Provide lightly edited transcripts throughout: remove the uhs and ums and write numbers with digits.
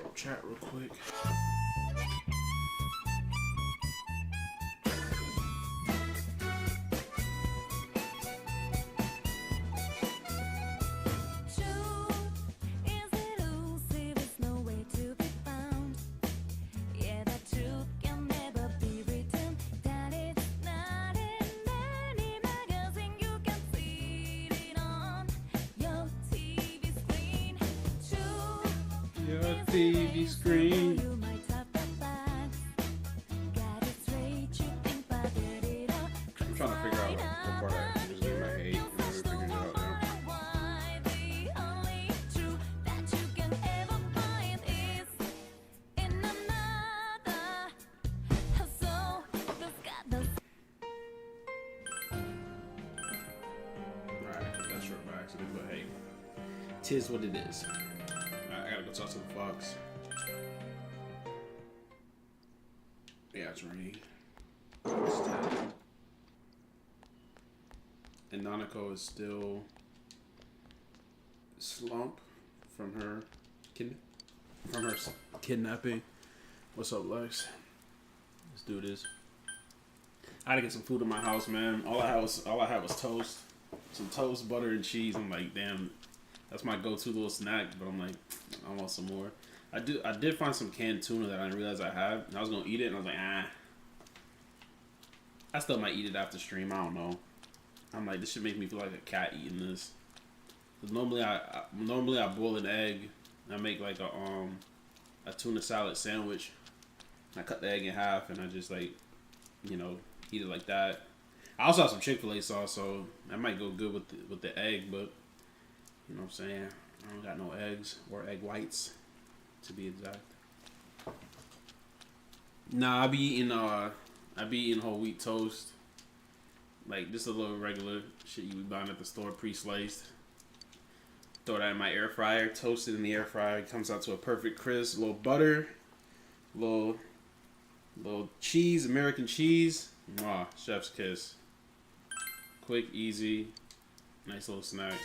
bro chat real quick. TV screen. I'm trying to figure out what part I just gave my hate and then we figured it out now. Alright, that's short by accident, but hey. Tis what it is. I gotta go talk to the fox. Yeah, it's raining. It's 10. And Nanako is still slump from her kidnapping. What's up, Lex? Let's do this. I had to get some food in my house, man. All I had was toast, some toast, butter, and cheese. I'm like, damn. That's my go-to little snack, but I'm like, I want some more. I did find some canned tuna that I didn't realize I had, and I was gonna eat it, and I was like, ah. I still might eat it after stream. I don't know. I'm like, this should make me feel like a cat eating this. Cause normally I boil an egg. And I make like a tuna salad sandwich. I cut the egg in half, and I just like, you know, eat it like that. I also have some Chick-fil-A sauce, so that might go good with the egg, but. You know what I'm saying? I don't got no eggs or egg whites, to be exact. Nah, I be eating whole wheat toast. Like just a little regular shit you be buying at the store, pre-sliced. Throw that in my air fryer, toast it in the air fryer. It comes out to a perfect crisp. A little butter, little cheese, American cheese. Mwah, chef's kiss. Quick, easy, nice little snack.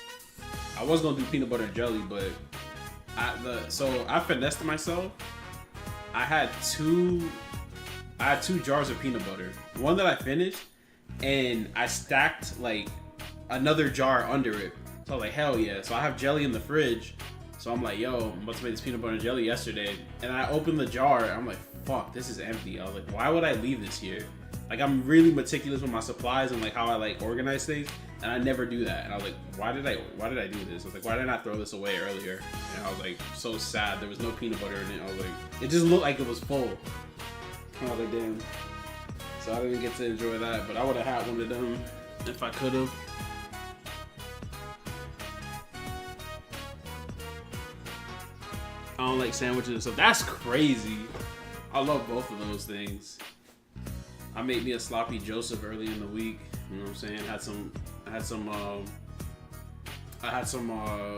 I was gonna do peanut butter and jelly, but I finessed myself. I had two jars of peanut butter. One that I finished, and I stacked like another jar under it. So I was like, hell yeah! So I have jelly in the fridge. So I'm like, yo, I'm about to make this peanut butter and jelly yesterday, and I opened the jar. And I'm like, fuck, this is empty. I was like, why would I leave this here? Like I'm really meticulous with my supplies and like how I like organize things. And I never do that. And I was like, why did I do this? I was like, why did I not throw this away earlier? And I was like, so sad. There was no peanut butter in it. I was like, it just looked like it was full. I was like, damn. So I didn't get to enjoy that. But I would have had one of them if I could have. I don't like sandwiches and stuff. That's crazy. I love both of those things. I made me a sloppy Joseph early in the week. You know what I'm saying? I had some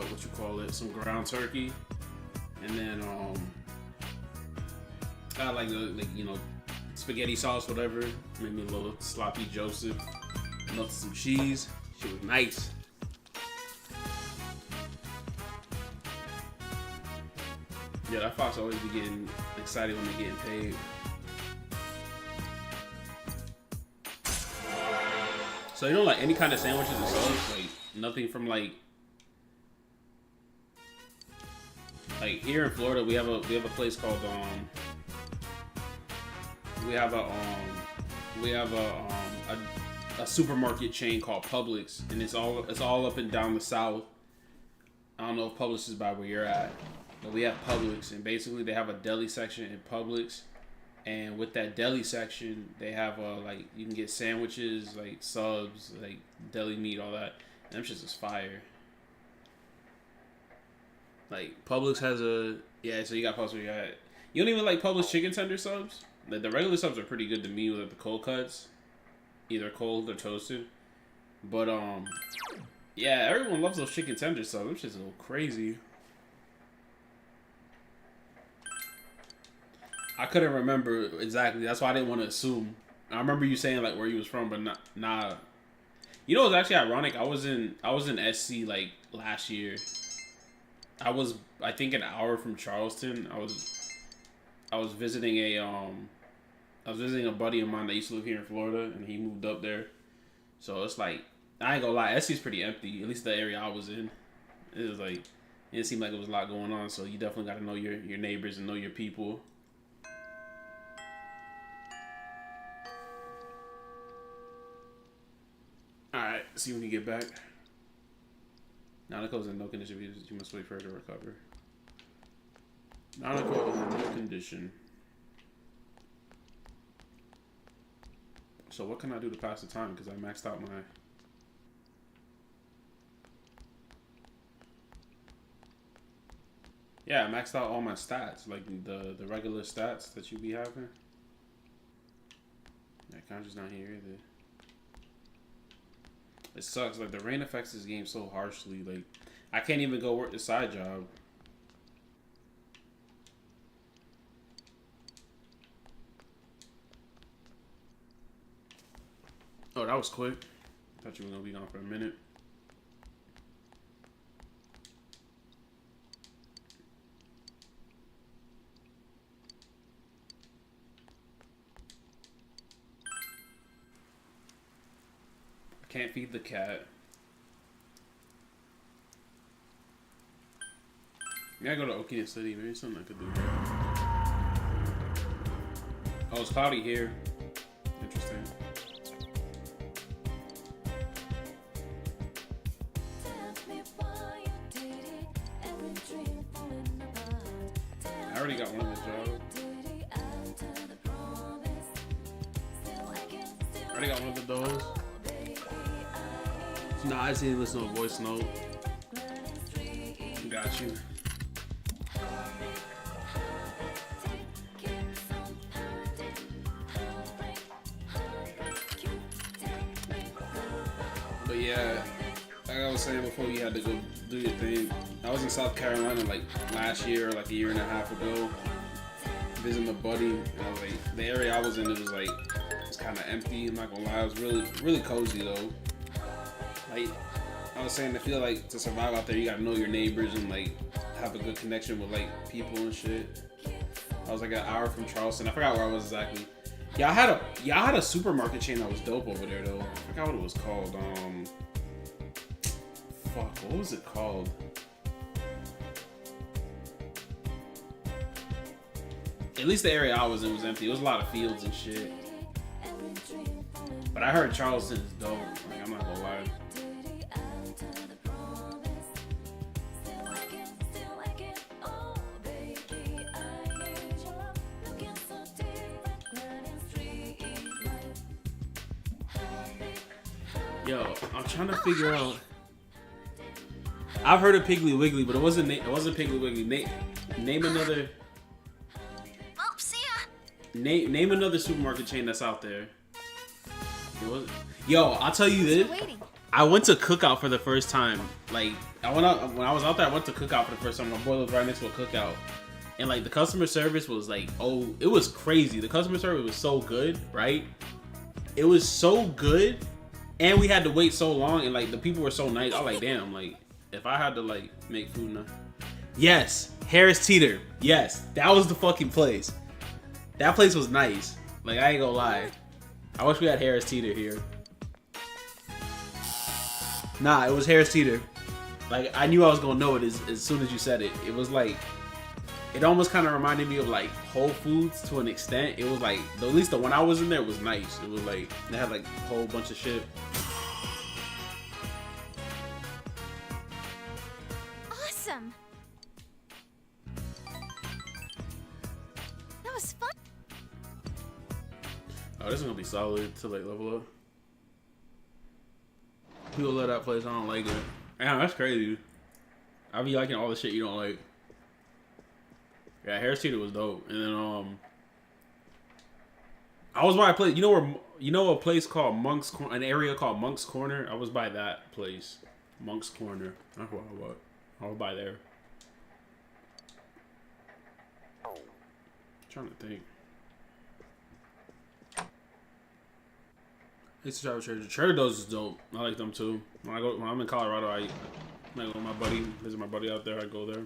what you call it, some ground turkey, and then I had like you know, spaghetti sauce, whatever. Made me a little sloppy Joseph. Melted some cheese. Shit was nice. Yeah, that fox always be getting excited when they getting paid. So you don't like any kind of sandwiches and sauce? Like nothing from like here in Florida we have a place called a supermarket chain called Publix, and it's all up and down the South. I don't know if Publix is by where you're at, but we have Publix, and basically they have a deli section in Publix. And with that deli section, they have like you can get sandwiches, like subs, like deli meat, all that. And them shits is fire. Like Publix has so you got Publix. You don't even like Publix chicken tender subs. Like the regular subs are pretty good to me with the cold cuts, either cold or toasted. But yeah, everyone loves those chicken tender subs. Which is a little crazy. I couldn't remember exactly. That's why I didn't want to assume. I remember you saying like where you was from, but nah. You know, it's actually ironic. I was in SC like last year, I think an hour from Charleston. I was visiting I was visiting a buddy of mine that used to live here in Florida, and he moved up there. So it's like, I ain't gonna lie, SC's pretty empty. At least the area I was in, it was like, it didn't seem like there was a lot going on. So you definitely got to know your neighbors and know your people. All right, see when you get back. Nanako's in no condition. You must wait for her to recover. Nanako is in no condition. So what can I do to pass the time? Because I maxed out my... Yeah, I maxed out all my stats. Like the regular stats that you be having. Yeah, Kanji's not here either. It sucks. Like, the rain affects this game so harshly. Like, I can't even go work the side job. Oh, that was quick. Thought you were gonna be gone for a minute. I can't feed the cat. Maybe I go to Okia City. Maybe something I could do there. Oh, it's cloudy here. Interesting. I already got one of the jobs. I already got one of those. Nah, I see listen to a voice note. Got you. But yeah, like I was saying before, you had to go do your thing. I was in South Carolina like last year, or like a year and a half ago, visiting a buddy. And I was like, the area I was in, it was like, it's kind of empty. I'm not gonna lie, it was really cozy though. Like I was saying, I feel like to survive out there, you gotta know your neighbors and like have a good connection with like people and shit. I was like an hour from Charleston. I forgot where I was exactly. Y'all had a supermarket chain that was dope over there though. I forgot what it was called. Fuck, what was it called? At least the area I was in was empty. It was a lot of fields and shit. But I heard Charleston is dope. Like, I'm not gonna lie. Yo, I'm trying to figure out. I've heard of Piggly Wiggly, but it wasn't Piggly Wiggly. Name another. Oh, see ya. Name another supermarket chain that's out there. It was. Yo, I'll tell you this. I went to Cookout for the first time. Like, when I was out there, I went to Cookout for the first time. My boy was right next to a Cookout, and like the customer service was like, oh, it was crazy. The customer service was so good, right? It was so good. And we had to wait so long, and like the people were so nice. I was like, damn, like if I had to like make food now. Yes, Harris Teeter. Yes, that was the fucking place. That place was nice. Like, I ain't gonna lie. I wish we had Harris Teeter here. Nah, it was Harris Teeter. Like, I knew I was gonna know it as soon as you said it. It was like, it almost kind of reminded me of like Whole Foods to an extent. It was like, at least the one I was in there was nice. It was like, they had like a whole bunch of shit. Awesome. That was fun. Oh, this is gonna be solid to like level up. People love that place. I don't like it. Damn, that's crazy. I be liking all the shit you don't like. Yeah, Harris Teeter was dope. And then I was by a place. You know a place called Monk's Corner, an area called Monk's Corner. I was by that place, Monk's Corner. That's what I was. I was by there. I'm trying to think. I used to travel Trader. Trader Joe's is dope. I like them too. When I'm in Colorado, I might go with my buddy, visit my buddy out there. I go there.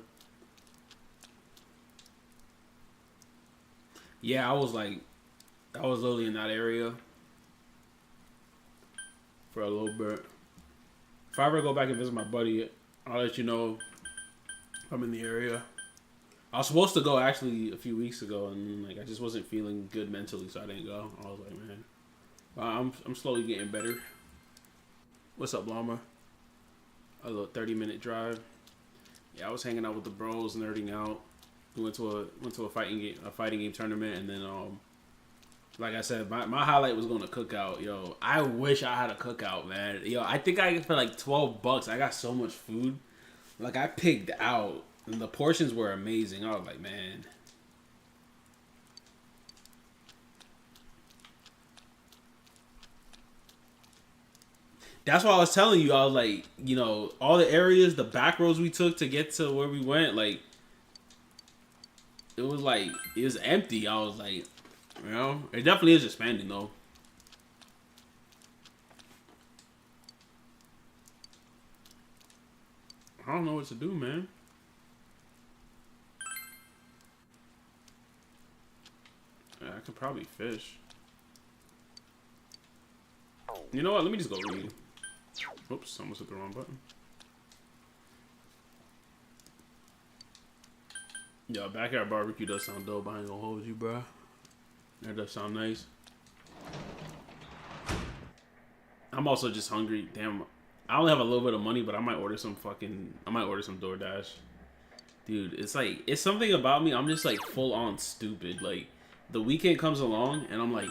Yeah, I was literally in that area for a little bit. If I ever go back and visit my buddy, I'll let you know if I'm in the area. I was supposed to go actually a few weeks ago, and like I just wasn't feeling good mentally, so I didn't go. I was like, man, I'm slowly getting better. What's up, Llama? A little 30-minute drive. Yeah, I was hanging out with the bros, nerding out. We went to a fighting game tournament, and then like I said, my highlight was going to Cookout. Yo, I wish I had a Cookout, man. Yo, I think I for like $12, I got so much food. Like I pigged out, and the portions were amazing. I was like, man. That's why I was telling you. I was like, you know, all the areas, the back roads we took to get to where we went, like, it was empty. I was like, you know, it definitely is expanding though. I don't know what to do, man. Yeah, I could probably fish. You know what? Let me just go read. Oops, almost hit the wrong button. Yo, backyard barbecue does sound dope. I ain't gonna hold you, bro. That does sound nice. I'm also just hungry. Damn, I only have a little bit of money, but I might order some DoorDash. Dude, it's something about me. I'm just like full on stupid. Like the weekend comes along, and I'm like,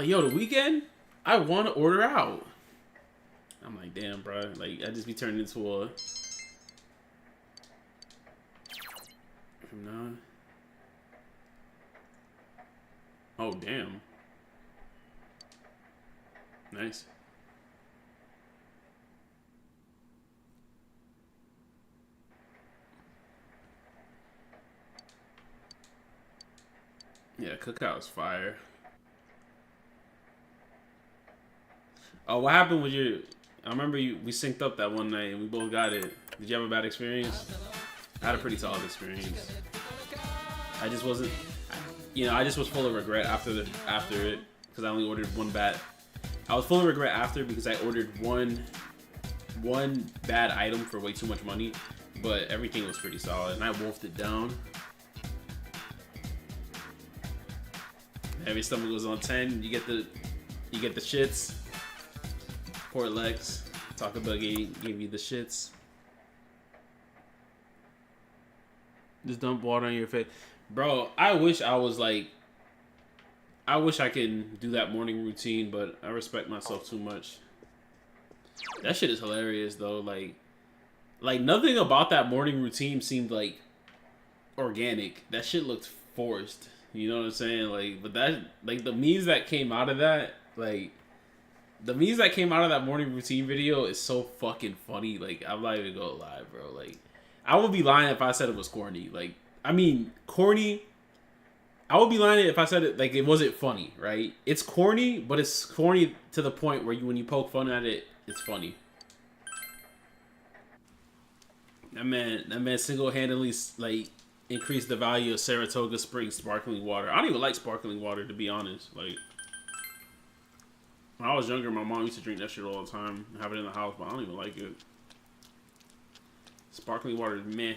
yo, the weekend, I want to order out. I'm like, damn, bro. Like I just be turning into a. No. Oh, damn. Nice. Yeah, Cookout is fire. Oh, what happened with your... I remember we synced up that one night and we both got it. Did you have a bad experience? I had a pretty solid experience. I just wasn't... I just was full of regret after it because I only ordered one bad. I was full of regret after because I ordered one bad item for way too much money, but everything was pretty solid and I wolfed it down. Every stomach goes on 10. You get the shits. Port Lex, Taco Bell gave you the shits. Just dump water on your face. Bro, I wish I could do that morning routine, but I respect myself too much. That shit is hilarious though. Like nothing about that morning routine seemed like organic. That shit looked forced. You know what I'm saying? Like, but that, like, the memes that came out of that, like, the memes that came out of that morning routine video is so fucking funny. Like, I'm not even gonna lie, bro. Like, I would be lying if I said it was corny. Like, I mean, corny. I would be lying if I said it like it wasn't funny, right? It's corny, but it's corny to the point where when you poke fun at it, it's funny. That man single-handedly, like, increased the value of Saratoga Springs sparkling water. I don't even like sparkling water, to be honest. Like, when I was younger, my mom used to drink that shit all the time, have it in the house, but I don't even like it. Sparkling water is meh.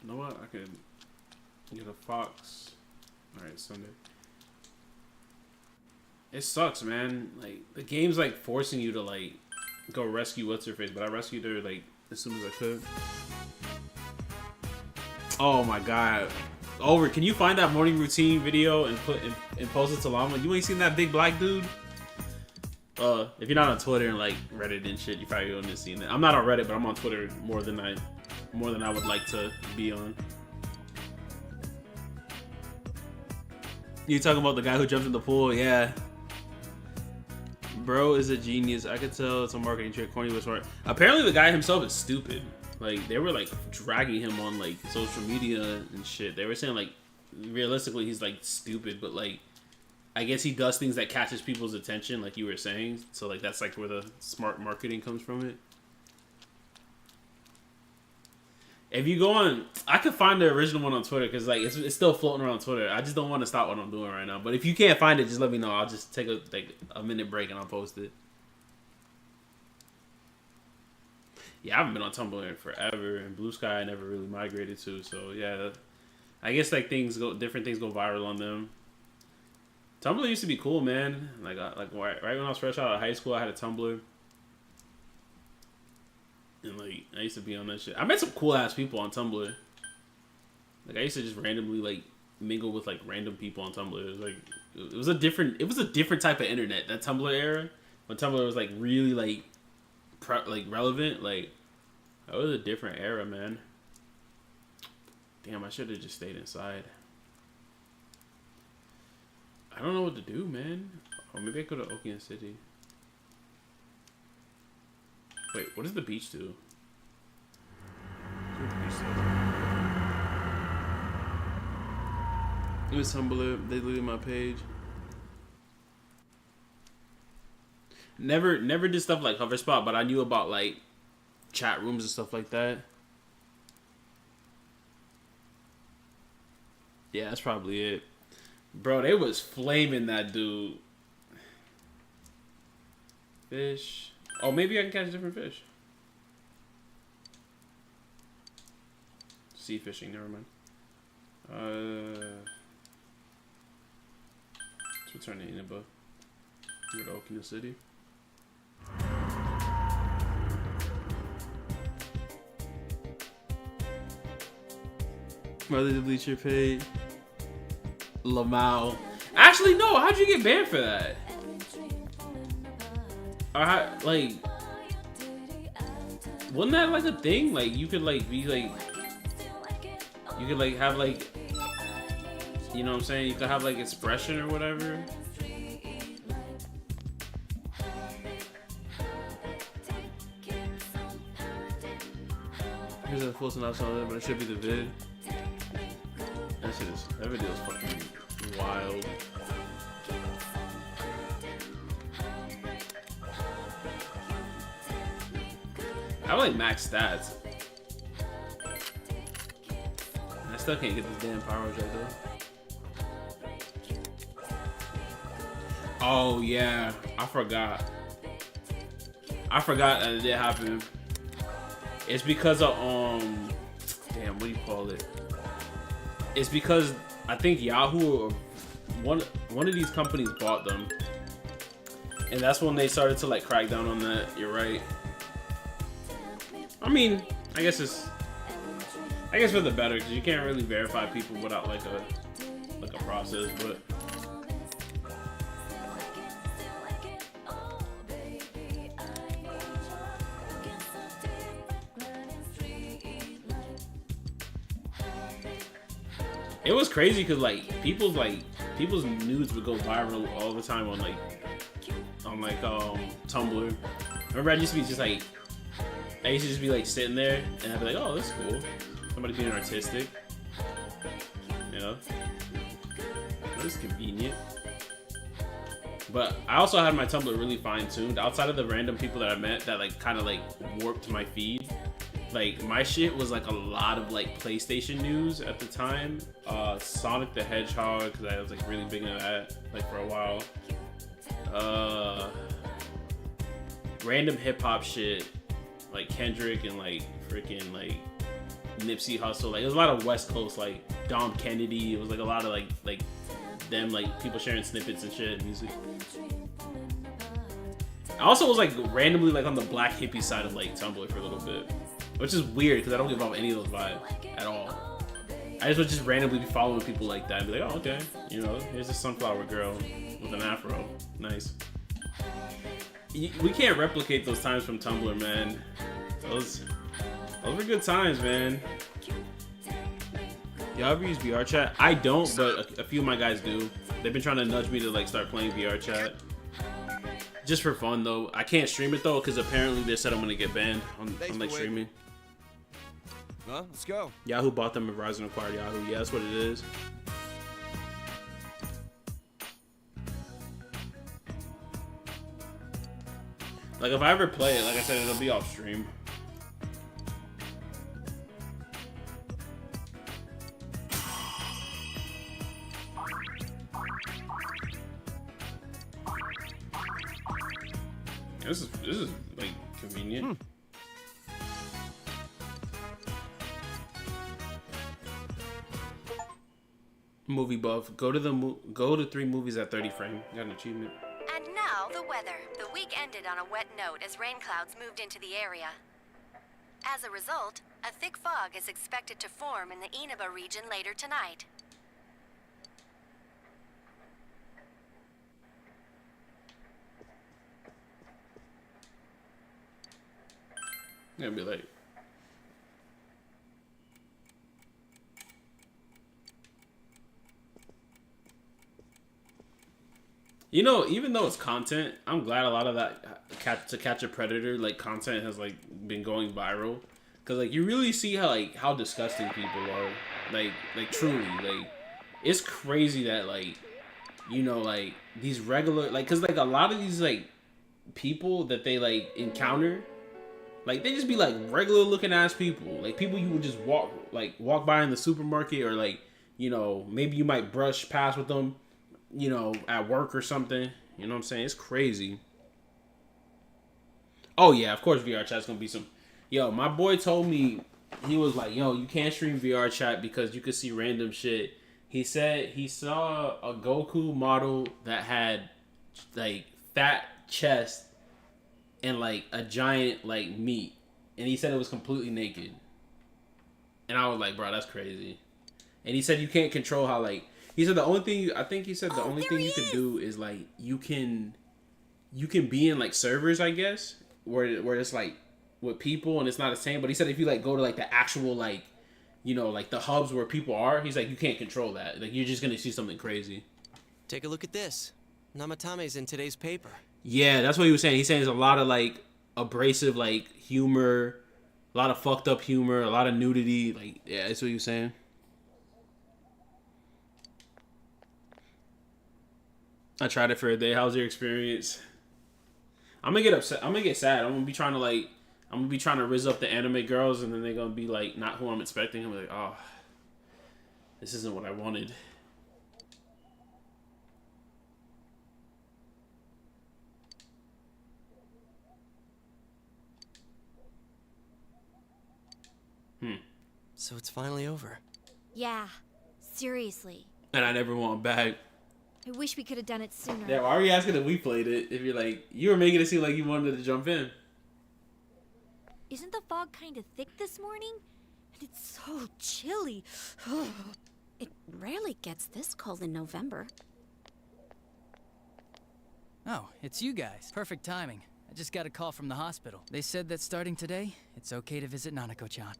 You know what? I could get a Fox. Alright, Sunday. It sucks, man. Like, the game's, like, forcing you to, like, go rescue what's-her-face, but I rescued her, like, as soon as I could. Oh my god. Over, can you find that morning routine video and post it to Llama? You ain't seen that big black dude? If you're not on Twitter and like Reddit and shit, you probably wouldn't have seen it. I'm not on Reddit, but I'm on Twitter more than I would like to be on. You talking about the guy who jumped in the pool? Yeah. Bro is a genius. I could tell it's a marketing trick. Corny was smart. Apparently the guy himself is stupid. Like, they were like dragging him on like social media and shit. They were saying like realistically he's like stupid, but like I guess he does things that catches people's attention, like you were saying. So like that's like where the smart marketing comes from it. If you go on, I could find the original one on Twitter because like it's still floating around Twitter. I just don't want to stop what I'm doing right now. But if you can't find it, just let me know. I'll just take a minute break and I'll post it. Yeah, I haven't been on Tumblr in forever, and Blue Sky I never really migrated to. So yeah, I guess like different things go viral on them. Tumblr used to be cool, man. Like right when I was fresh out of high school, I had a Tumblr, and like I used to be on that shit. I met some cool ass people on Tumblr. Like I used to just randomly like mingle with like random people on Tumblr. It was like it was a different type of internet. That Tumblr era, when Tumblr was like really like relevant, like that was a different era, man. Damn, I should have just stayed inside. I don't know what to do, man. Oh, maybe I go to Oklahoma City. Wait, what does the beach do? It was Tumblr. They deleted my page. Never did stuff like Hoverspot, but I knew about like chat rooms and stuff like that. Yeah, that's probably it. Bro, they was flaming that dude. Fish. Oh, maybe I can catch different fish. Sea fishing, never mind. Let's return to Inaba. Go to Oklahoma City. Why did they delete your page? Lamau. Actually, no. How'd you get banned for that? Or how, like, wasn't that like a thing? Like, you could like be like, you could like have like, you know what I'm saying? You could have like expression or whatever. Here's a full synopsis on it, but it should be the vid. That video is fucking wild. I have like max stats. I still can't get this damn power right though. Oh yeah, I forgot that it did happen. It's because of damn, what do you call it? It's because I think Yahoo or one of these companies bought them, and that's when they started to like crack down on that. You're right. I mean, I guess for the better, because you can't really verify people without like a process, but. It was crazy because like people's nudes would go viral all the time on Tumblr. Remember, I used to just be like sitting there and I'd be like, oh, that's cool. Somebody being artistic, you know. That's convenient. But I also had my Tumblr really fine tuned. Outside of the random people that I met that like kind of like warped my feed. Like my shit was like a lot of like PlayStation news at the time. Sonic the Hedgehog, because I was like really big into that like for a while. Random hip hop shit like Kendrick and like freaking like Nipsey Hussle. Like it was a lot of West Coast like Dom Kennedy. It was like a lot of like them like people sharing snippets and shit, music. I also was like randomly like on the black hippie side of like Tumblr for a little bit. Which is weird because I don't give off any of those vibes at all. I just would just randomly be following people like that and be like, oh, okay. You know, here's a sunflower girl with an afro. Nice. We can't replicate those times from Tumblr, man. Those were good times, man. Y'all ever use VR chat? I don't, but a few of my guys do. They've been trying to nudge me to like start playing VR chat. Just for fun though. I can't stream it though because apparently they said I'm gonna get banned on like streaming. Well, let's go. Yahoo bought them and Verizon acquired Yahoo. Yeah, that's what it is. Like if I ever play it, like I said, it'll be off stream. This is like convenient. Movie buff. Go to 3 movies at 30 frame. Got an achievement. And now the weather. The week ended on a wet note as rain clouds moved into the area. As a result, a thick fog is expected to form in the Inaba region later tonight. Gonna be late. You know, even though it's content, I'm glad a lot of that to catch a predator like content has like been going viral, because like you really see how disgusting people are, like truly, like it's crazy that like, you know, like these regular, like, because like a lot of these like people that they like encounter, like they just be like regular looking ass people, like people you would just walk by in the supermarket, or like, you know, maybe you might brush past with them, you know, at work or something. You know what I'm saying? It's crazy. Oh yeah, of course VR chat's gonna be some. Yo, my boy told me, he was like, yo, you can't stream VR chat because you could see random shit. He said he saw a Goku model that had like fat chest and like a giant like meat, and he said it was completely naked. And I was like, bro, that's crazy. And he said you can't control how, like, he said the only thing I think he said the only thing you can do is like you can be in like servers, I guess, where it's like with people and it's not the same. But he said if you like go to like the actual, like, you know, like the hubs where people are, he's like, you can't control that. Like you're just gonna see something crazy. Take a look at this. Namatame's in today's paper. Yeah, that's what he was saying. He's saying there's a lot of like abrasive like humor, a lot of fucked up humor, a lot of nudity. Like, yeah, that's what he was saying. I tried it for a day. How's your experience? I'm gonna get upset. I'm gonna get sad. I'm gonna be trying to rizz up the anime girls, and then they're gonna be like not who I'm expecting. I'm like, oh, this isn't what I wanted. So it's finally over. Yeah, seriously. And I never want back. I wish we could have done it sooner. Yeah, why are you asking if we played it? If you're like, you were making it seem like you wanted to jump in. Isn't the fog kind of thick this morning? And it's so chilly. It rarely gets this cold in November. Oh, it's you guys. Perfect timing. I just got a call from the hospital. They said that starting today, it's okay to visit Nanako-chan.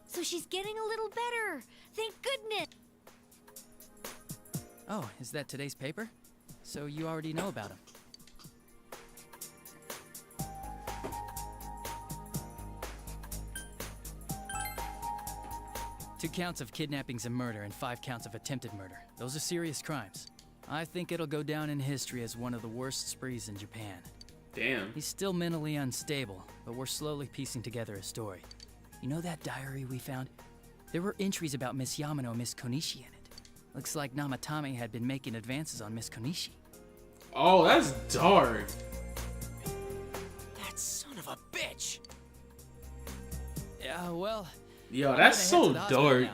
So she's getting a little better. Thank goodness. Oh, is that today's paper? So you already know about him. Two counts of kidnappings and murder and 5 counts of attempted murder. Those are serious crimes. I think it'll go down in history as one of the worst sprees in Japan. Damn. He's still mentally unstable, but we're slowly piecing together a story. You know that diary we found? There were entries about Miss Yamano and Miss Konishi in it. Looks like Namatame had been making advances on Miss Konishi. Oh, that's dark. That son of a bitch! Yeah, well... Yo, that's so dark.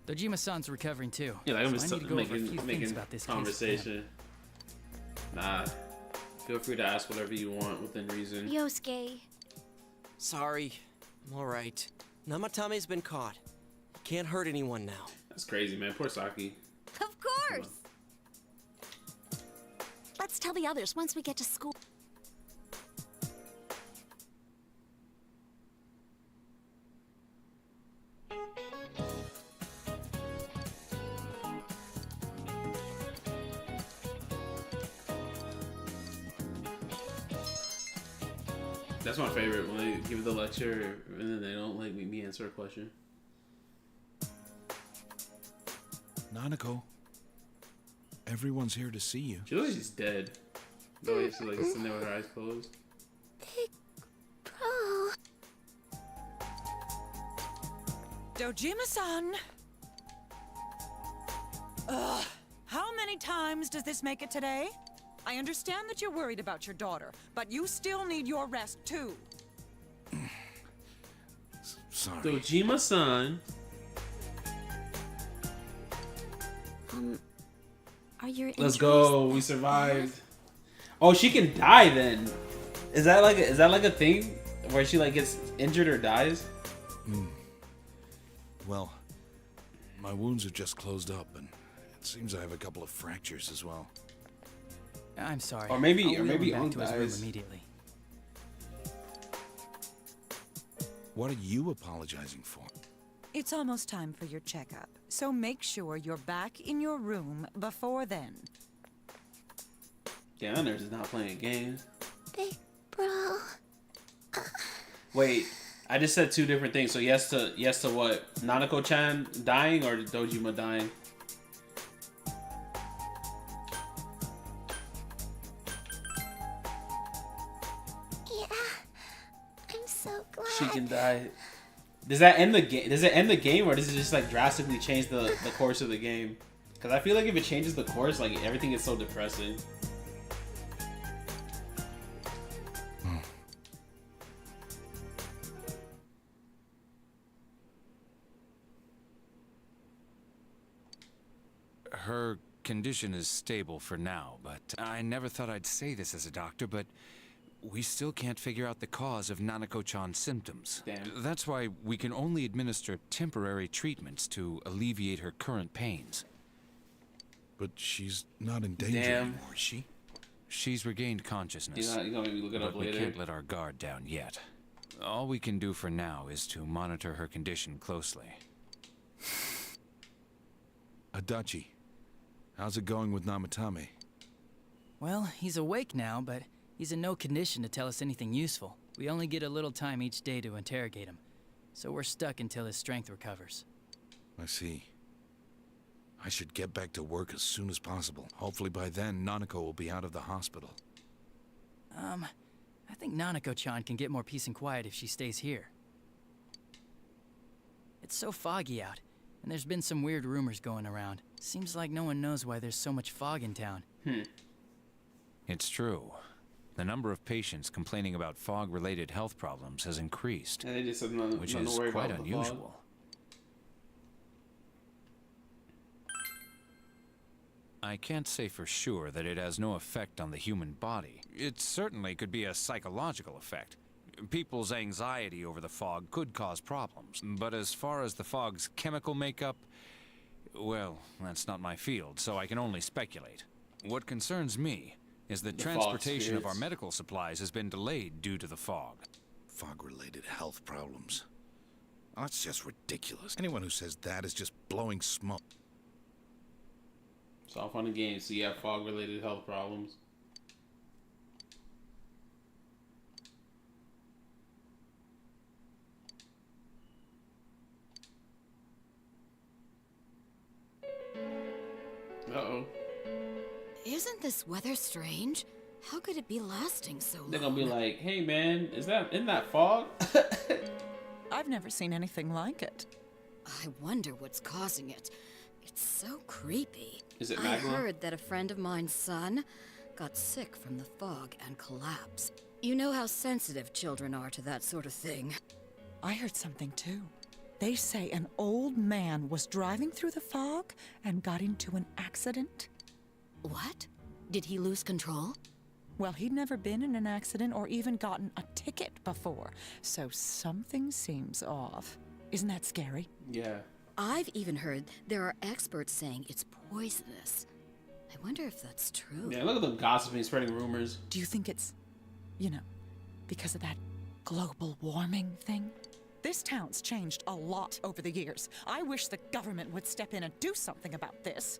Dojima-san's recovering too. Yeah, like I'm so just making about this conversation. Nah. Feel free to ask whatever you want within reason. Yosuke. Sorry. I'm alright. Namatame's been caught. Can't hurt anyone now. That's crazy, man. Poor Saki. Of course. Let's tell the others once we get to school. That's my favorite, when they give the lecture and then they don't let me answer a question. Nanako, everyone's here to see you. She looks like she's dead. The way she's like sitting there with her eyes closed. Bro. Dojima-san! Ugh, how many times does this make it today? I understand that you're worried about your daughter, but you still need your rest too. Sorry. Dojima-san. Are your Let's injuries go. We that survived. bad? Oh, she can die then. Is that like a thing where she like gets injured or dies? Well, my wounds have just closed up, and it seems I have a couple of fractures as well. I'm sorry. Or maybe- I'll or wheel maybe him back Unk to his room dies. immediately. What are you apologizing for? It's almost time for your checkup, so make sure you're back in your room before then. Yeah, that nurse is not playing games. Big bro. Wait, I just said two different things. So yes to what? Nanako-chan dying or Dojima dying? Yeah. I'm so glad. She can die. Does that end the game? Does it end the game, or does it just like drastically change the course of the game? Because I feel like if it changes the course, like everything is so depressing. Her condition is stable for now, but I never thought I'd say this as a doctor, but we still can't figure out the cause of Nanako-chan's symptoms. Damn. That's why we can only administer temporary treatments to alleviate her current pains. But she's not in danger Damn. anymore, is she? She's regained consciousness, You're gonna make me look it but up we later. can't let our guard down yet. All we can do for now is to monitor her condition closely. Adachi, how's it going with Namatame? Well, he's awake now, but he's in no condition to tell us anything useful. We only get a little time each day to interrogate him, so we're stuck until his strength recovers. I see. I should get back to work as soon as possible. Hopefully by then, Nanako will be out of the hospital. I think Nanako-chan can get more peace and quiet if she stays here. It's so foggy out, and there's been some weird rumors going around. Seems like no one knows why there's so much fog in town. It's true. The number of patients complaining about fog-related health problems has increased, And they just said nothing, which nothing to is worry quite about with the fog. unusual. I can't say for sure that it has no effect on the human body. It certainly could be a psychological effect. People's anxiety over the fog could cause problems, but as far as the fog's chemical makeup, well, that's not my field, so I can only speculate. What concerns me is that The fog transportation of our spirits. medical supplies has been delayed due to the fog. Fog-related health problems. Oh, that's just ridiculous. Anyone who says that is just blowing smoke. It's all fun and games. So you have fog-related health problems. Uh-oh. Isn't this weather strange? How could it be lasting so long? They're gonna be like, hey man, isn't that fog? I've never seen anything like it. I wonder what's causing it. It's so creepy. Is it I magma? heard that a friend of mine's son got sick from the fog and collapsed. You know how sensitive children are to that sort of thing. I heard something too. They say an old man was driving through the fog and got into an accident. What? Did he lose control? Well, he'd never been in an accident or even gotten a ticket before, so something seems off. Isn't that scary? Yeah. I've even heard there are experts saying it's poisonous. I wonder if that's true. Yeah, look at them gossiping, spreading rumors. Do you think it's, because of that global warming thing? This town's changed a lot over the years. I wish the government would step in and do something about this.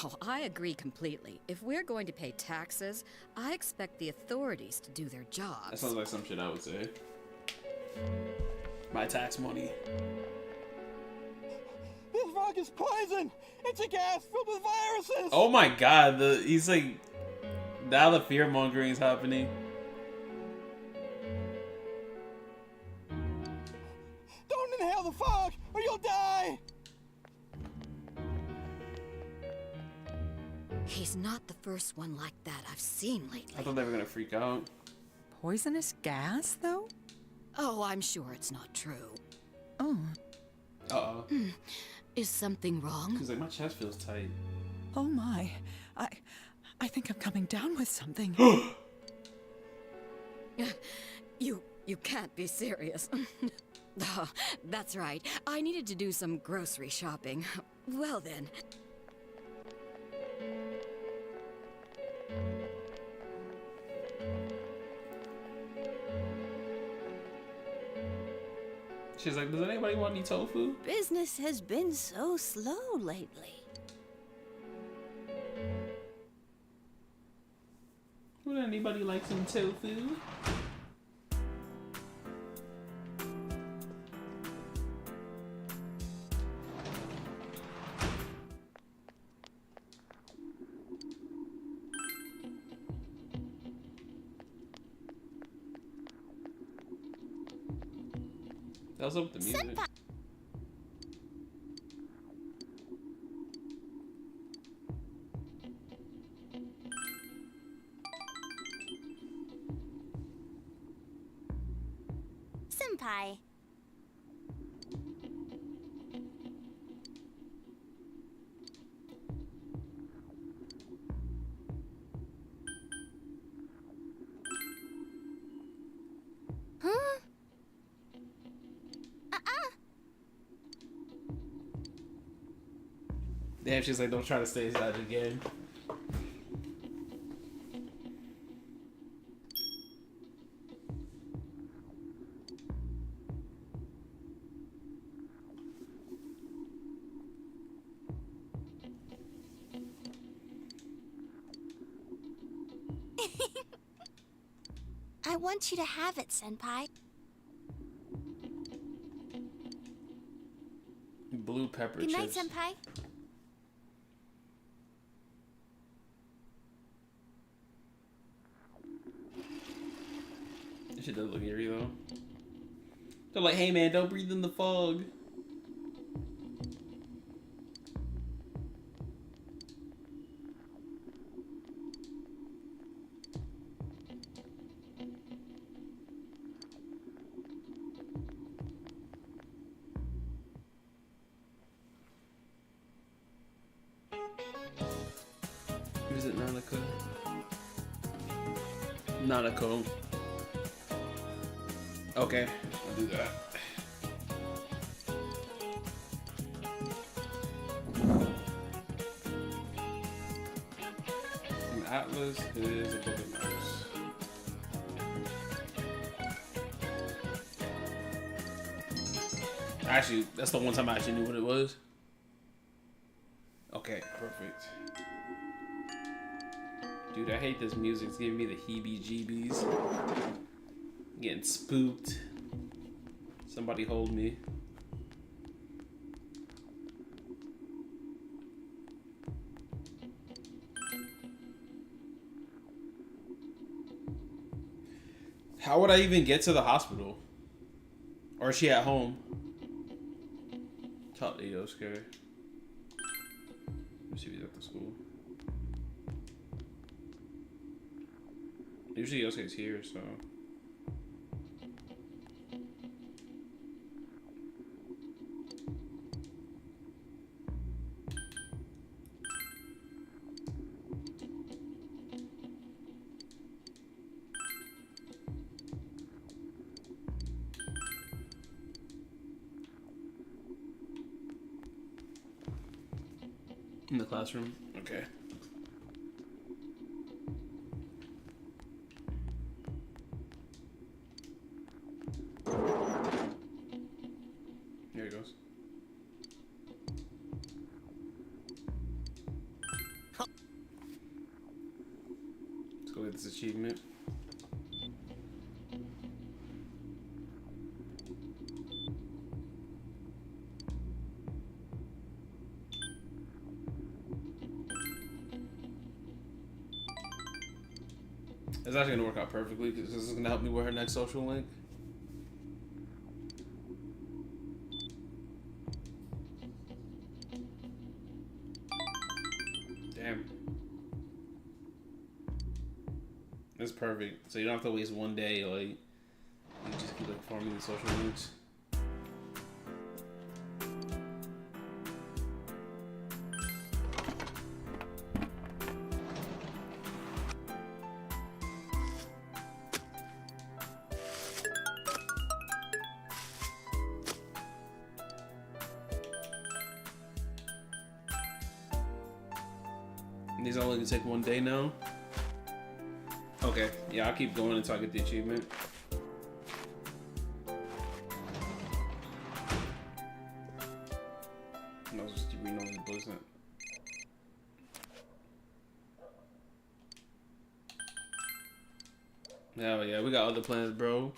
Oh, I agree completely. If we're going to pay taxes, I expect the authorities to do their That jobs. sounds like some shit I would say. My tax money. This fog is poison! It's a gas filled with viruses! Oh my god, he's like, now the fear mongering is happening. Don't inhale the fog, or you'll die! He's not the first one like that I've seen lately. I thought they were gonna freak out. Poisonous gas, though? Oh, I'm sure it's not true. Oh. Uh-oh. Is something wrong? He's like, my chest feels tight. Oh my. I think I'm coming down with something. You can't be serious. Oh, that's right. I needed to do some grocery shopping. Well then. She's like, does anybody want any tofu? Business has been so slow lately. Would anybody like some tofu? That was up with the music. Senpai. Huh? Damn, she's like, don't try to stay inside again. I want you to have it, Senpai. Blue pepper Good night, chips. Senpai. That shit does look eerie though. They're like, hey man, don't breathe in the fog. Is it Nanako? Nanako. Okay, I'll do that. An atlas is a book of maps. Actually, that's the one time I actually knew what it was. Okay, perfect. Dude, I hate this music. It's giving me the heebie-jeebies. Getting spooked. Somebody hold me. How would I even get to the hospital? Or is she at home? Top the Yosuke. Let's see if he's at the school. Usually Yosuke's here, so. In the classroom? Okay. There he goes. Let's go get this achievement. It's actually gonna work out perfectly because this is gonna help me with her next social link. Damn. is perfect. So you don't have to waste one day. Like, you just keep like farming the social links. These only gonna take one day now. Okay, yeah, I'll keep going until I get the achievement. I'll just keep reading all the books. Hell yeah, we got other plans, bro.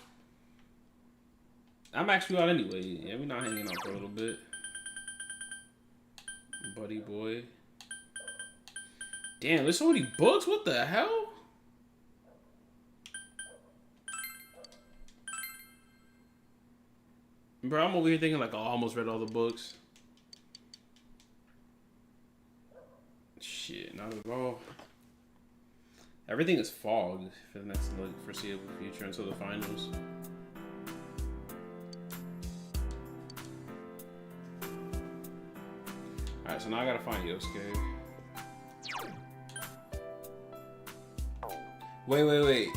I'm actually out anyway. Yeah, we're not hanging out for a little bit. Buddy boy. Damn, there's so many books. What the hell? Bro, I'm over here thinking like, oh, I almost read all the books. Shit, not at all. Everything is fogged for the next like, foreseeable future until the finals. Alright, so now I gotta find Yosuke. Wait.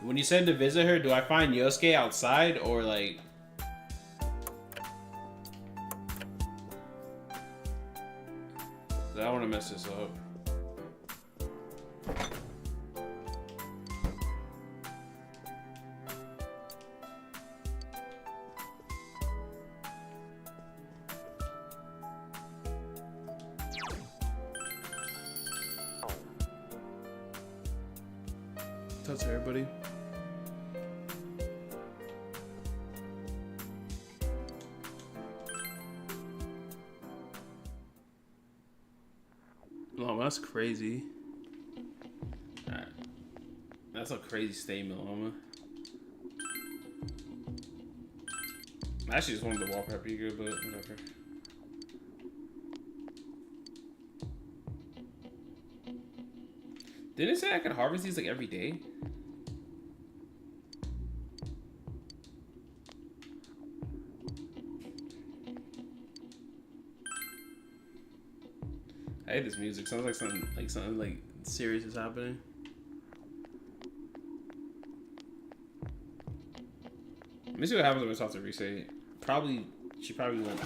When you said to visit her, do I find Yosuke outside or like... I don't want to mess this up. That's everybody. Oh, that's crazy. Alright. That's a crazy statement, Loma. I actually just wanted to walk at Pika, but whatever. Didn't it say I could harvest these like every day? I hate this music. Sounds like something like serious is happening. Let me see what happens when I talk to Reset. She probably won't.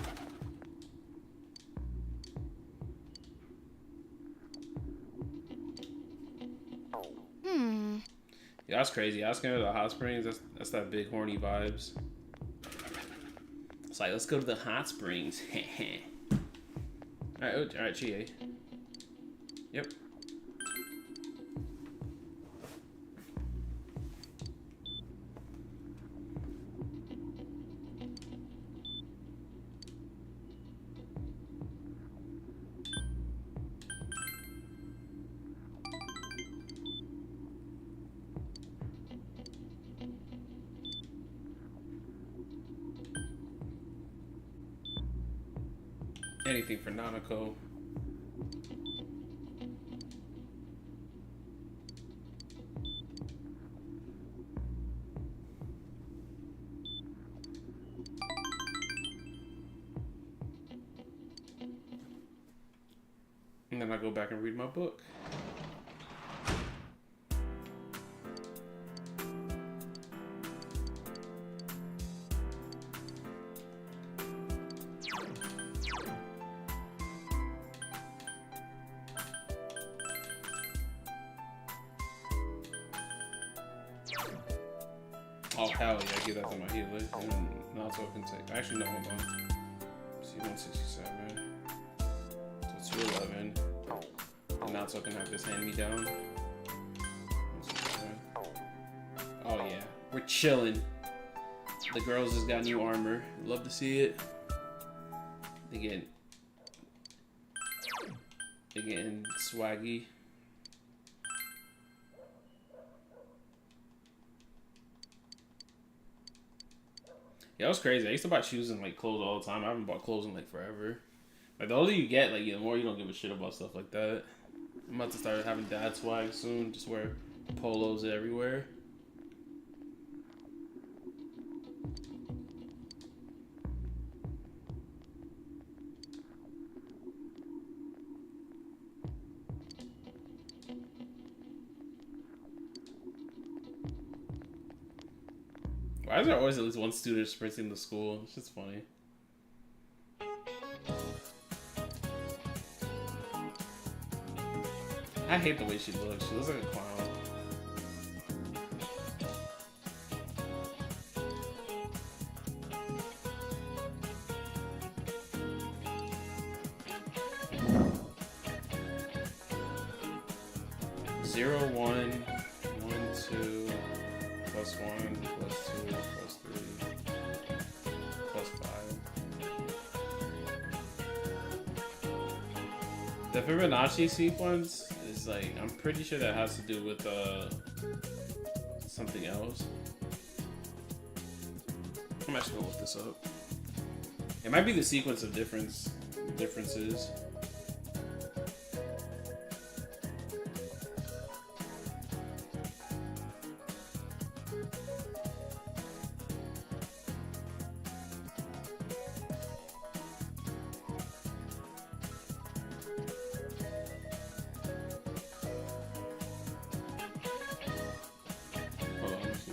Yeah, that's crazy. I was going to the hot springs. That's that big horny vibes. It's like, let's go to the hot springs. Alright, Chie. Yep. Anything for Nanako. And then I go back and read my book. Oh hell yeah, give that to my healer. And Naruto can take. Actually, no, hold on. See, 167. So 211. And Naruto can have this hand me down. Oh yeah, we're chilling. The girls just got new armor. Love to see it. They're getting swaggy. Yeah, it was crazy. I used to buy shoes and like clothes all the time. I haven't bought clothes in like forever. Like the older you get, like the more you don't give a shit about stuff like that. I'm about to start having dad swag soon. Just wear Polos everywhere. Why is there always at least one student sprinting to school? It's just funny. I hate the way she looks. She looks like a clown. Zero, one, one, two, plus one, plus two, plus three, plus five. The Fibonacci sequence is like, I'm pretty sure that has to do with something else. I'm actually gonna look this up. It might be the sequence of differences. Hold on, let me see.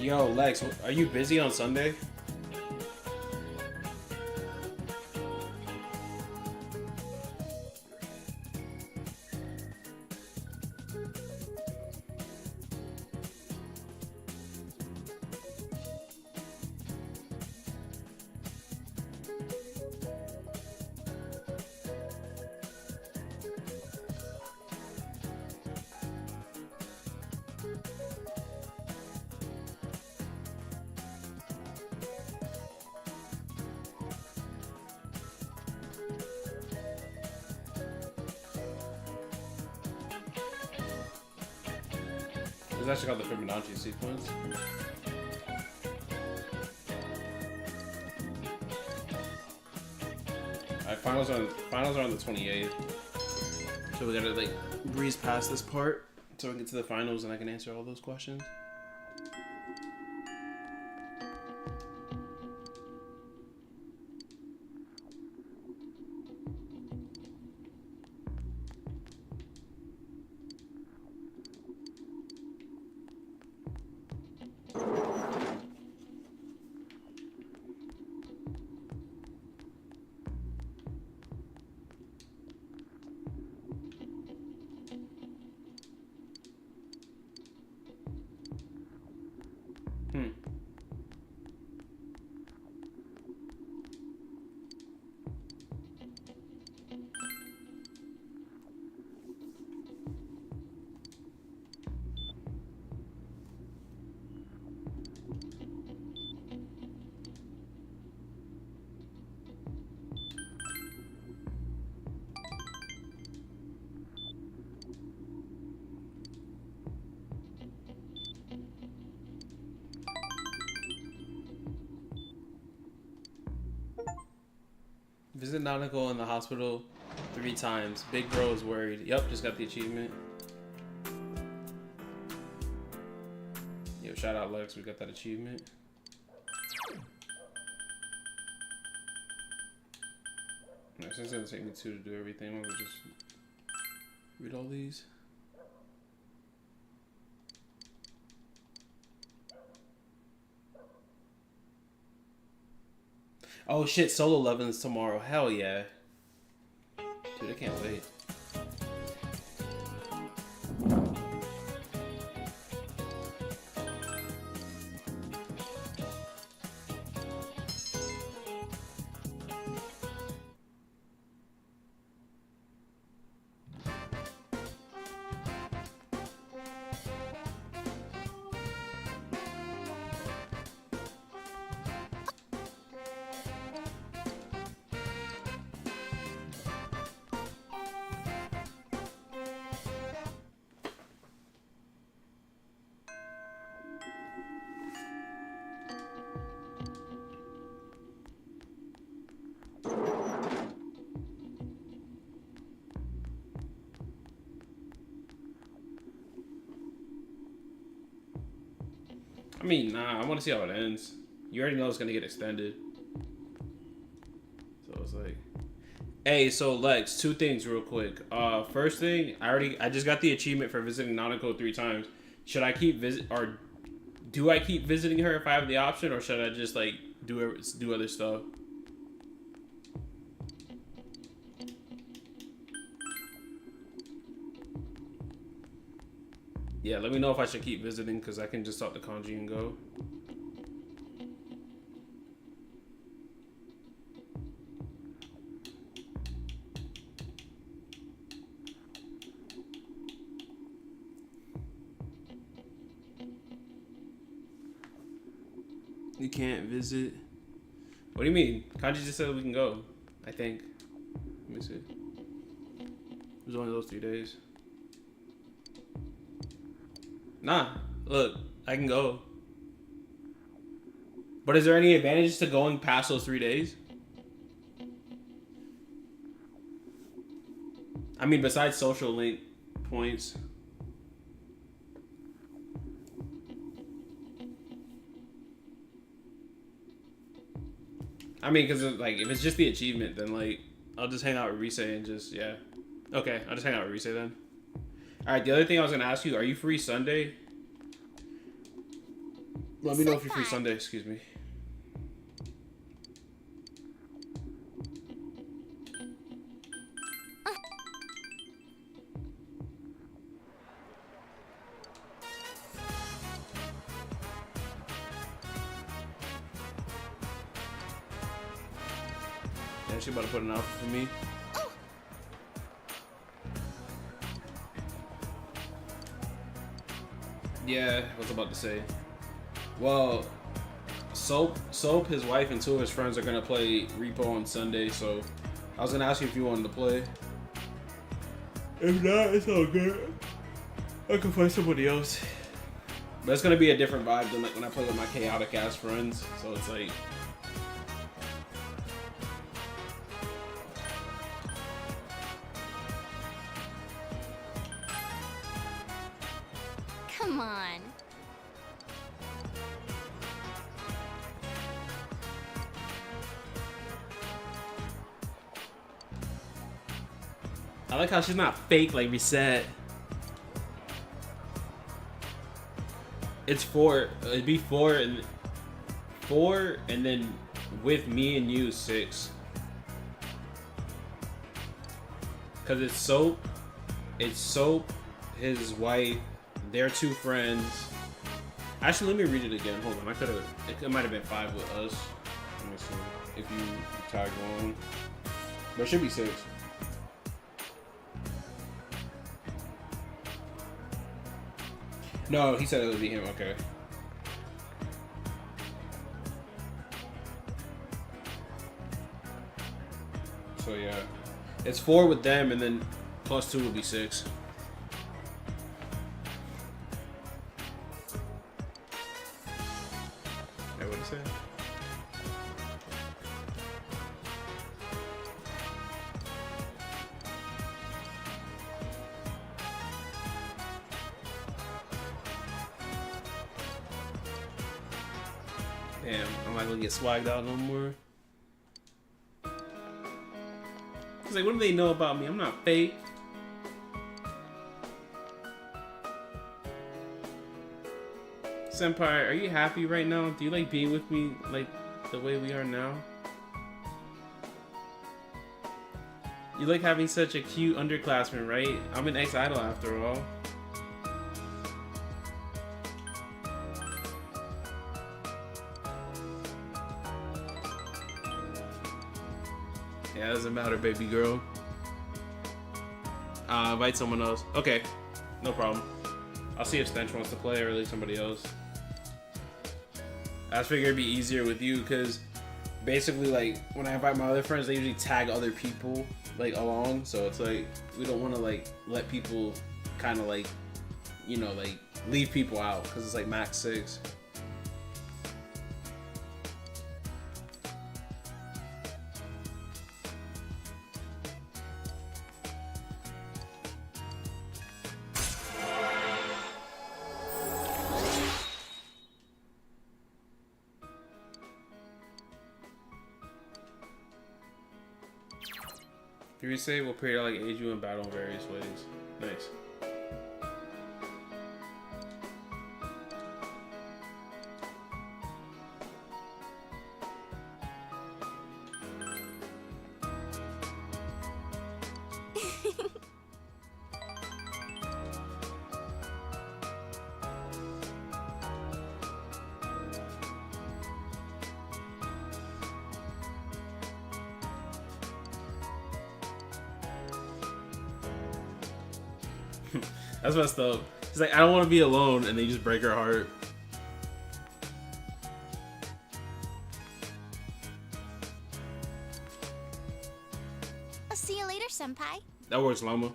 Yo, Lex, are you busy on Sunday? It's actually called the Fibonacci sequence. Alright, finals are on the 28th. So we gotta like breeze past this part so we can get to the finals and I can answer all those questions. Visit Nanako in the hospital 3 times. Big bro is worried. Yep, just got the achievement. Yo, shout out Lex, we got that achievement. No, since it's gonna take me 2 to do everything, I'm gonna just read all these. Oh shit, Solo 11's tomorrow. Hell yeah. Dude, I can't wait. I mean, nah, I want to see how it ends. You already know it's gonna get extended. So it's like, hey, so Lex, two things real quick. First thing, I just got the achievement for visiting Nanako 3 times. Should I keep do I keep visiting her if I have the option, or should I just like do other stuff? Yeah, let me know if I should keep visiting, because I can just talk to Kanji and go. You can't visit. What do you mean? Kanji just said we can go, I think. Let me see. It was only those 3 days. Nah, look, I can go. But is there any advantage to going past those 3 days? I mean, besides social link points. I mean, because like, if it's just the achievement, then like, I'll just hang out with Rise and just, yeah. Okay, I'll just hang out with Rise then. Alright, the other thing I was going to ask you, are you free Sunday? Let me know if you're free Sunday, excuse me. Yeah, she about to put an offer for me. Yeah, I was about to say. Well, Soap, his wife, and 2 of his friends are gonna play Repo on Sunday, so I was gonna ask you if you wanted to play. If not, it's all good. I can find somebody else. But it's gonna be a different vibe than like when I play with my chaotic ass friends. So it's like, Come on. I like how she's not fake like we said. It's 4. It'd be 4 and then with me and you 6. Cause it's Soap, his wife, their 2 friends. Actually, let me read it again. Hold on, it might have been 5 with us. Let me see if you tag along. But it should be 6. No, he said it would be him. Okay. So yeah, it's 4 with them, and then plus 2 will be 6. Hey, what'd you say? Damn, I'm not gonna get swagged out no more. It's like, what do they know about me? I'm not fake. Senpai, are you happy right now? Do you like being with me like the way we are now? You like having such a cute underclassman, right? I'm an ex-idol after all. Yeah, it doesn't matter, baby girl. Invite someone else. Okay, no problem. I'll see if Stench wants to play or at least somebody else. I just figured it'd be easier with you because basically, like, when I invite my other friends, they usually tag other people like along. So it's like we don't want to like let people kind of like, you know, like leave people out because it's like max 6. Can we say will periodically aid you in battle in various ways? Nice. That's messed up. He's like, I don't want to be alone, and they just break her heart. I'll see you later, Senpai. That works, Llama.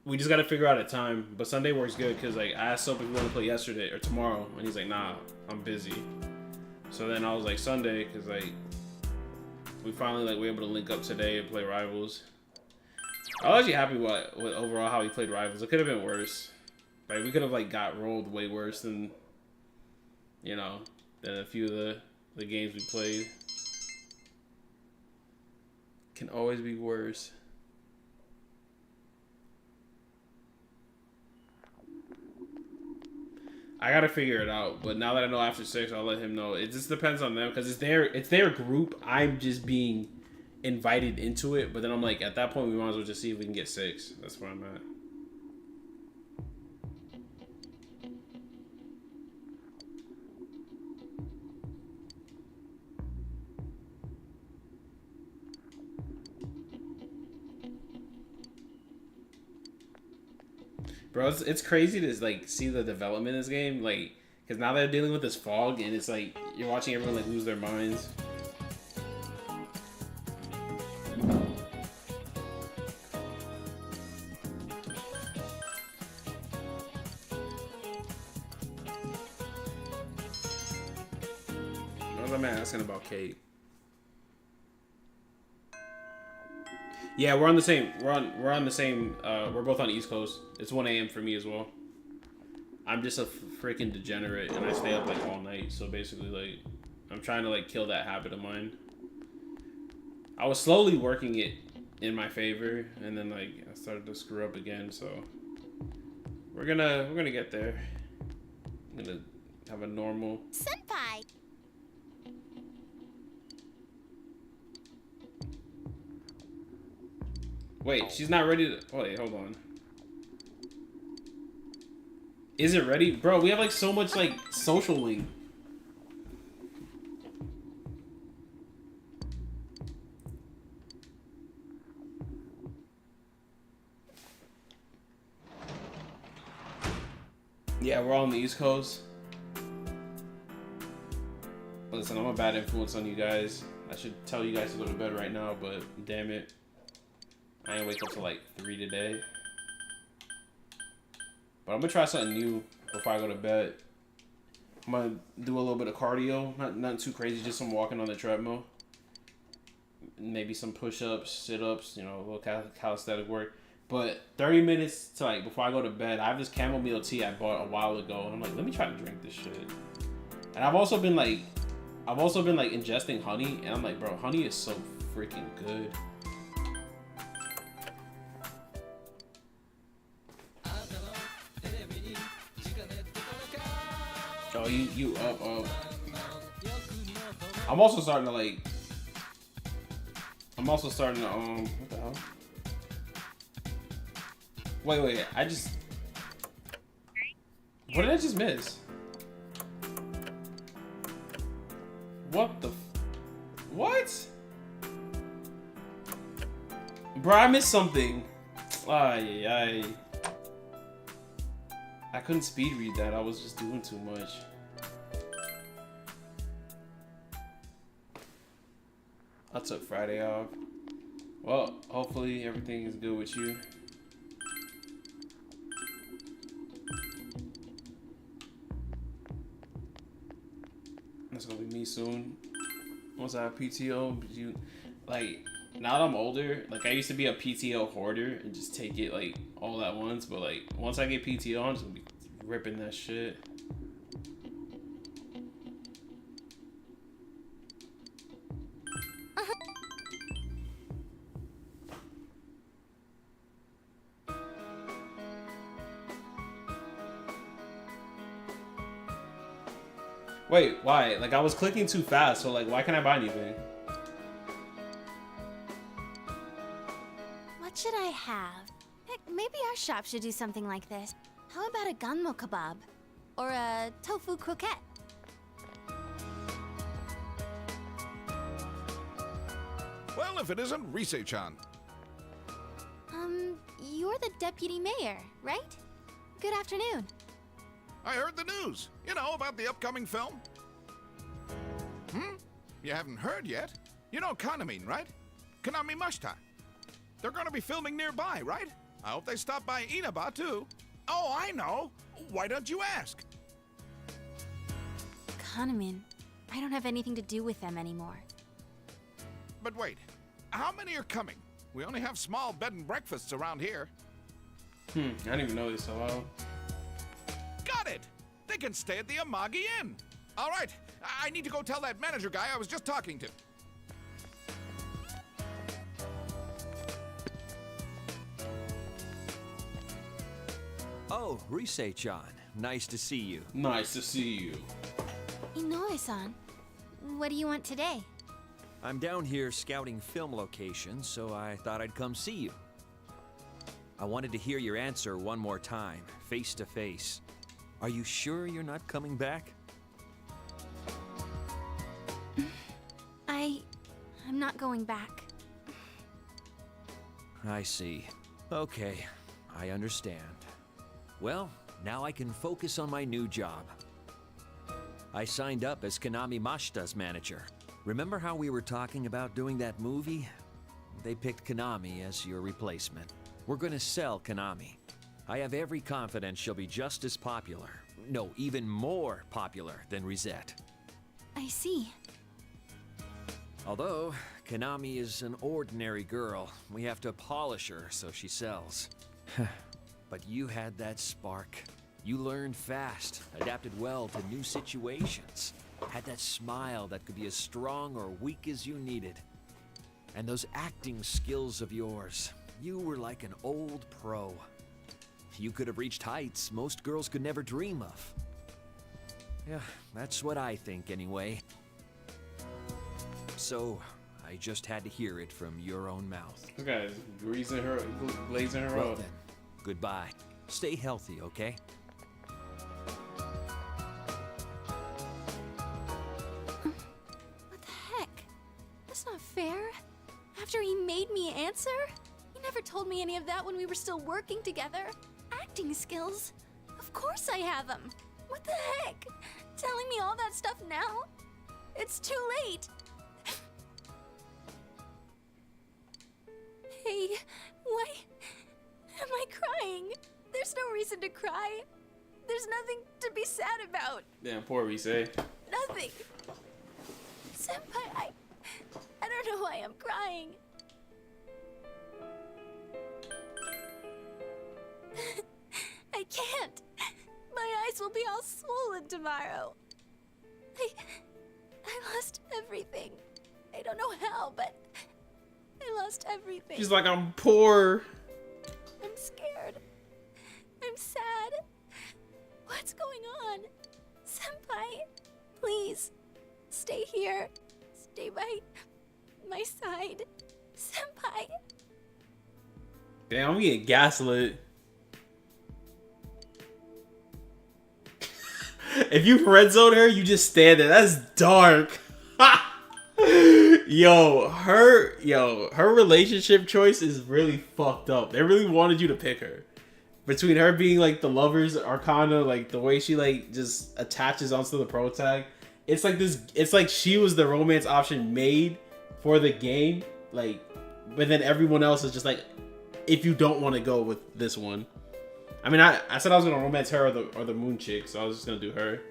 We just gotta figure out a time, but Sunday works good because like I asked Soap if we want to play yesterday or tomorrow, and he's like, nah, I'm busy. So then I was like Sunday because like we finally like were able to link up today and play Rivals. I was actually happy with overall how he played Rivals. It could have been worse. Like we could have like got rolled way worse than, you know, than a few of the games we played. Can always be worse. I gotta figure it out, but now that I know after 6, I'll let him know. It just depends on them because it's their group. I'm just being invited into it, but then I'm like, at that point, we might as well just see if we can get 6. That's where I'm at. Bro, it's crazy to like see the development in this game, like, because now they're dealing with this fog, and it's like you're watching everyone like lose their minds. What was I asking about Kate? Yeah, we're on the same. We're on the same. We're both on the East Coast. It's 1 a.m. for me as well. I'm just a freaking degenerate, and I stay up like all night. So basically, like, I'm trying to like kill that habit of mine. I was slowly working it in my favor, and then like I started to screw up again. So we're gonna get there. I'm gonna have a normal. Senpai. Wait, she's not ready to... Wait, hold on. Is it ready? Bro, we have, like, so much, like, social link. Yeah, we're all on the East Coast. Listen, I'm a bad influence on you guys. I should tell you guys to go to bed right now, but damn it. I ain't wake up till like 3 today. But I'm gonna try something new before I go to bed. I'm gonna do a little bit of cardio. Not too crazy, just some walking on the treadmill. Maybe some push-ups, sit-ups, you know, a little calisthenic work. But 30 minutes to like before I go to bed, I have this chamomile tea I bought a while ago, and I'm like, let me try to drink this shit. And I've also been like ingesting honey, and I'm like, bro, honey is so freaking good. Oh, you up. I'm also starting to like. What the hell? Wait. What did I just miss? What the? What? Bro, I missed something. I couldn't speed read that. I was just doing too much. I took Friday off. Well, hopefully everything is good with you. That's gonna be me soon. Once I have PTO, you like now that I'm older, like I used to be a PTO hoarder and just take it like all at once, but like once I get PTO, I'm just gonna be ripping that shit. Wait, why? Like, I was clicking too fast, so like, why can't I buy anything? What should I have? Heck, maybe our shop should do something like this. How about a gunmo kebab? Or a tofu croquette? Well, if it isn't Rise-chan. You're the deputy mayor, right? Good afternoon. I heard the news. You know, about the upcoming film. You haven't heard yet? You know Kanamin, right? Kanami Mashita. They're gonna be filming nearby, right? I hope they stop by Inaba, too. Oh, I know. Why don't you ask? Kanamin. I don't have anything to do with them anymore. But wait, how many are coming? We only have small bed and breakfasts around here. I didn't even know this so well. Got it! They can stay at the Amagi Inn. All right, I need to go tell that manager guy I was just talking to. Oh, Rise-chan. Nice to see you. Nice to see you. Inoue-san, what do you want today? I'm down here scouting film locations, so I thought I'd come see you. I wanted to hear your answer one more time, face to face. Are you sure you're not coming back? I'm not going back. I see. Okay, I understand. Well, now I can focus on my new job. I signed up as Kanami Mashita's manager. Remember how we were talking about doing that movie? They picked Kanami as your replacement. We're gonna sell Kanami. I have every confidence she'll be just as popular. No, even more popular than Risette. I see. Although, Kanami is an ordinary girl, we have to polish her so she sells. But you had that spark. You learned fast, adapted well to new situations, had that smile that could be as strong or weak as you needed. And those acting skills of yours, you were like an old pro. You could have reached heights most girls could never dream of. Yeah, that's what I think anyway. So, I just had to hear it from your own mouth. This guy's glazing her Well up. then, goodbye. Stay healthy, okay? What the heck? That's not fair. After he made me answer? He never told me any of that when we were still working together. Acting skills? Of course I have them. What the heck? Telling me all that stuff now? It's too late. Hey, why am I crying? There's no reason to cry. There's nothing to be sad about. Damn, poor Rise. Nothing. Senpai, I don't know why I'm crying. I can't. My eyes will be all swollen tomorrow. I lost everything. I don't know how, but I lost everything. She's like, I'm poor. I'm scared. I'm sad. What's going on? Senpai, please, stay here. Stay by my side. Senpai. Damn, I'm getting gaslit. If you friend zone her, you just stand there. That's dark. Her relationship choice is really fucked up. They really wanted you to pick her. Between her being like the lover's arcana, like the way she like just attaches onto the pro tag, it's like this. It's like she was the romance option made for the game. Like, but then everyone else is just like, if you don't want to go with this one. I mean, I said I was gonna romance her or the moon chick, so I was just gonna do her.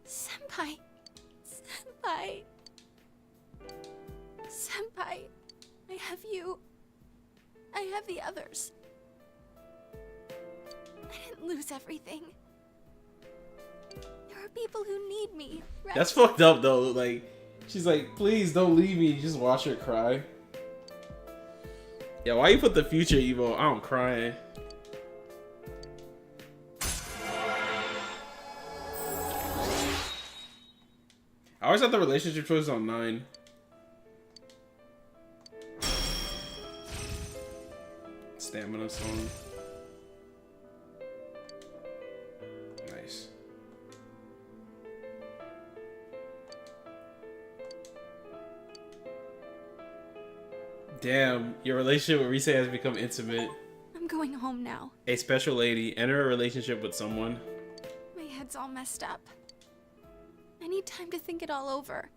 Senpai. Senpai, I have you. I have the others. I didn't lose everything. There are people who need me, right? That's fucked up though. Like, she's like, please don't leave me. You just watch her cry. Yeah, why you put the future Evo? I'm crying. always thought the relationship choice was on 9. Stamina song. Nice. Damn, your relationship with Rise has become intimate. I'm going home now. A special lady, enter a relationship with someone. My head's all messed up. I need time to think it all over.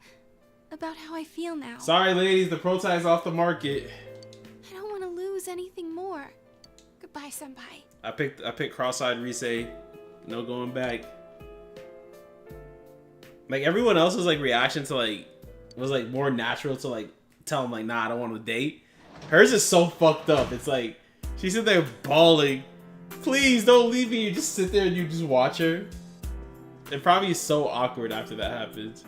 About how I feel now. Sorry, ladies, the pro tag's off the market. I don't want to lose anything more. Goodbye, senpai. I picked cross-eyed Rise. No going back. Like everyone else's like reaction to like was like more natural to like tell him like, nah, I don't want to date. Hers is so fucked up. It's like she's sitting there bawling. Please don't leave me. You just sit there and you just watch her. It probably is so awkward after that happens.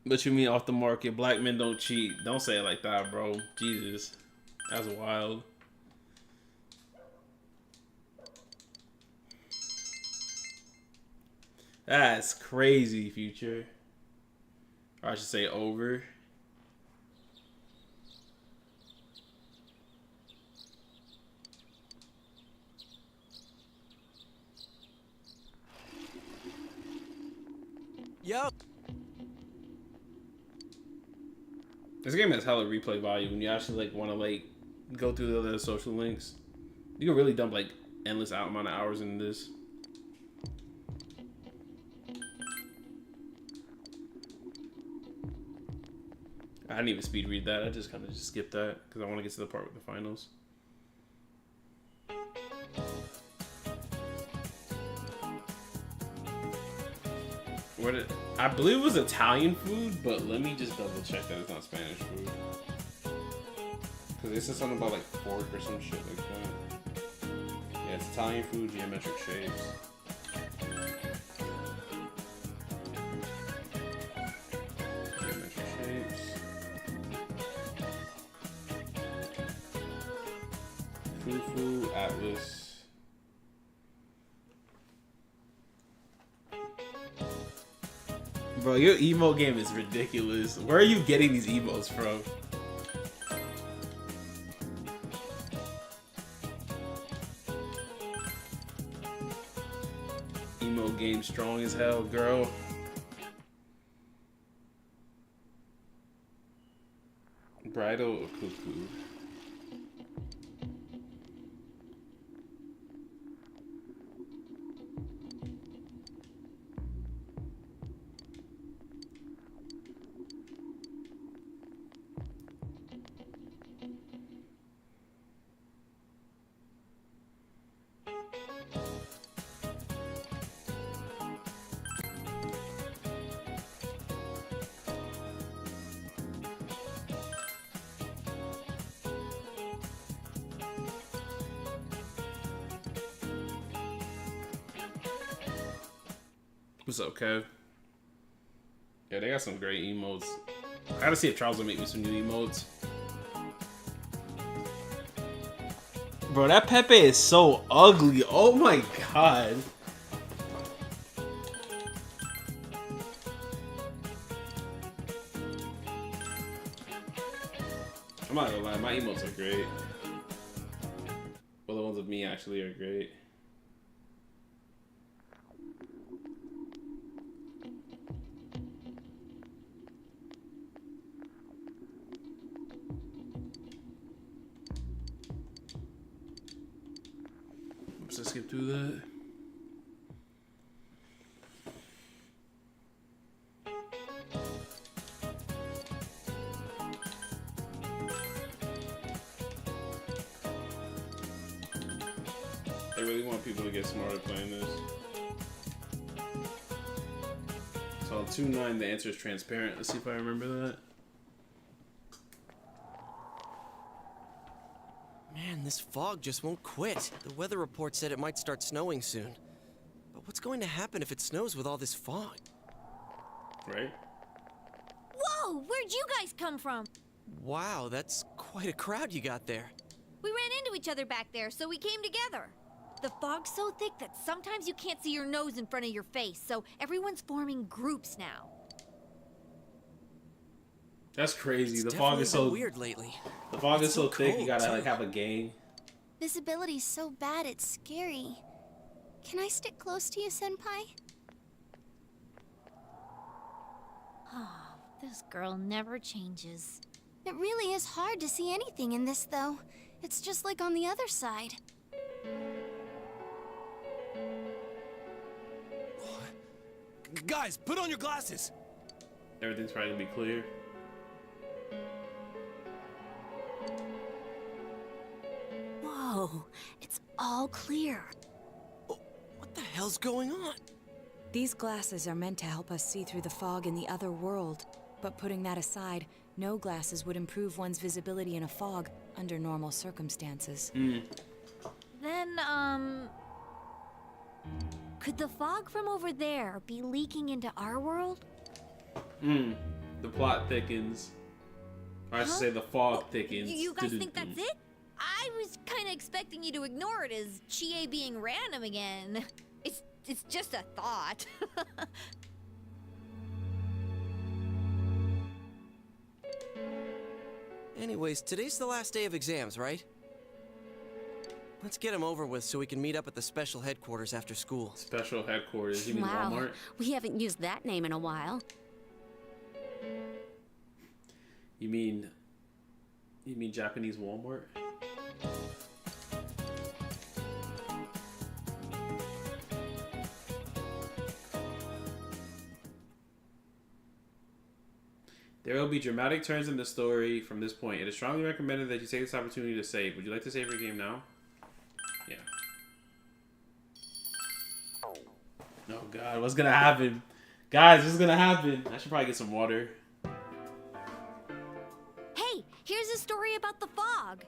What you mean off the market? Black men don't cheat. Don't say it like that, bro. Jesus. That's wild. That's crazy, Future. Or I should say over. Yo. This game has hella replay value when you actually like want to like go through the other social links. You can really dump like endless amount of hours in this. I didn't even speed read that. I just kind of just skipped that because I want to get to the part with the finals. I believe it was Italian food, but let me just double check that it's not Spanish food. Because this is something about like fork or some shit like that. Yeah, it's Italian food, geometric shapes. Geometric shapes. Fufu, Atlas. Bro, your emote game is ridiculous. Where are you getting these emotes from? Emote game strong as hell, girl. Bridal or cuckoo? What's up, Kev? Yeah, they got some great emotes. I gotta see if Charles will make me some new emotes. Bro, that Pepe is so ugly. Oh my god. I'm not gonna lie, my emotes are great. Well, the ones of me actually are great. Let's skip through that. I really want people to get smarter playing this. So on 2-9, the answer is transparent. Let's see if I remember that. Man, this fog just won't quit. The weather report said it might start snowing soon. But what's going to happen if it snows with all this fog? Right? Whoa! Where'd you guys come from? Wow, that's quite a crowd you got there. We ran into each other back there, so we came together. The fog's so thick that sometimes you can't see your nose in front of your face, so everyone's forming groups now. That's crazy. It's The fog is so weird lately. The fog It's is so thick. You cold, gotta too. like have a gang. Visibility's so bad it's scary. Can I stick close to you, Senpai? Oh, this girl never changes. It really is hard to see anything in this, though. It's just like on the other side. Guys, put on your glasses. Everything's probably gonna be clear. Whoa, it's all clear. What the hell's going on? These glasses are meant to help us see through the fog in the other world. But putting that aside, no glasses would improve one's visibility in a fog under normal circumstances. Then, could the fog from over there be leaking into our world? The plot thickens. Or I should say the fog thickens. You guys think that's it? I was kind of expecting you to ignore it as Chie being random again. It's just a thought. Anyways, today's the last day of exams, right? Let's get them over with so we can meet up at the special headquarters after school. Special headquarters? You mean Wow, Walmart? we haven't used that name in a while. You mean Japanese Walmart? There will be dramatic turns in the story from this point. It is strongly recommended that you take this opportunity to save. Would you like to save your game now? Yeah. Oh god, what's gonna happen? Guys, what's gonna happen? I should probably get some water. Hey, here's a story about the fog.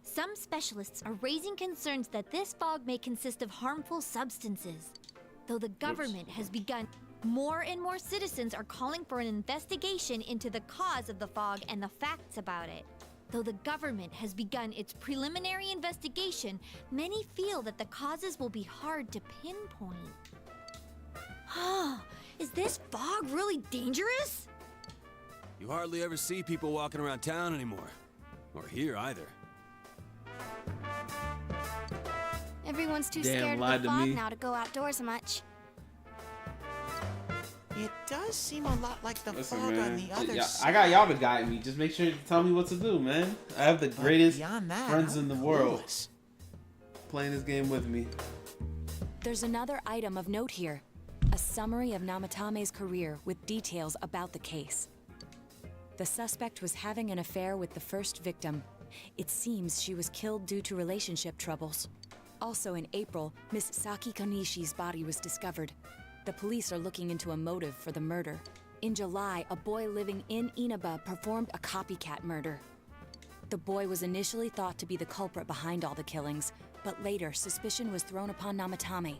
Some specialists are raising concerns that this fog may consist of harmful substances. Though the government has begun, more and more citizens are calling for an investigation into the cause of the fog and the facts about it. Though the government has begun its preliminary investigation, many feel that the causes will be hard to pinpoint. Is this fog really dangerous? You hardly ever see people walking around town anymore. Or here either. Everyone's too Damn, scared lied of the to fog me. now to go outdoors much. It does seem a lot like the Listen, fog man. on the other Yeah, side. I got y'all to guide me. Just make sure to tell me what to do, man. I have the greatest beyond that, friends I'm in the world clueless. playing this game with me. There's another item of note here. A summary of Namatame's career with details about the case. The suspect was having an affair with the first victim. It seems she was killed due to relationship troubles. Also in April, Miss Saki Konishi's body was discovered. The police are looking into a motive for the murder. In July, a boy living in Inaba performed a copycat murder. The boy was initially thought to be the culprit behind all the killings, but later suspicion was thrown upon Namatame.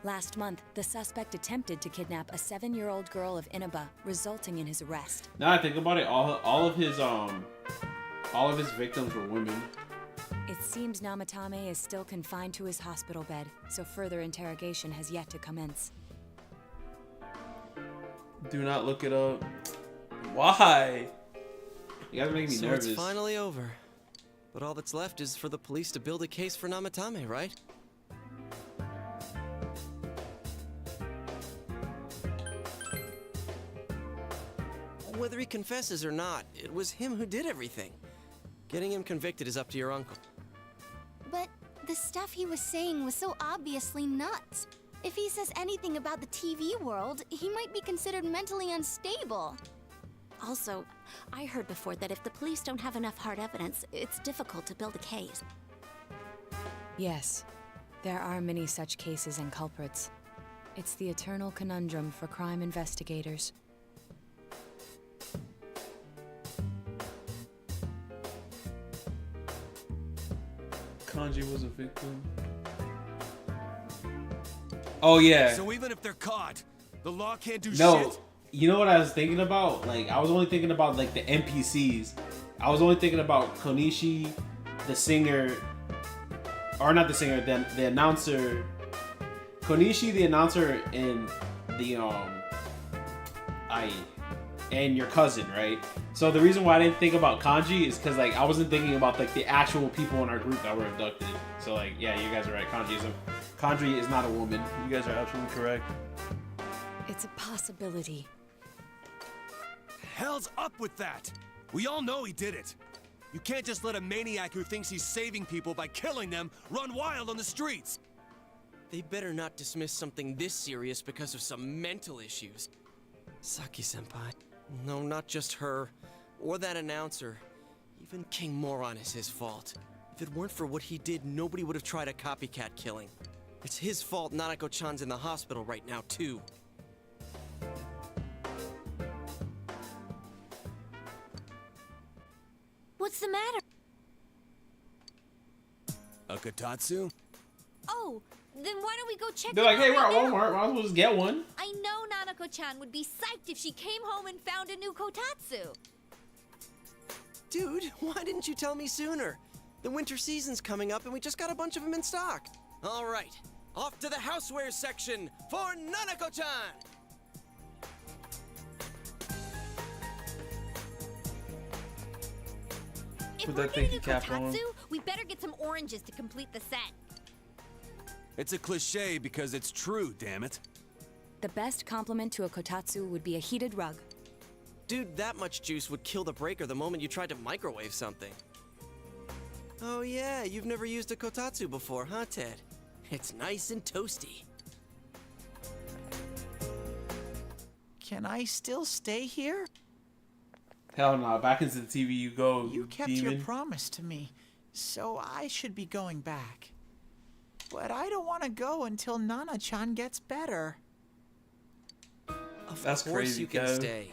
Last month, the suspect attempted to kidnap a 7-year-old girl of Inaba, resulting in his arrest. Now I think about it, all of his victims were women. It seems Namatame is still confined to his hospital bed, so further interrogation has yet to commence. Do not look it up. Why? You guys make me So nervous. it's finally over. But all that's left is for the police to build a case for Namatame, right? Whether he confesses or not, it was him who did everything. Getting him convicted is up to your uncle. But the stuff he was saying was so obviously nuts. If he says anything about the TV world, he might be considered mentally unstable. Also, I heard before that if the police don't have enough hard evidence, it's difficult to build a case. Yes, there are many such cases and culprits. It's the eternal conundrum for crime investigators. Kanji was a victim. Oh yeah. So even if they're caught, the law can't do No, shit? you know what I was thinking about? Like, I was only thinking about like the NPCs. I was only thinking about Konishi, the singer, or not the singer, the announcer. Konishi, the announcer, and the and your cousin, right? So the reason why I didn't think about Kanji is because like I wasn't thinking about like the actual people in our group that were abducted. So like, yeah, you guys are right. Kanji is not a woman. You guys are absolutely correct. It's a possibility. Hell's up with that? We all know he did it. You can't just let a maniac who thinks he's saving people by killing them run wild on the streets. They better not dismiss something this serious because of some mental issues. Saki-senpai. No, not just her. Or that announcer. Even King Moron is his fault. If it weren't for what he did, nobody would have tried a copycat killing. It's his fault Nanako-chan's in the hospital right now, too. What's the matter? A Kotatsu? Oh, then why don't we go check They're it like, out hey, we're at right now? Walmart. Might as well just get one. I know Nanako-chan would be psyched if she came home and found a new Kotatsu. Dude, why didn't you tell me sooner? The winter season's coming up and we just got a bunch of them in stock. All right, off to the housewares section for Nanako-chan! If Put we're that getting thinking a cap on. Kotatsu, we better get some oranges to complete the set. It's a cliche because it's true, damn it. The best compliment to a kotatsu would be a heated rug. Dude, that much juice would kill the breaker the moment you tried to microwave something. Oh yeah, you've never used a kotatsu before, huh, Ted? It's nice and toasty. Can I still stay here? Hell no, back into the TV you go, You kept demon. your promise to me, so I should be going back. But I don't want to go until Nana-chan gets better. Of That's course crazy, you can Kev. stay.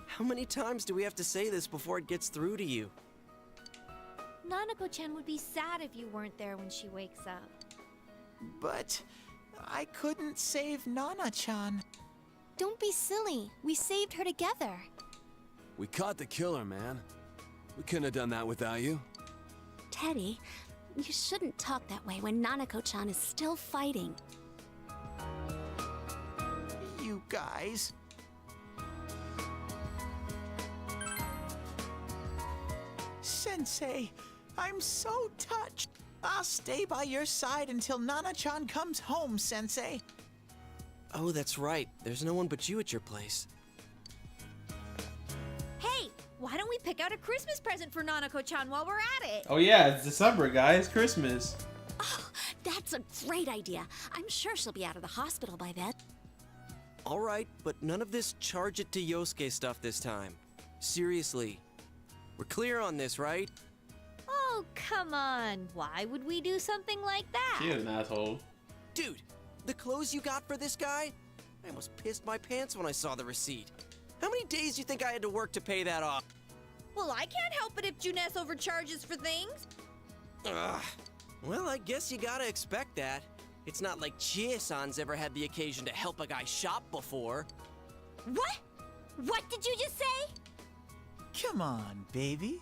How many times do we have to say this before it gets through to you? Nanako-chan would be sad if you weren't there when she wakes up. But I couldn't save Nana-chan. Don't be silly. We saved her together. We caught the killer, man. We couldn't have done that without you. Teddy, you shouldn't talk that way when Nanako-chan is still fighting. You guys. Sensei, I'm so touched. I'll stay by your side until Nana-chan comes home, Sensei. Oh, that's right. There's no one but you at your place. Hey, why don't we pick out a Christmas present for Nanako-chan while we're at it? Oh yeah, it's December, guys. Christmas. Oh, that's a great idea. I'm sure she'll be out of the hospital by then. All right, but none of this charge it to Yosuke stuff this time. Seriously. We're clear on this, right? Oh, come on. Why would we do something like that? She is an asshole. Dude, the clothes you got for this guy? I almost pissed my pants when I saw the receipt. How many days do you think I had to work to pay that off? Well, I can't help it if Juness overcharges for things. Ugh. Well, I guess you gotta expect that. It's not like Chie-san's ever had the occasion to help a guy shop before. What? What did you just say? Come on, baby.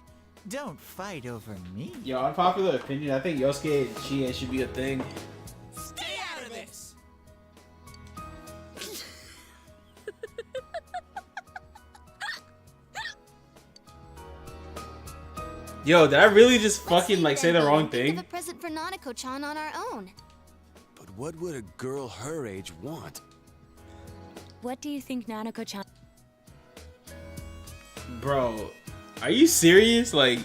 Don't fight over me. Yo, unpopular opinion, I think Yosuke and Chie should be a thing. Stay out of this! Yo, did I really just fucking like say the wrong Think thing? of a present for Nanako-chan on our own. But what would a girl her age want? What do you think Nanako-chan... Bro, are you serious? Like,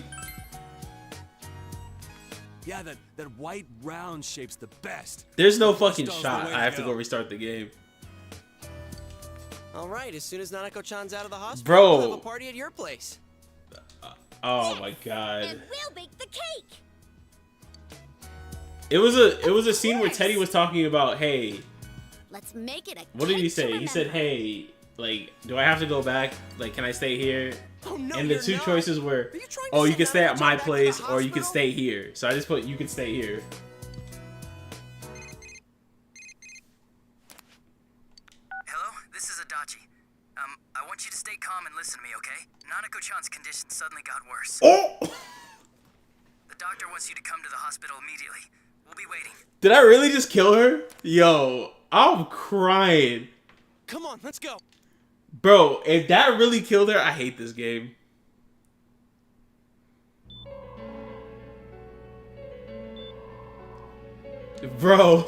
Yeah, that white round shape's the best. there's no fucking Crystal's the shot. way I have to go. go restart the game. All right, as soon as Nanako-chan's out of the hospital, Bro. we'll have a party at your place. Oh my god. And we'll bake the cake. It was a scene where Teddy was talking about, hey, Let's make it a what did he cake to say? He said, remember. hey, like, do I have to go back? Like, can I stay here? Oh, no, And the you're two not. choices were, Are you trying to oh, you send can stay at Nanako-chan my back to the place or you can hospital? stay here. So I just put, you can stay here. Hello, this is Adachi. I want you to stay calm and listen to me, okay? Nanako-chan's condition suddenly got worse. Oh! The doctor wants you to come to the hospital immediately. We'll be waiting. Did I really just kill her? Yo, I'm crying. Come on, let's go. Bro, if that really killed her, I hate this game. Bro.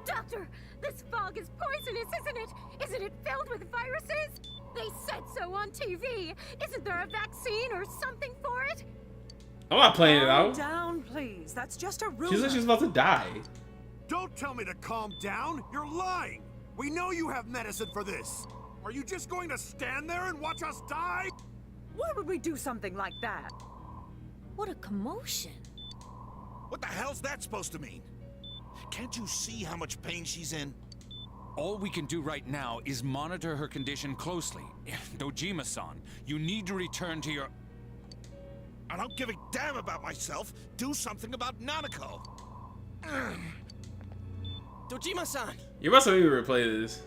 Doctor, this fog is poisonous, isn't it? Isn't it filled with viruses? They said so on TV. Isn't there a vaccine or something for it? I'm not playing it Calm out. down, please. That's just a rumor. She's like she's about to die. Don't tell me to calm down. You're lying. We know you have medicine for this. Are you just going to stand there and watch us die? Why would we do something like that? What a commotion. What the hell's that supposed to mean? Can't you see how much pain she's in? All we can do right now is monitor her condition closely. Dojima-san, you need to return to your... I don't give a damn about myself. Do something about Nanako. Dojima-san! You must have even replay this.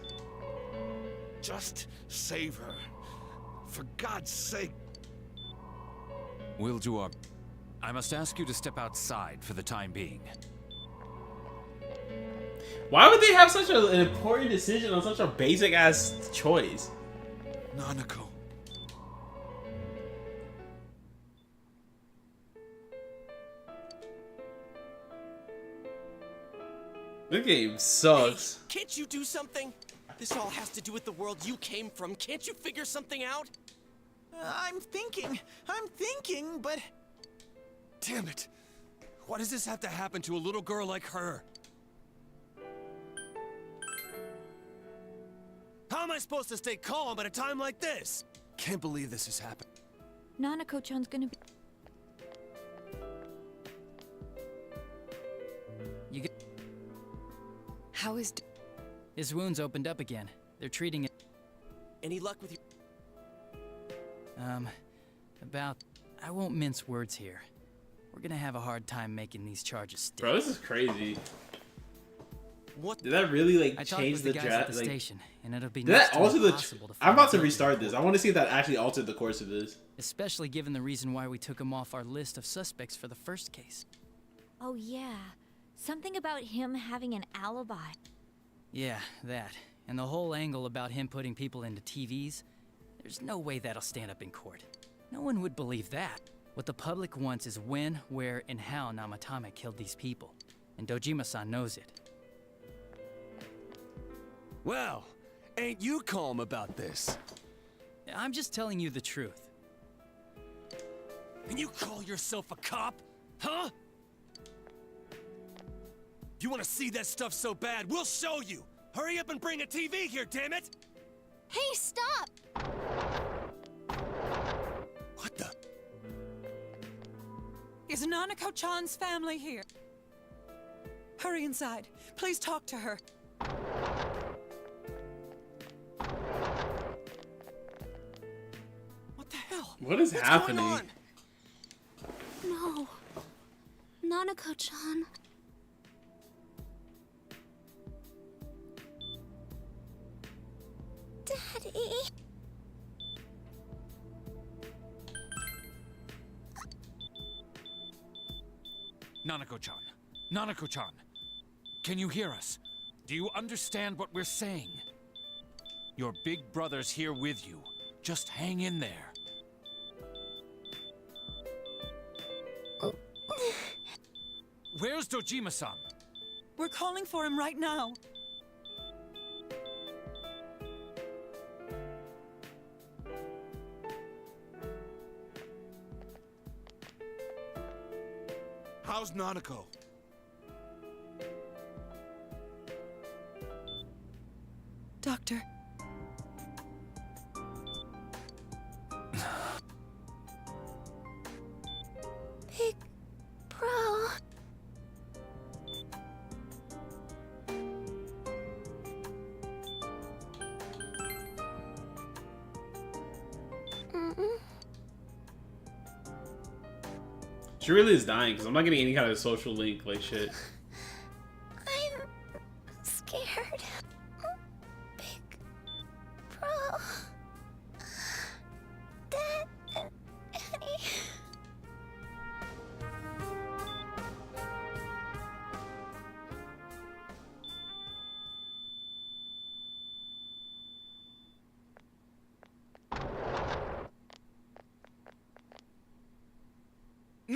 Just save her. For God's sake. We'll do our... I must ask you to step outside for the time being. Why would they have such an important decision on such a basic ass choice? Nanako. This game sucks. Hey, can't you do something? This all has to do with the world you came from. Can't you figure something out? I'm thinking, but... Damn it! Why does this have to happen to a little girl like her? How am I supposed to stay calm at a time like this? Can't believe this has happened. Nanako-chan's gonna be... You get... How is... His wounds opened up again. They're treating it... Any luck with you? About... I won't mince words here. We're gonna have a hard time making these charges stick. Bro, this is crazy. What? Did that really I like talked change with the guys draft? at the station, and it'll be did that next to alter the? impossible to I'm find about to guilty restart this. I want to see if that actually altered the course of this. Especially given the reason why we took him off our list of suspects for the first case. Oh yeah, something about him having an alibi. Yeah, that. And the whole angle about him putting people into TVs. There's no way that'll stand up in court. No one would believe that. What the public wants is when, where, and how Namatame killed these people. And Dojima-san knows it. Well, ain't you calm about this? I'm just telling you the truth. And you call yourself a cop? Huh? You want to see that stuff so bad, we'll show you! Hurry up and bring a TV here, damn it! Hey, stop! What the? Is Nanako-chan's family here? Hurry inside. Please talk to her. What the hell? What is What's happening? going on? No. Nanako-chan. Daddy. Nanako-chan. Nanako-chan. Can you hear us? Do you understand what we're saying? Your big brother's here with you. Just hang in there. Where's Dojima-san? We're calling for him right now. How's Nanako? Doctor. Big bro. She really is dying because I'm not getting any kind of social link like shit. I'm scared.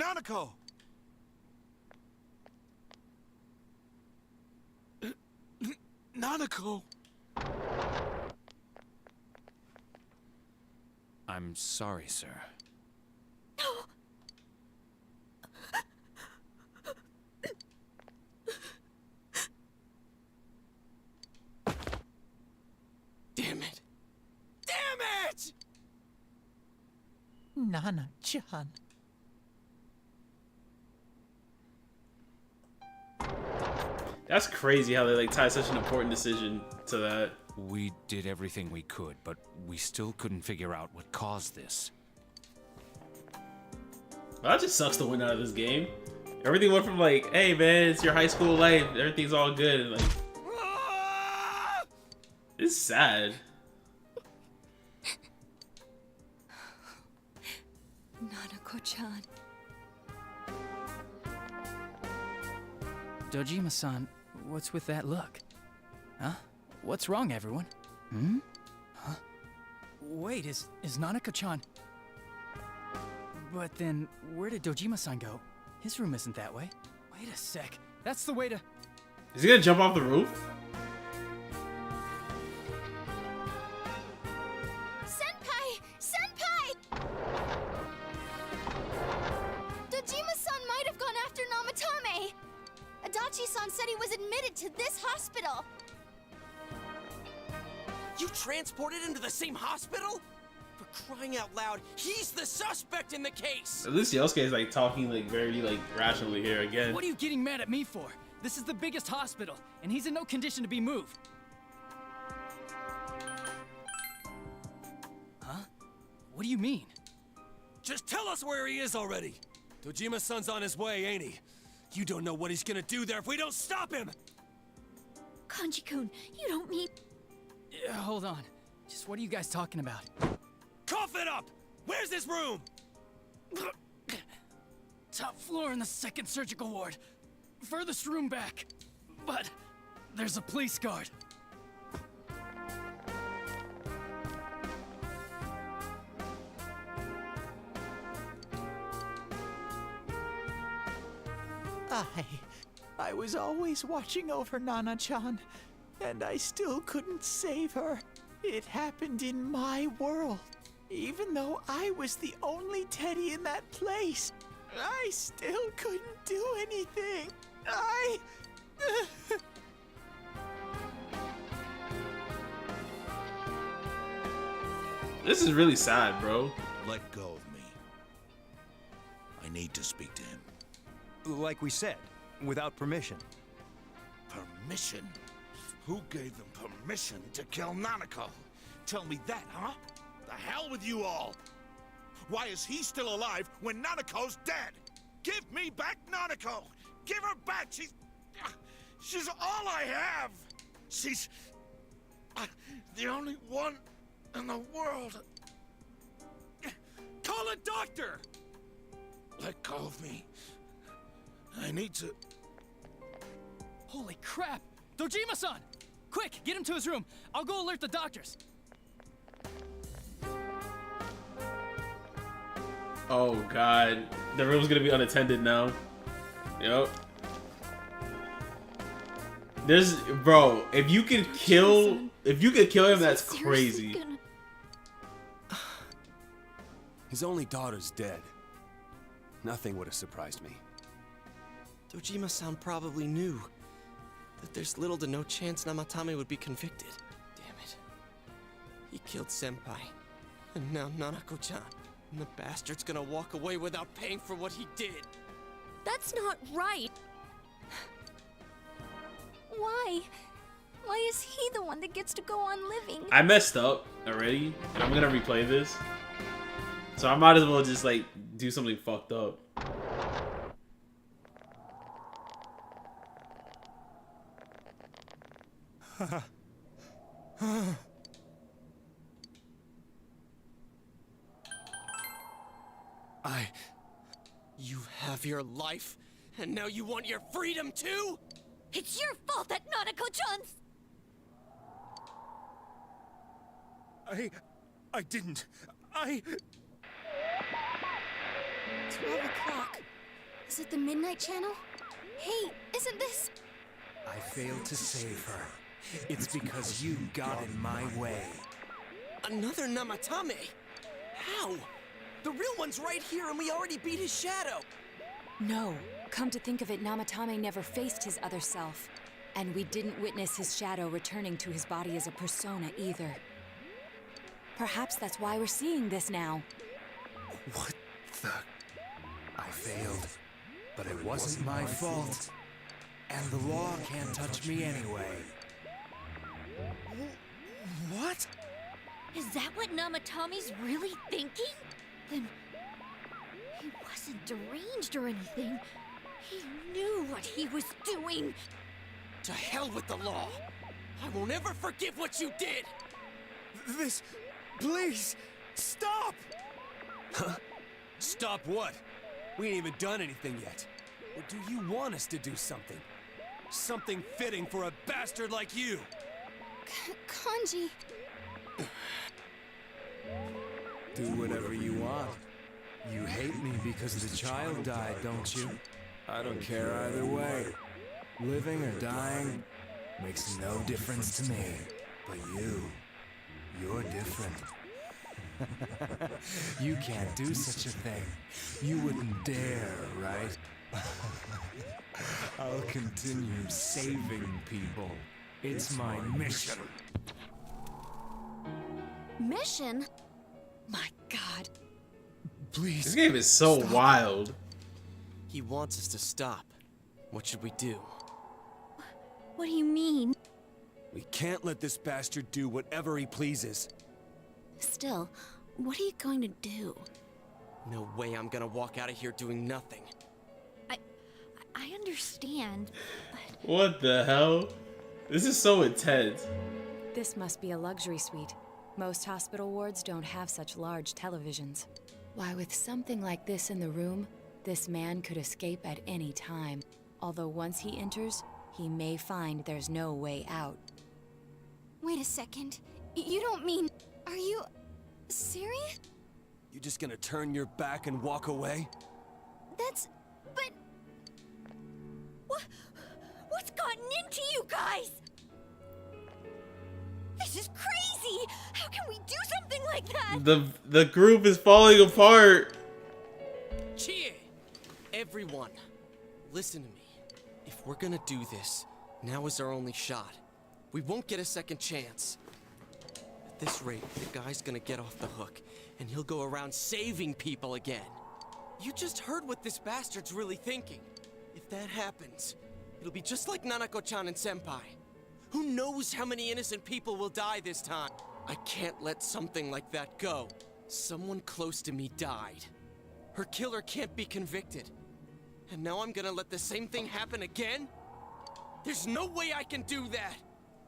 Nanako! Nanako! I'm sorry, sir. Damn it! Damn it! Nana-chan. That's crazy how they like tie such an important decision to that. We did everything we could, but we still couldn't figure out what caused this. Well, that just sucks to win out of this game. Everything went from like, hey man, it's your high school life, everything's all good, and like, it's sad. Nanako-chan. Dojima-san, what's with that look? Huh? What's wrong, everyone? Hmm? Huh? Wait, is Nanako-chan... But then, where did Dojima-san go? His room isn't that way. Wait a sec. That's the way to... Is he gonna jump off the roof? Senpai! Senpai! Dojima-san might have gone after Namatame! Adachi-san said he was admitted to this hospital! You transported him to the same hospital? For crying out loud, he's the suspect in the case! At least Yosuke is like talking like very like rationally here again. What are you getting mad at me for? This is the biggest hospital, and he's in no condition to be moved. Huh? What do you mean? Just tell us where he is already! Dojima-san's on his way, ain't he? You don't know what he's gonna do there if we don't stop him! Kanji-kun, you don't mean... Hold on. Just what are you guys talking about? Cough it up! Where's his room? Top floor in the second surgical ward. Furthest room back. But there's a police guard. I was always watching over Nana-chan, and I still couldn't save her. It happened in my world. Even though I was the only Teddy in that place, I still couldn't do anything. This is really sad, bro. Let go of me. I need to speak to him. Like we said, without permission. Permission? Who gave them permission to kill Nanako? Tell me that, huh? The hell with you all! Why is he still alive when Nanako's dead? Give me back Nanako! Give her back! She's all I have! She's... the only one in the world. Call a doctor! Let go of me. I need to... Holy crap! Dojima-san! Quick, get him to his room. I'll go alert the doctors. Oh god. The room's gonna be unattended now. Yep. There's... Bro, if you could kill... If you could kill him, that's crazy. His only daughter's dead. Nothing would have surprised me. Dojima-san probably knew that there's little to no chance Namatame would be convicted. Damn it. He killed Senpai. And now Nanako-chan. And the bastard's gonna walk away without paying for what he did. That's not right! Why? Why is he the one that gets to go on living? I messed up already, and I'm gonna replay this. So I might as well just like do something fucked up. You have your life, and now you want your freedom too? It's your fault that Nanako-chan's... I didn't. 12 o'clock. Is it the Midnight Channel? Hey, isn't this... I failed to save her. It's because you got in my way. Another Namatame? How? The real one's right here and we already beat his shadow. No. Come to think of it, Namatame never faced his other self. And we didn't witness his shadow returning to his body as a persona either. Perhaps that's why we're seeing this now. What the... I failed. But it wasn't my fault. And the law can't touch me anyway. What? Is that what Namatame's really thinking? Then he wasn't deranged or anything. He knew what he was doing. To hell with the law. I won't ever forgive what you did. This... Please, stop! Huh? Stop what? We ain't even done anything yet. Or do you want us to do something? Something fitting for a bastard like you! Kanji... Do whatever you want. You hate me because the child died, don't you? I don't care either way. Living or dying makes no difference to me. But you're different. You can't do such a thing. You wouldn't dare, right? I'll continue saving people. It's my mission. Mission? My God. Please. This game is so Stop. wild. He wants us to stop. What should we do? What do you mean? We can't let this bastard do whatever he pleases. Still, what are you going to do? No way I'm gonna walk out of here doing nothing. I understand, but... What the hell? This is so intense. This must be a luxury suite. Most hospital wards don't have such large televisions. Why, with something like this in the room, this man could escape at any time. Although once he enters, he may find there's no way out. Wait a second. You don't mean... Are you... serious? You just gonna turn your back and walk away? That's... but... What's gotten into you guys? This is crazy! How can we do something like that? The group is falling apart. Chie! Everyone, listen to me. If we're gonna do this, now is our only shot. We won't get a second chance. At this rate, the guy's gonna get off the hook, and he'll go around saving people again. You just heard what this bastard's really thinking. If that happens, it'll be just like Nanako-chan and Senpai. Who knows how many innocent people will die this time? I can't let something like that go. Someone close to me died. Her killer can't be convicted. And now I'm gonna let the same thing happen again? There's no way I can do that!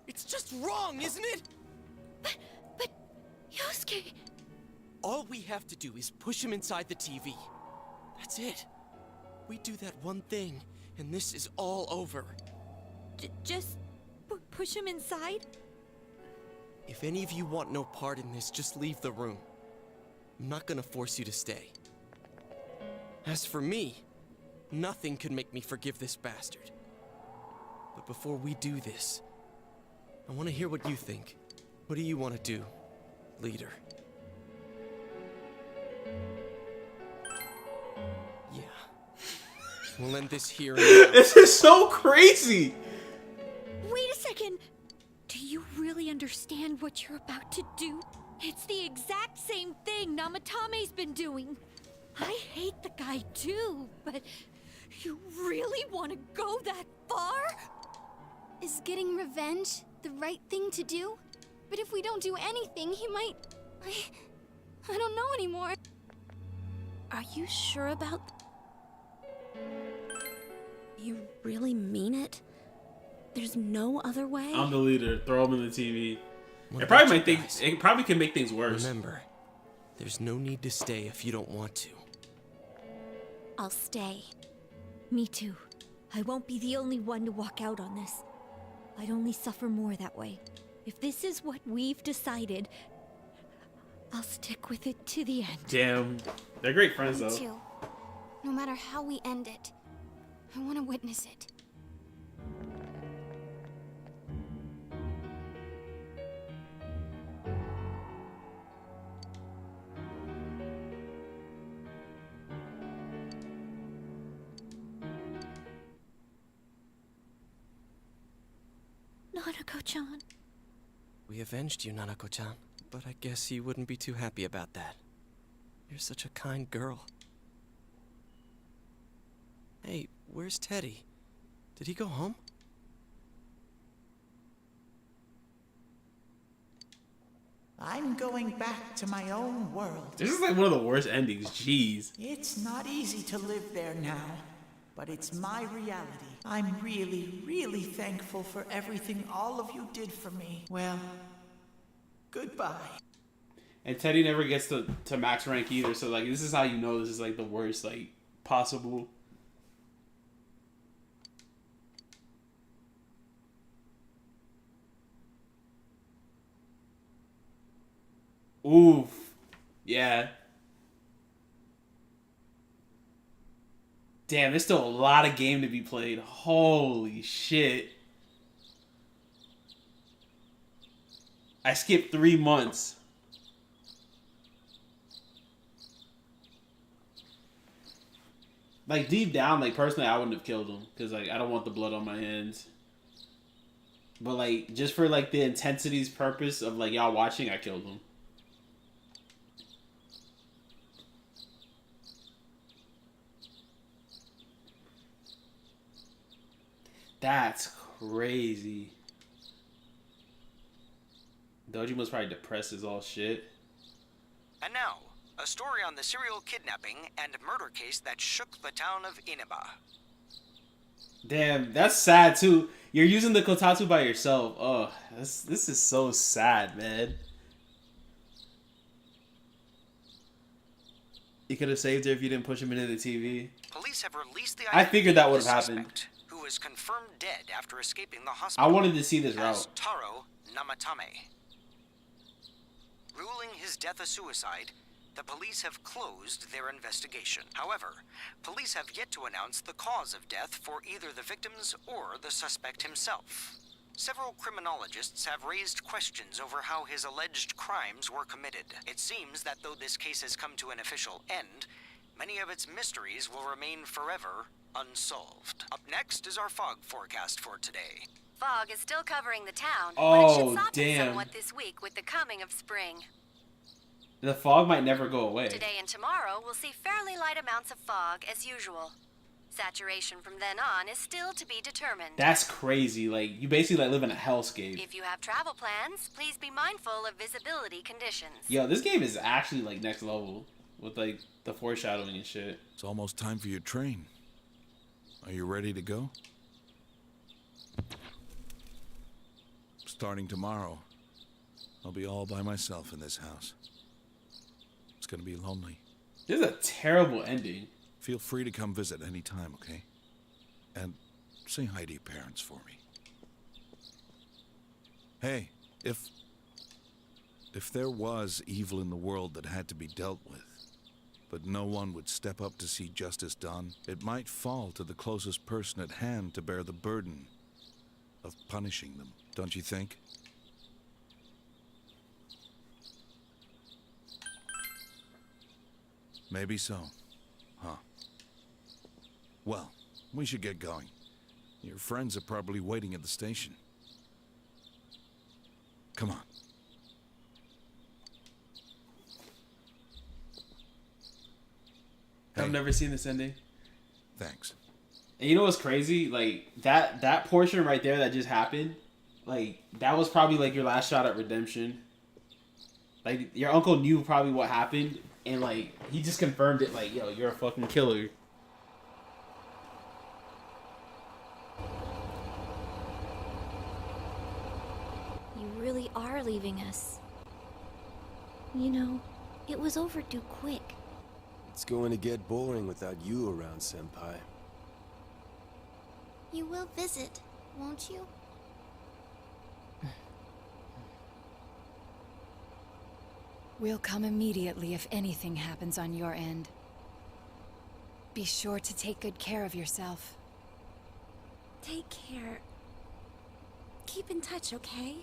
It's just wrong, isn't it? But... Yosuke... All we have to do is push him inside the TV. That's it. We do that one thing, and this is all over. Just push him inside? If any of you want no part in this, just leave the room. I'm not gonna force you to stay. As for me, nothing could make me forgive this bastard. But before we do this, I want to hear what you think. What do you want to do, leader? Yeah. We'll end this here. This is so crazy. Wait a second. Do you really understand what you're about to do? It's the exact same thing Namatame's been doing. I hate the guy too, but you really want to go that far? Is getting revenge the right thing to do? But if we don't do anything, he might... I don't know anymore. Are you sure about... You really mean it? There's no other way? I'm the leader. Throw him in the TV. It probably can make things worse. Remember, there's no need to stay if you don't want to. I'll stay. Me too. I won't be the only one to walk out on this. I'd only suffer more that way. If this is what we've decided, I'll stick with it to the end. Damn. They're great friends, though. Me too. No matter how we end it, I want to witness it. Nanako-chan. We avenged you, Nanako-chan, but I guess you wouldn't be too happy about that. You're such a kind girl. Hey, where's Teddy? Did he go home? I'm going back to my own world. This is like one of the worst endings. Jeez. It's not easy to live there now, but it's my reality. I'm really, really thankful for everything all of you did for me. Well, goodbye. And Teddy never gets to max rank either, so like this is how you know this is like the worst like possible. Oof. Yeah. Damn, there's still a lot of game to be played. Holy shit. I skipped 3 months. Like, deep down, like, personally, I wouldn't have killed him. Because, like, I don't want the blood on my hands. But, like, just for, like, the intensity's purpose of, like, y'all watching, I killed him. That's crazy. Dojima's probably depressed as all shit. And now, a story on the serial kidnapping and murder case that shook the town of Inaba. Damn, that's sad too. You're using the kotatsu by yourself. Oh, this is so sad, man. You could have saved her if you didn't push him into the TV. Police have released the I figured that would the have happened. suspect, who was confirmed dead after escaping the hospital. I wanted to see this as route. Taro Namatame. Ruling his death a suicide, the police have closed their investigation. However, police have yet to announce the cause of death for either the victims or the suspect himself. Several criminologists have raised questions over how his alleged crimes were committed. It seems that though this case has come to an official end, many of its mysteries will remain forever unsolved. Up next is our fog forecast for today. Fog is still covering the town, but it Oh, should soften damn. somewhat this week with the coming of spring. The fog might never go away. Today and tomorrow, we'll see fairly light amounts of fog as usual. Saturation from then on is still to be determined. That's crazy. Like, you basically like live in a hellscape. If you have travel plans, please be mindful of visibility conditions. Yo, this game is actually like next level with like the foreshadowing and shit. It's almost time for your train. Are you ready to go? Starting tomorrow, I'll be all by myself in this house. It's gonna be lonely. This is a terrible ending. Feel free to come visit any time, okay? And say hi to your parents for me. Hey, if there was evil in the world that had to be dealt with, but no one would step up to see justice done, it might fall to the closest person at hand to bear the burden of punishing them, don't you think? Maybe so. Huh. Well, we should get going. Your friends are probably waiting at the station. Come on. I've never seen this ending. Thanks. And you know what's crazy? Like that portion right there that just happened, like that was probably like your last shot at redemption. Like your uncle knew probably what happened, and like he just confirmed it. Like, yo, you're a fucking killer. You really are leaving us. You know, it was overdue quick. It's going to get boring without you around, Senpai. You will visit, won't you? We'll come immediately if anything happens on your end. Be sure to take good care of yourself. Take care. Keep in touch, okay?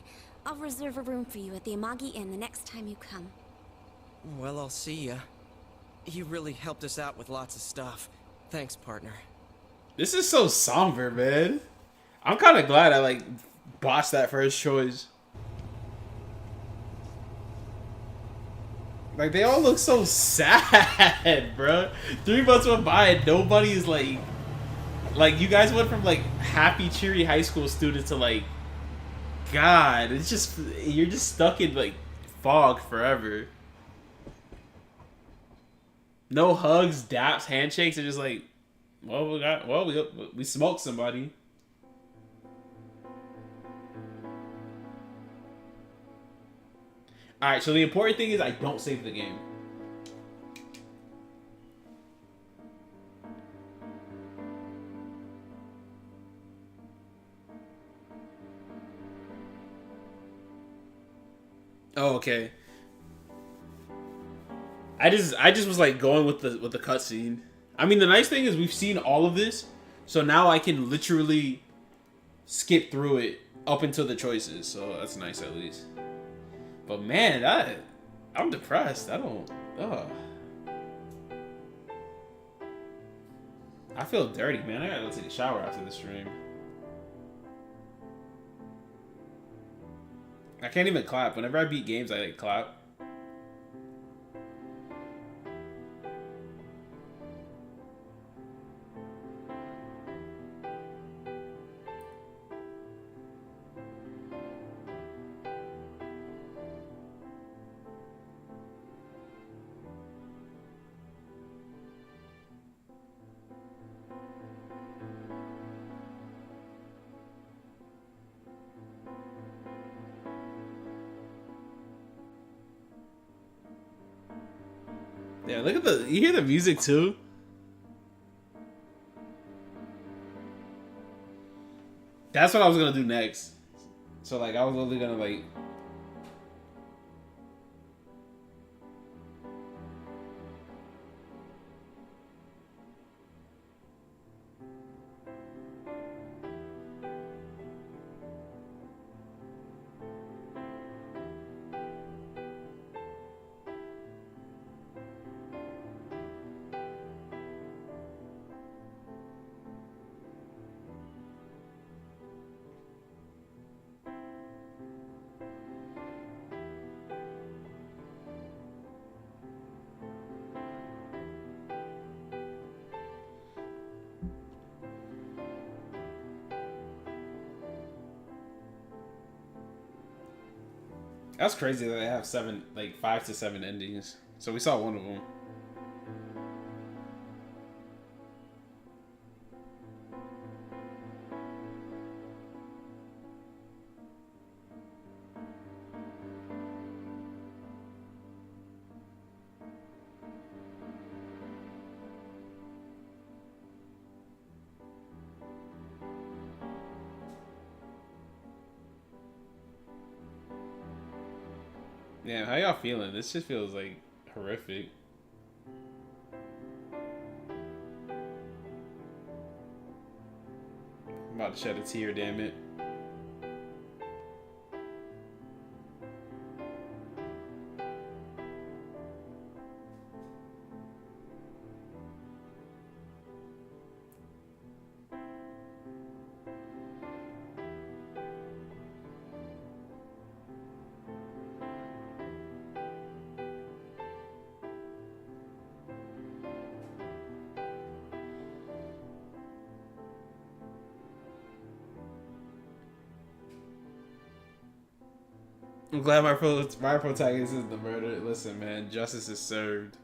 I'll reserve a room for you at the Amagi Inn the next time you come. Well, I'll see ya. You really helped us out with lots of stuff. Thanks, partner. This is so somber, man. I'm kind of glad I like botched that first choice. Like they all look so sad, bro. 3 months went by and nobody's like you guys went from like happy, cheery high school students to like, God, it's just you're just stuck in like fog forever. No hugs, daps, handshakes. They're just like, we smoked somebody. All right. So the important thing is I don't save the game. Oh, okay. I just was like going with the cutscene. I mean, the nice thing is we've seen all of this, so now I can literally skip through it up until the choices. So that's nice at least. But man, I'm depressed. I feel dirty, man. I gotta go take a shower after the stream. I can't even clap. Whenever I beat games, I like clap. Yeah, look at you hear the music too? That's what I was gonna do next. So like I was literally gonna like that's crazy that they have 5 to 7 endings. So we saw one of them. Yeah, how y'all feeling? This just feels like horrific. I'm about to shed a tear, damn it. I'm glad my protagonist is the murderer. Listen, man, justice is served.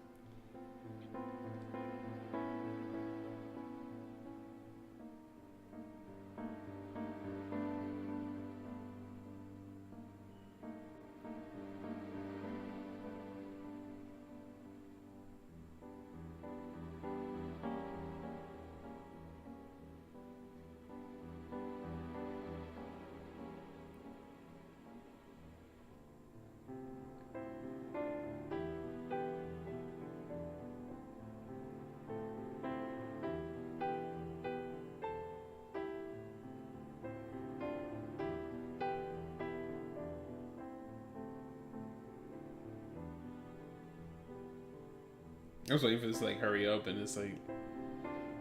I was waiting for this to like hurry up, and it's like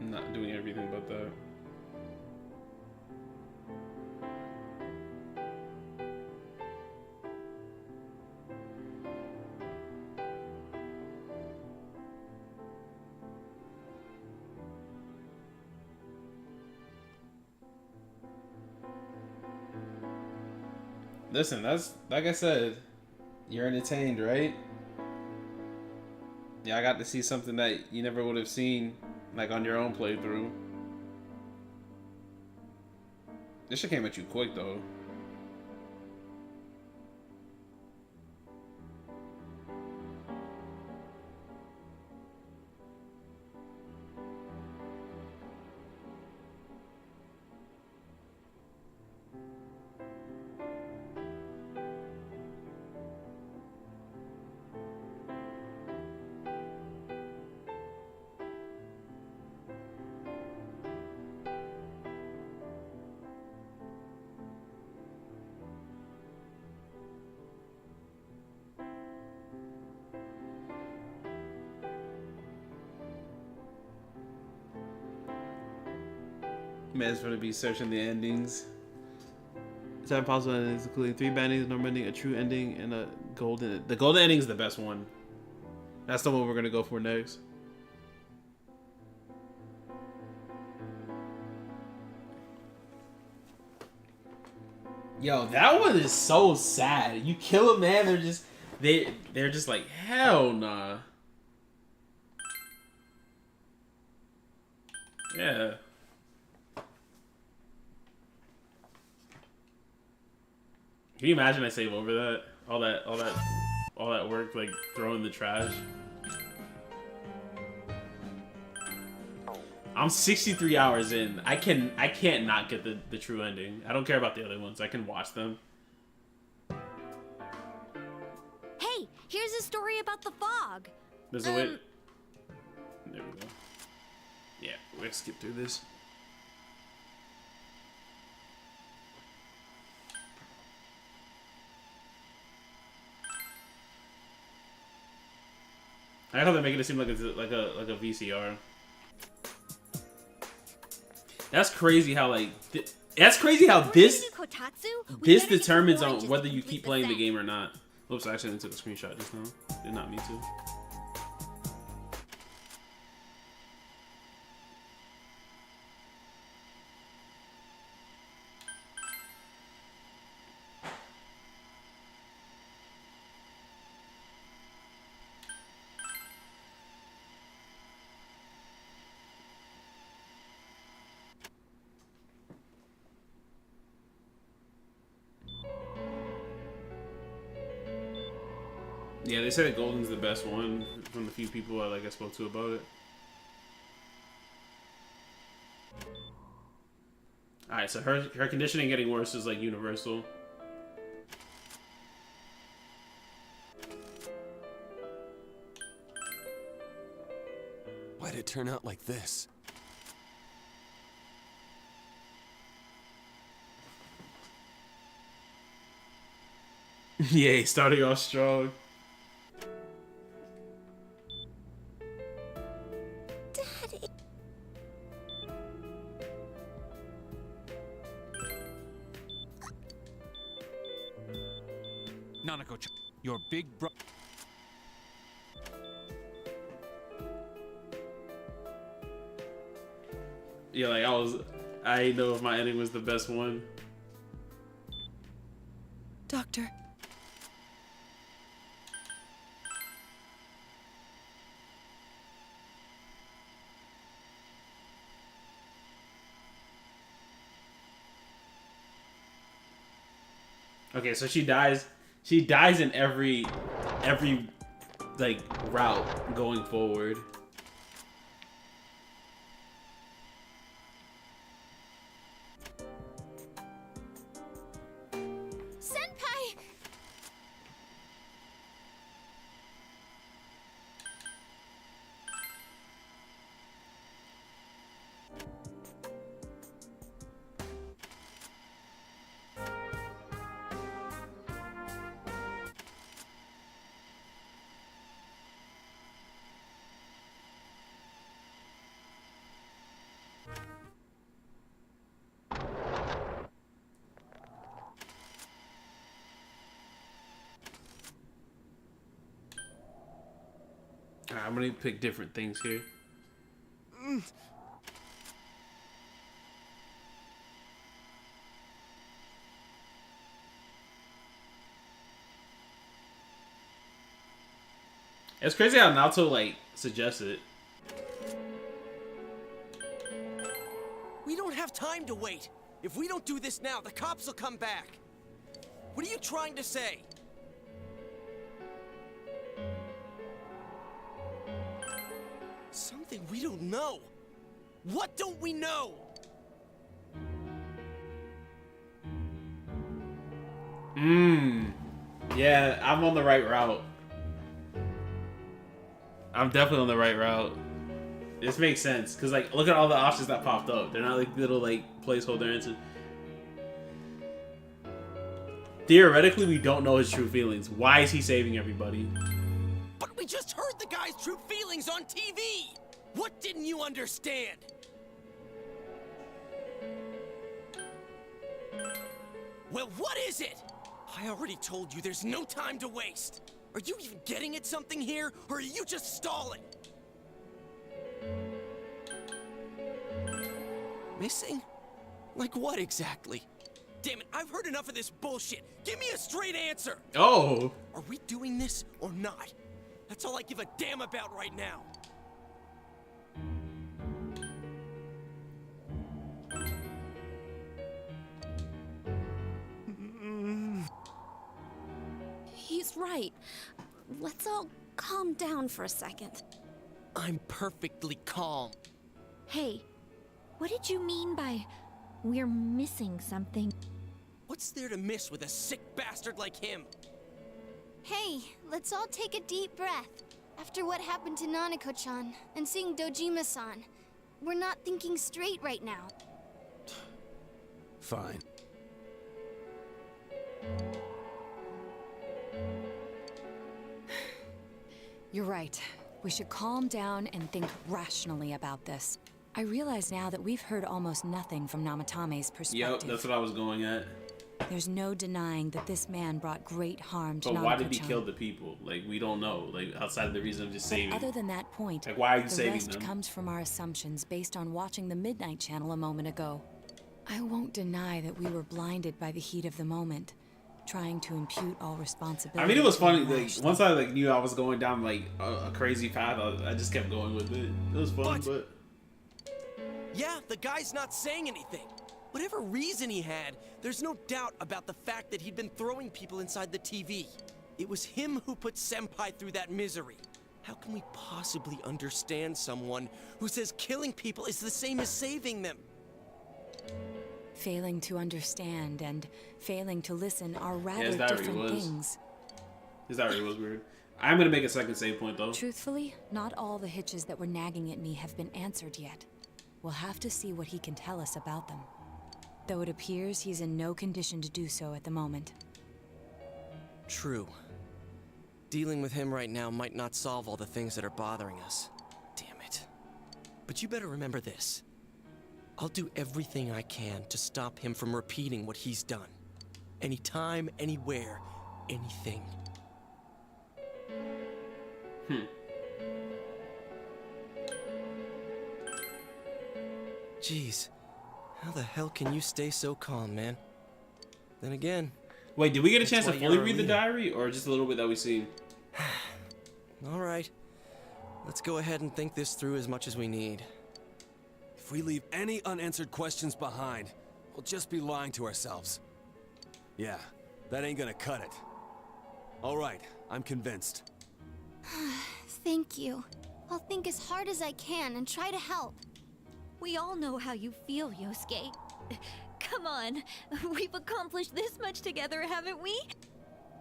not doing everything but that. Listen, that's like I said, you're entertained, right? Yeah, I got to see something that you never would have seen, like on your own playthrough. This shit came at you quick, though. Man's gonna be searching the endings. 7 possible endings, including 3 bad endings, no ending, a true ending, and a golden. The golden ending is the best one. That's the one we're gonna go for next. Yo, that one is so sad. You kill a man, they're just like, hell nah. Yeah. Can you imagine I save over that? All that work, like throwing the trash. I'm 63 hours in. I can't not get the true ending. I don't care about the other ones. I can watch them. Hey, here's a story about the fog. There's a way. There we go. Yeah, we're gonna skip through this. I know they're making it seem like it's like a VCR. That's crazy how like that's crazy how this determines on whether you keep playing the game or not. Oops, I accidentally took a screenshot just now. Did not mean to. Yeah, they said that Golden's the best one from the few people I spoke to about it. Alright, so her conditioning getting worse is like universal. Why'd it turn out like this? Yeah, starting off strong. Daddy. Nanako-chan, your big bro... Yeah, like I didn't know if my ending was the best one. Doctor. Okay, so she dies. She dies in every like route going forward. Senpai! I'm gonna pick different things here. It's crazy how Naoto like suggests it. We don't have time to wait. If we don't do this now, the cops will come back. What are you trying to say? Something we don't know. What don't we know? Yeah, I'm on the right route. I'm definitely on the right route. This makes sense because like look at all the options that popped up. They're not like little like placeholder answers. Theoretically, we don't know his true feelings. Why is he saving everybody? But we just heard the guy's true feelings on TV. What didn't you understand? Well, what is it? I already told you there's no time to waste. Are you even getting at something here, or are you just stalling? Missing? Like what exactly? Damn it, I've heard enough of this bullshit. Give me a straight answer. Oh. Are we doing this or not? That's all I give a damn about right now. He's right. Let's all calm down for a second. I'm perfectly calm. Hey, what did you mean by we're missing something? What's there to miss with a sick bastard like him? Hey, let's all take a deep breath. After what happened to Nanako-chan and seeing Dojima-san, we're not thinking straight right now. Fine. You're right. We should calm down and think rationally about this. I realize now that we've heard almost nothing from Namatame's perspective. Yep, that's what I was going at. There's no denying that this man brought great harm to But Nanako-chan. why did he kill the people? Like, we don't know. Like, outside of the reason of just saving. Other than that point, like, why are you the saving rest them? comes from our assumptions based on watching the Midnight Channel a moment ago. I won't deny that we were blinded by the heat of the moment, trying to impute all responsibility. I mean, it was to funny. the Like, once I like knew I was going down like a crazy path, I just kept going with it. It was fun, but Yeah, the guy's not saying anything. Whatever reason he had, there's no doubt about the fact that he'd been throwing people inside the TV. It was him who put Senpai through that misery. How can we possibly understand someone who says killing people is the same as saving them? Failing to understand and failing to listen are rather his diary different was. things. His diary was weird. I'm gonna make a second save point though. Truthfully, not all the hitches that were nagging at me have been answered yet. We'll have to see what he can tell us about them. Though it appears he's in no condition to do so at the moment. True. Dealing with him right now might not solve all the things that are bothering us. Damn it. But you better remember this. I'll do everything I can to stop him from repeating what he's done. Anytime, anywhere, anything. Jeez, how the hell can you stay so calm, man? Then again... Wait, did we get a chance to that's why fully you're a read the leader. diary, or just a little bit that we seen? Alright. Let's go ahead and think this through as much as we need. If we leave any unanswered questions behind, we'll just be lying to ourselves. Yeah, that ain't gonna cut it. All right, I'm convinced. Thank you. I'll think as hard as I can and try to help. We all know how you feel, Yosuke. Come on, we've accomplished this much together, haven't we?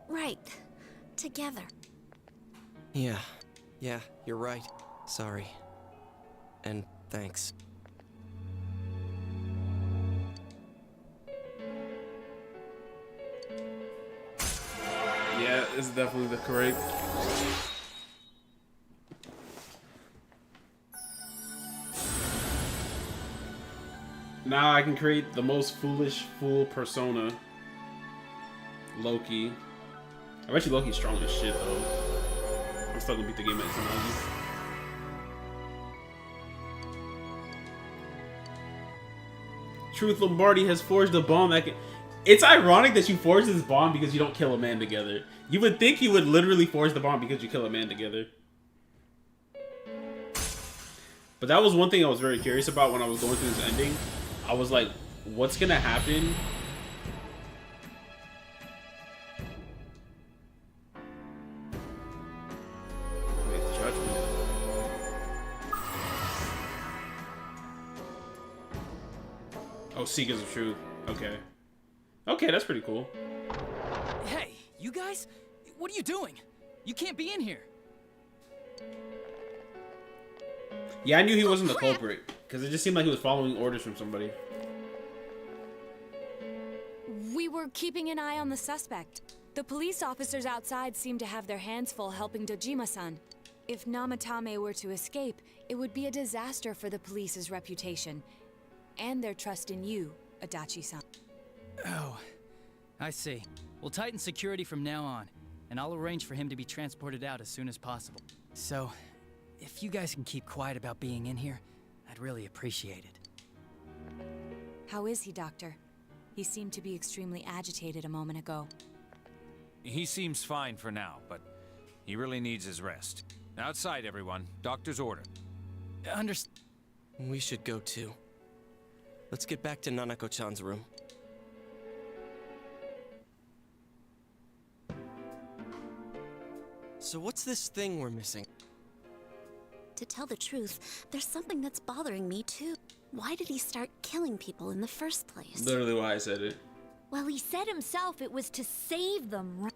Right. Together. Yeah, you're right. Sorry. And thanks. Yeah, it's definitely the correct. Now I can create the most foolish fool persona. Loki. I bet you Loki's strong as shit though. I'm still gonna beat the game at Tsunagi. Truth Lombardi has forged a bond that can... It's ironic that you forged this bond because you don't kill a man together. You would think you would literally forge the bond because you kill a man together. But that was one thing I was very curious about when I was going through this ending. I was like, what's gonna happen? Wait, judgment. Oh, Seekers of Truth. Okay. Okay, that's pretty cool. Hey, you guys? What are you doing? You can't be in here. Yeah, I knew he wasn't the culprit, because it just seemed like he was following orders from somebody. We were keeping an eye on the suspect. The police officers outside seem to have their hands full helping Dojima-san. If Namatame were to escape, it would be a disaster for the police's reputation. And their trust in you, Adachi-san. Oh, I see. We'll tighten security from now on, and I'll arrange for him to be transported out as soon as possible. So, if you guys can keep quiet about being in here, I'd really appreciate it. How is he, Doctor? He seemed to be extremely agitated a moment ago. He seems fine for now, but he really needs his rest. Outside, everyone. Doctor's order. We should go too. Let's get back to Nanako-chan's room. So what's this thing we're missing? To tell the truth, there's something that's bothering me too. Why did he start killing people in the first place? Literally why I said it. Well, he said himself it was to save them, right?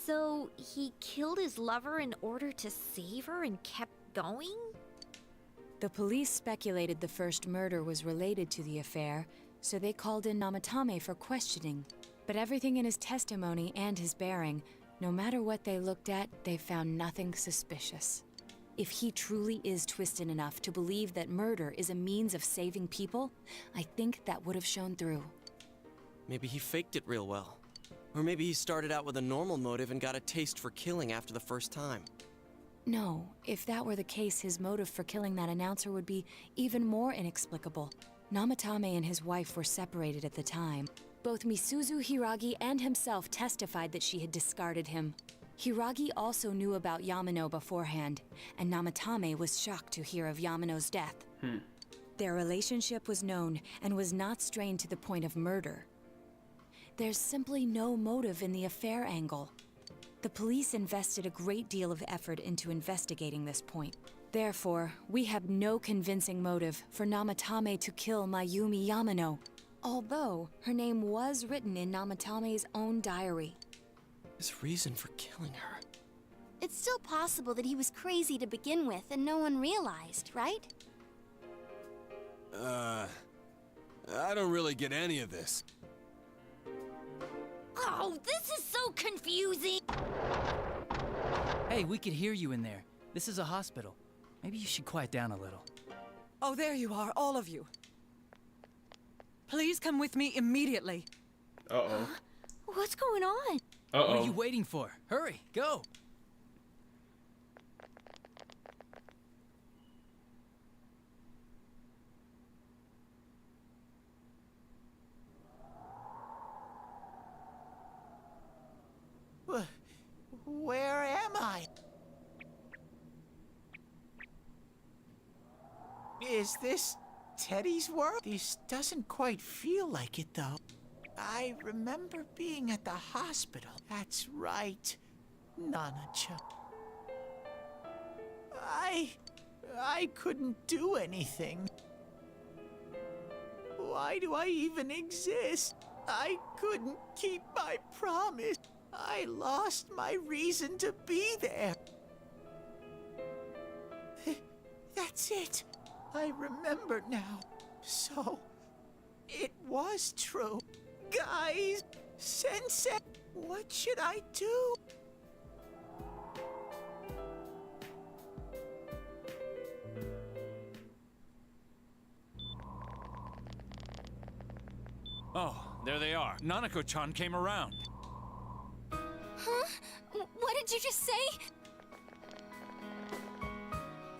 So he killed his lover in order to save her and kept going? The police speculated the first murder was related to the affair, so they called in Namatame for questioning. But everything in his testimony and his bearing, no matter what they looked at, they found nothing suspicious. If he truly is twisted enough to believe that murder is a means of saving people, I think that would have shown through. Maybe he faked it real well. Or maybe he started out with a normal motive and got a taste for killing after the first time. No, if that were the case, his motive for killing that announcer would be even more inexplicable. Namatame and his wife were separated at the time. Both Misuzu Hiragi and himself testified that she had discarded him. Hiragi also knew about Yamano beforehand, and Namatame was shocked to hear of Yamano's death. Their relationship was known and was not strained to the point of murder. There's simply no motive in the affair angle. The police invested a great deal of effort into investigating this point. Therefore, we have no convincing motive for Namatame to kill Mayumi Yamano, although her name was written in Namatame's own diary. His reason for killing her. It's still possible that he was crazy to begin with and no one realized, right? I don't really get any of this. Oh, this is so confusing! Hey, we could hear you in there. This is a hospital. Maybe you should quiet down a little. Oh, there you are, all of you. Please come with me immediately. Uh-oh. What's going on? What are you waiting for? Hurry, go! Where am I? Is this Teddy's world? This doesn't quite feel like it, though. I remember being at the hospital. That's right, Nana-chan. I couldn't do anything. Why do I even exist? I couldn't keep my promise. I lost my reason to be there. That's it. I remember now. So, it was true. Guys, Sensei, what should I do? Oh, there they are. Nanako-chan came around. Huh? What did you just say?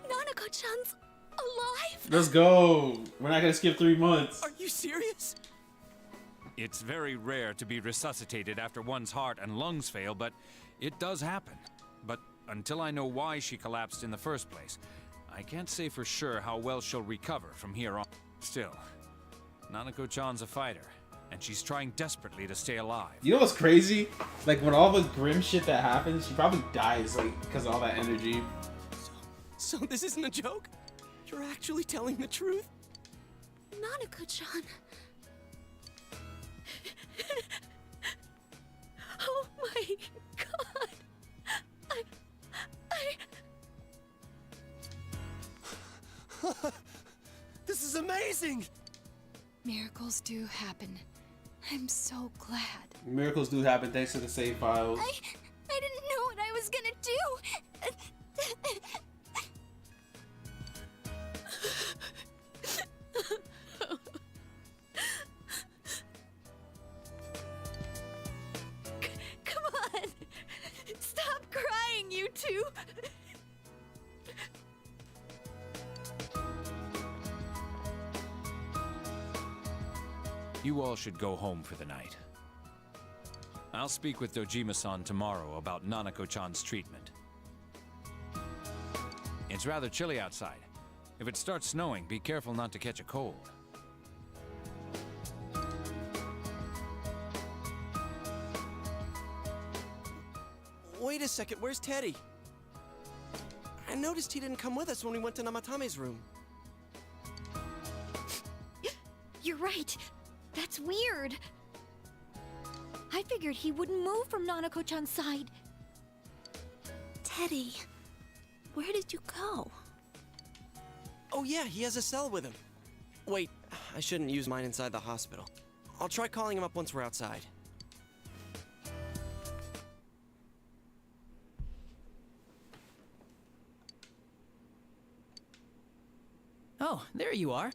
Nanako-chan's alive? Let's go. We're not gonna skip 3 months. Are you serious? It's very rare to be resuscitated after one's heart and lungs fail, but it does happen. But until I know why she collapsed in the first place, I can't say for sure how well she'll recover from here on. Still, Nanako-chan's a fighter, and she's trying desperately to stay alive. You know what's crazy? Like, when all the grim shit that happens, she probably dies, like, because of all that energy. So this isn't a joke? You're actually telling the truth? Nanako-chan. Oh my god. This is amazing! Miracles do happen. I'm so glad. Miracles do happen thanks to the save files. I didn't know what I was gonna do. Come on. Stop crying, you two. You all should go home for the night. I'll speak with Dojima-san tomorrow about Nanako-chan's treatment. It's rather chilly outside. If it starts snowing, be careful not to catch a cold. Wait a second, where's Teddy? I noticed he didn't come with us when we went to Namatame's room. You're right. That's weird. I figured he wouldn't move from Nanako-chan's side. Teddy, where did you go? Oh yeah, he has a cell with him. Wait, I shouldn't use mine inside the hospital. I'll try calling him up once we're outside. Oh, there you are.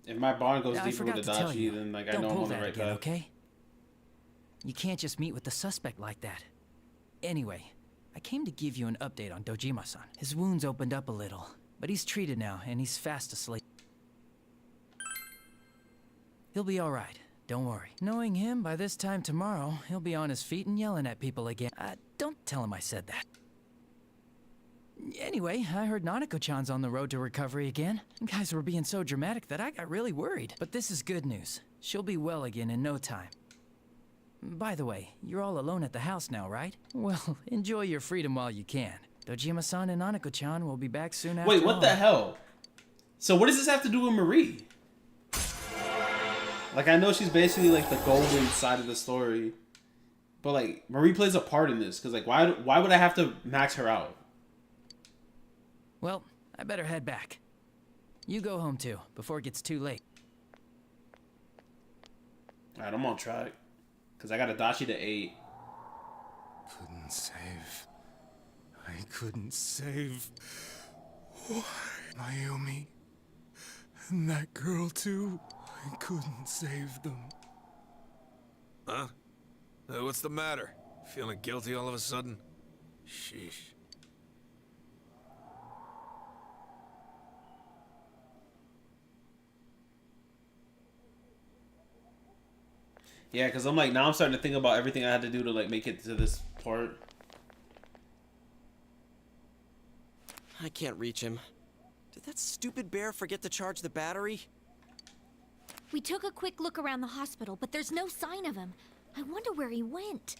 If my bond goes Yeah, I deeper forgot with to tell you. Adachi, then like I Don't know I'm pull on the that right again, path. okay? You can't just meet with the suspect like that. Anyway, I came to give you an update on Dojima-san. His wounds opened up a little, but he's treated now, and he's fast asleep. He'll be all right. Don't worry. Knowing him, by this time tomorrow, he'll be on his feet and yelling at people again. Don't tell him I said that. Anyway, I heard Nanako-chan's on the road to recovery again. You guys were being so dramatic that I got really worried. But this is good news. She'll be well again in no time. By the way, you're all alone at the house now, right? Well, enjoy your freedom while you can. Dojima-san and Nanako-chan will be back soon after Wait, what all. the hell? So what does this have to do with Marie? Like, I know she's basically like the golden side of the story, but like Marie plays a part in this because like why would I have to max her out? Well, I better head back. You go home too, before it gets too late. Alright, I'm on track. Because I got Adachi to 8. Couldn't save. I couldn't save. Why? Mayumi. And that girl too. I couldn't save them. Huh? What's the matter? Feeling guilty all of a sudden? Sheesh. Yeah, because I'm like, now I'm starting to think about everything I had to do to like make it to this part. I can't reach him. Did that stupid bear forget to charge the battery? We took a quick look around the hospital, but there's no sign of him. I wonder where he went.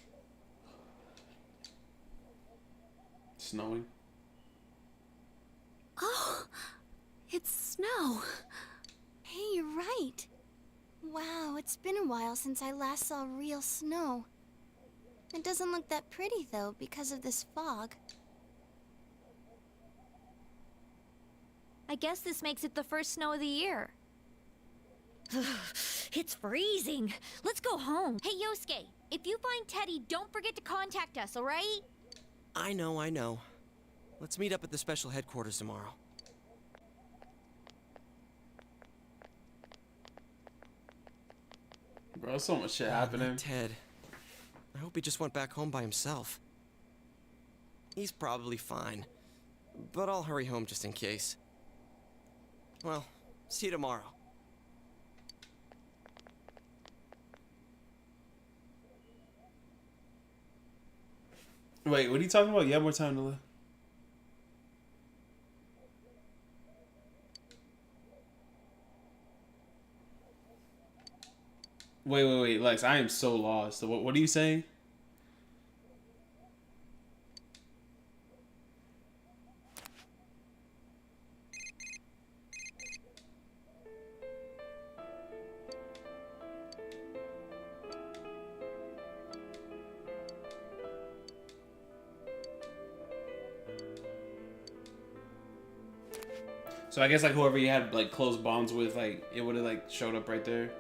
Snowing. Oh, it's snow. Hey, you're right. Wow, it's been a while since I last saw real snow. It doesn't look that pretty, though, because of this fog. I guess this makes it the first snow of the year. It's freezing. Let's go home. Hey, Yosuke, if you find Teddy, don't forget to contact us, all right? I know. Let's meet up at the special headquarters tomorrow. Bro, so much shit happening. Ted. I hope he just went back home by himself. He's probably fine. But I'll hurry home just in case. Well, see you tomorrow. Wait, what are you talking about? You have more time to live. Wait, Lex, I am so lost. So what are you saying? So I guess like whoever you had like close bonds with, like it would have like showed up right there.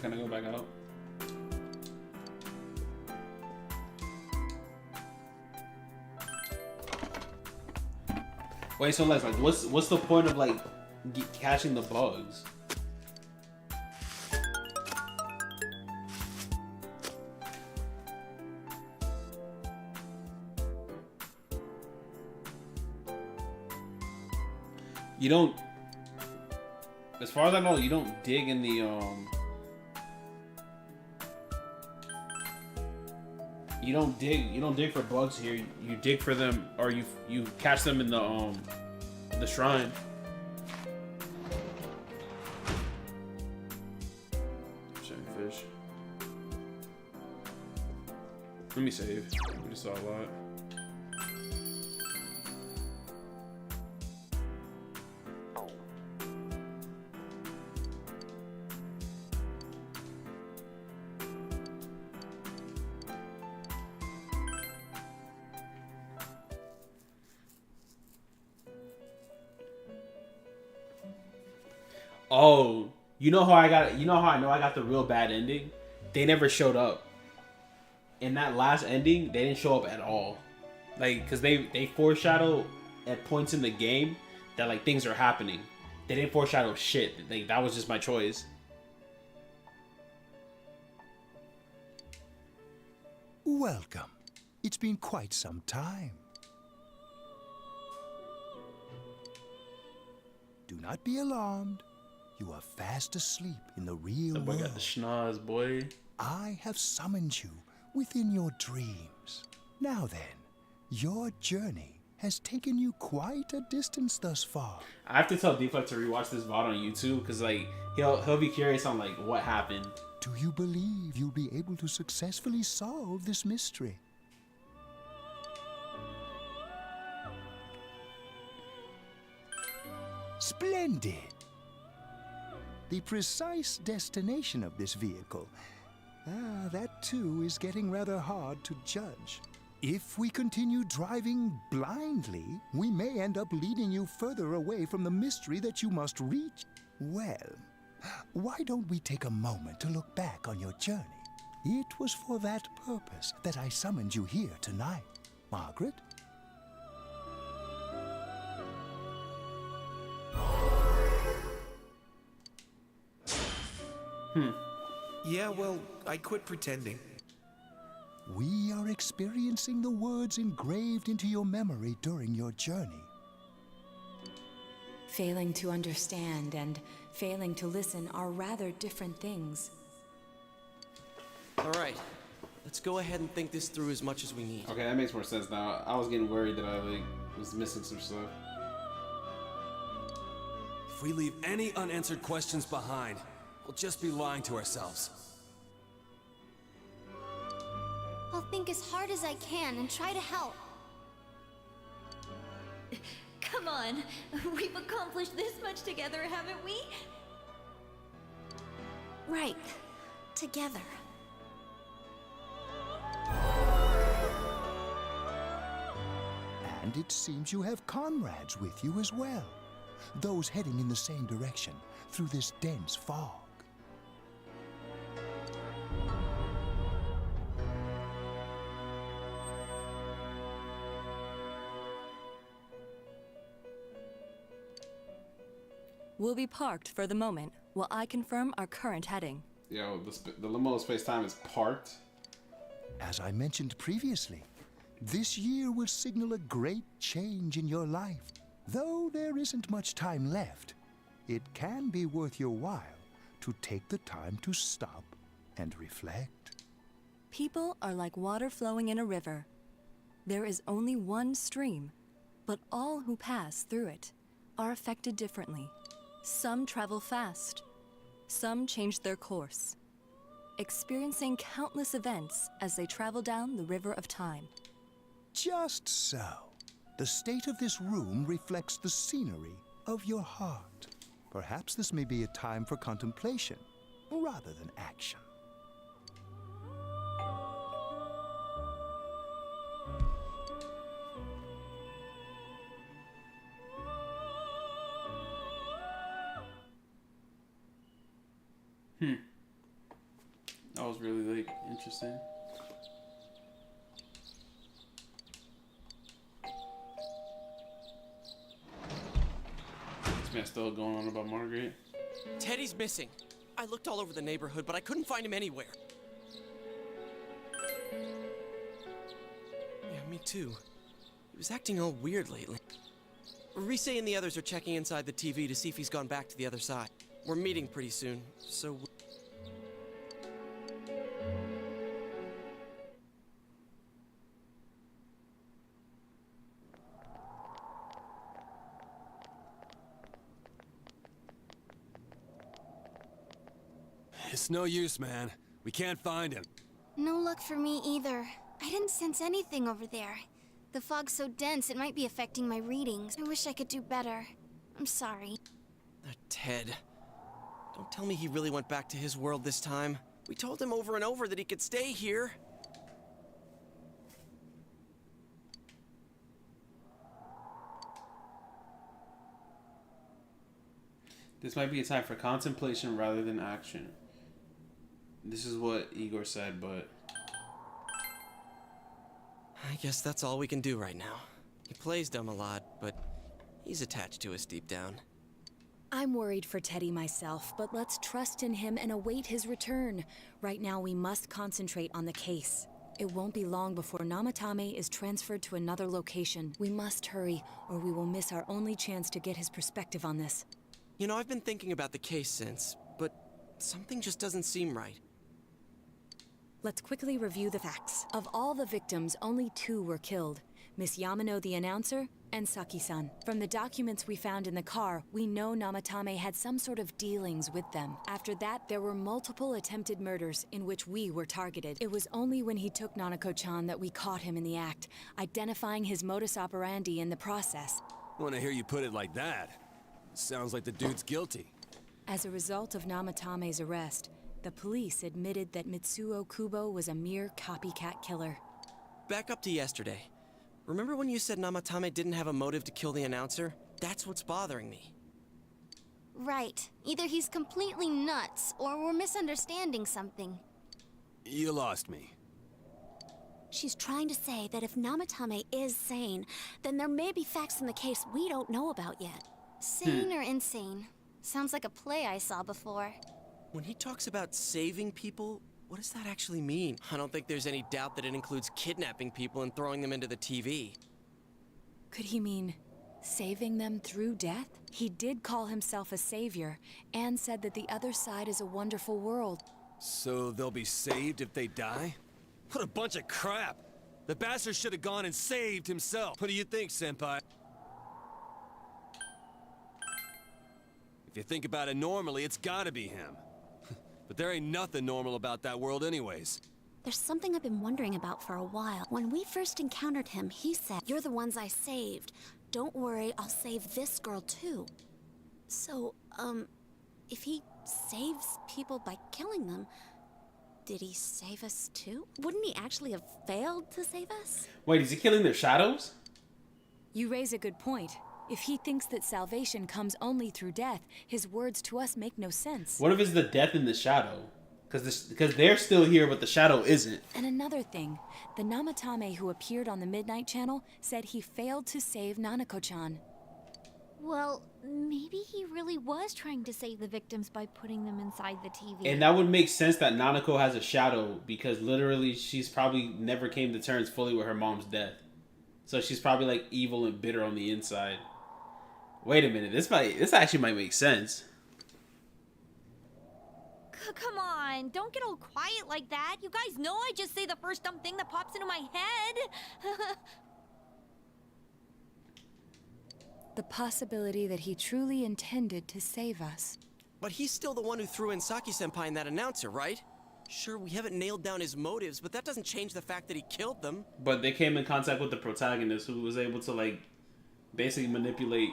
Can I go back out? Wait, so like what's the point of like catching the bugs? You don't, as far as I know, you don't dig in the you don't dig for bugs here. You dig for them, or you catch them in the shrine. Shiny fish. Let me save. We just saw a lot. Oh, you know how I know I got the real bad ending? They never showed up. In that last ending, they didn't show up at all. Like, cause they foreshadow at points in the game that like things are happening. They didn't foreshadow shit. Like, that was just my choice. Welcome. It's been quite some time. Do not be alarmed. You are fast asleep in the real That boy world. got the schnoz, boy. I have summoned you within your dreams. Now then, your journey has taken you quite a distance thus far. I have to tell Deflect to rewatch this VOD on YouTube because like he'll be curious on like what happened. Do you believe you'll be able to successfully solve this mystery? Splendid! The precise destination of this vehicle, that too is getting rather hard to judge. If we continue driving blindly, we may end up leading you further away from the mystery that you must reach. Well, why don't we take a moment to look back on your journey? It was for that purpose that I summoned you here tonight. Margaret? Yeah, well, I quit pretending. We are experiencing the words engraved into your memory during your journey. Failing to understand and failing to listen are rather different things. All right, let's go ahead and think this through as much as we need. Okay, that makes more sense now. I was getting worried that I like was missing some stuff. If we leave any unanswered questions behind, we'll just be lying to ourselves. I'll think as hard as I can and try to help. Come on, we've accomplished this much together, haven't we? Right. Together. And it seems you have comrades with you as well. Those heading in the same direction through this dense fog. We'll be parked for the moment while I confirm our current heading. Yo, the limo space time is parked. As I mentioned previously, this year will signal a great change in your life. Though there isn't much time left, it can be worth your while to take the time to stop and reflect. People are like water flowing in a river. There is only one stream, but all who pass through it are affected differently. Some travel fast, some change their course, experiencing countless events as they travel down the river of time. Just so. The state of this room reflects the scenery of your heart. Perhaps this may be a time for contemplation rather than action. That was really interesting. This man's still going on about Margaret. Teddy's missing. I looked all over the neighborhood, but I couldn't find him anywhere. Yeah, me too. He was acting all weird lately. Rise and the others are checking inside the TV to see if he's gone back to the other side. We're meeting pretty soon, so... It's no use, man. We can't find him. No luck for me either. I didn't sense anything over there. The fog's so dense it might be affecting my readings. I wish I could do better. I'm sorry. Ted. Don't tell me he really went back to his world this time. We told him over and over that he could stay here. This might be a time for contemplation rather than action. This is what Igor said, but... I guess that's all we can do right now. He plays dumb a lot, but he's attached to us deep down. I'm worried for Teddy myself, but let's trust in him and await his return. Right now, we must concentrate on the case. It won't be long before Namatame is transferred to another location. We must hurry, or we will miss our only chance to get his perspective on this. You know, I've been thinking about the case since, but something just doesn't seem right. Let's quickly review the facts. Of all the victims, only 2 were killed. Miss Yamano the announcer, and Saki-san. From the documents we found in the car, we know Namatame had some sort of dealings with them. After that, there were multiple attempted murders in which we were targeted. It was only when he took Nanako-chan that we caught him in the act, identifying his modus operandi in the process. I want to hear you put it like that. Sounds like the dude's guilty. As a result of Namatame's arrest, the police admitted that Mitsuo Kubo was a mere copycat killer. Back up to yesterday. Remember when you said Namatame didn't have a motive to kill the announcer? That's what's bothering me. Right. Either he's completely nuts, or we're misunderstanding something. You lost me. She's trying to say that if Namatame is sane, then there may be facts in the case we don't know about yet. Sane or insane? Sounds like a play I saw before. When he talks about saving people, what does that actually mean? I don't think there's any doubt that it includes kidnapping people and throwing them into the TV. Could he mean saving them through death? He did call himself a savior, and said that the other side is a wonderful world. So they'll be saved if they die? What a bunch of crap! The bastard should have gone and saved himself. What do you think, Senpai? If you think about it normally, it's gotta be him. But there ain't nothing normal about that world anyways. There's something I've been wondering about for a while. When we first encountered him, he said, "You're the ones I saved. Don't worry, I'll save this girl too." So, if he saves people by killing them, did he save us too? Wouldn't he actually have failed to save us? Wait, is he killing their shadows? You raise a good point. If he thinks that salvation comes only through death, his words to us make no sense. What if it's the death in the shadow? Because they're still here, but the shadow isn't. And another thing, the Namatame who appeared on the Midnight Channel said he failed to save Nanako-chan. Well, maybe he really was trying to save the victims by putting them inside the TV. And that would make sense that Nanako has a shadow, because literally she's probably never came to terms fully with her mom's death. So she's probably like evil and bitter on the inside. Wait a minute, this actually might make sense. Come on, don't get all quiet like that. You guys know I just say the first dumb thing that pops into my head. The possibility that he truly intended to save us. But he's still the one who threw in Saki-senpai and that announcer, right? Sure, we haven't nailed down his motives, but that doesn't change the fact that he killed them. But they came in contact with the protagonist, who was able to like basically manipulate,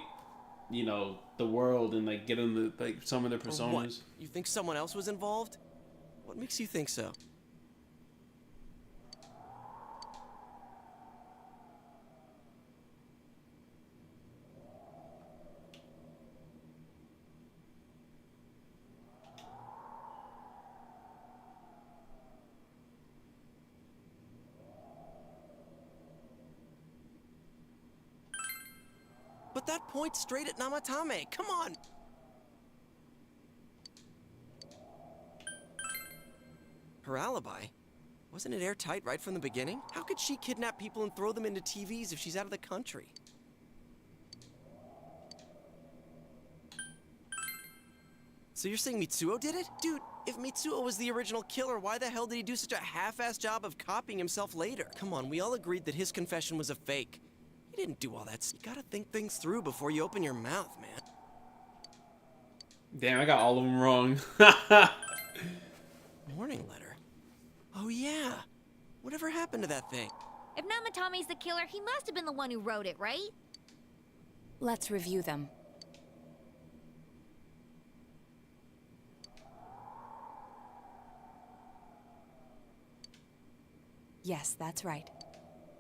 you know, the world and like get them to like some of their personas. What? You think someone else was involved? What makes you think so? But that points straight at Namatame. Come on! Her alibi? Wasn't it airtight right from the beginning? How could she kidnap people and throw them into TVs if she's out of the country? So you're saying Mitsuo did it? Dude, if Mitsuo was the original killer, why the hell did he do such a half-assed job of copying himself later? Come on, we all agreed that his confession was a fake. He didn't do all that. You gotta think things through before you open your mouth, man. Damn, I got all of them wrong. Warning letter? Oh yeah. Whatever happened to that thing? If Namatame's the killer, he must have been the one who wrote it, right? Let's review them. Yes, that's right.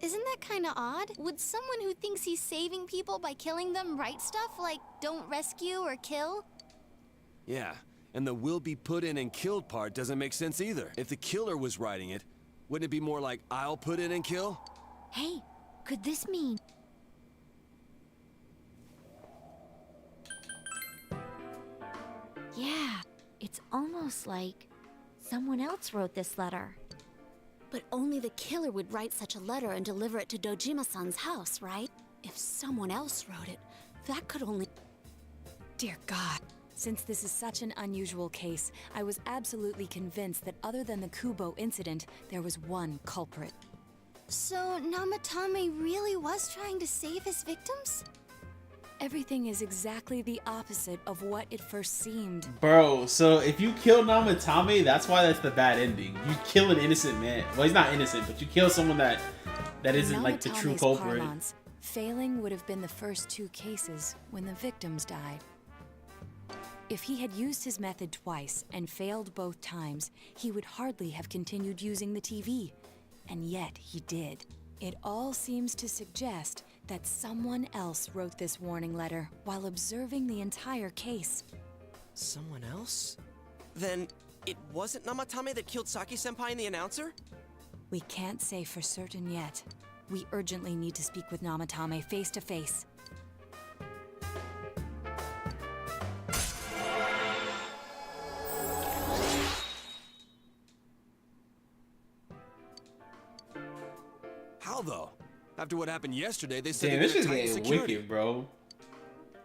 Isn't that kind of odd? Would someone who thinks he's saving people by killing them write stuff like, don't rescue or kill? Yeah, and the will be put in and killed part doesn't make sense either. If the killer was writing it, wouldn't it be more like, I'll put in and kill? Hey, could this mean... Yeah, it's almost like someone else wrote this letter. But only the killer would write such a letter and deliver it to Dojima-san's house, right? If someone else wrote it, that could only... Dear God. Since this is such an unusual case, I was absolutely convinced that other than the Kubo incident, there was one culprit. So Namatame really was trying to save his victims? Everything is exactly the opposite of what it first seemed. Bro, so if you kill Namatame, that's why that's the bad ending. You kill an innocent man. Well, he's not innocent, but you kill someone that isn't like the true culprit. Parlance, failing would have been the first two cases when the victims died. If he had used his method twice and failed both times, he would hardly have continued using the TV. And yet he did. It all seems to suggest that someone else wrote this warning letter while observing the entire case. Someone else? Then it wasn't Namatame that killed Saki-senpai and the announcer? We can't say for certain yet. We urgently need to speak with Namatame face to face. How though? After what happened yesterday, they said damn, they're this is gonna tighten getting security. wicked, bro.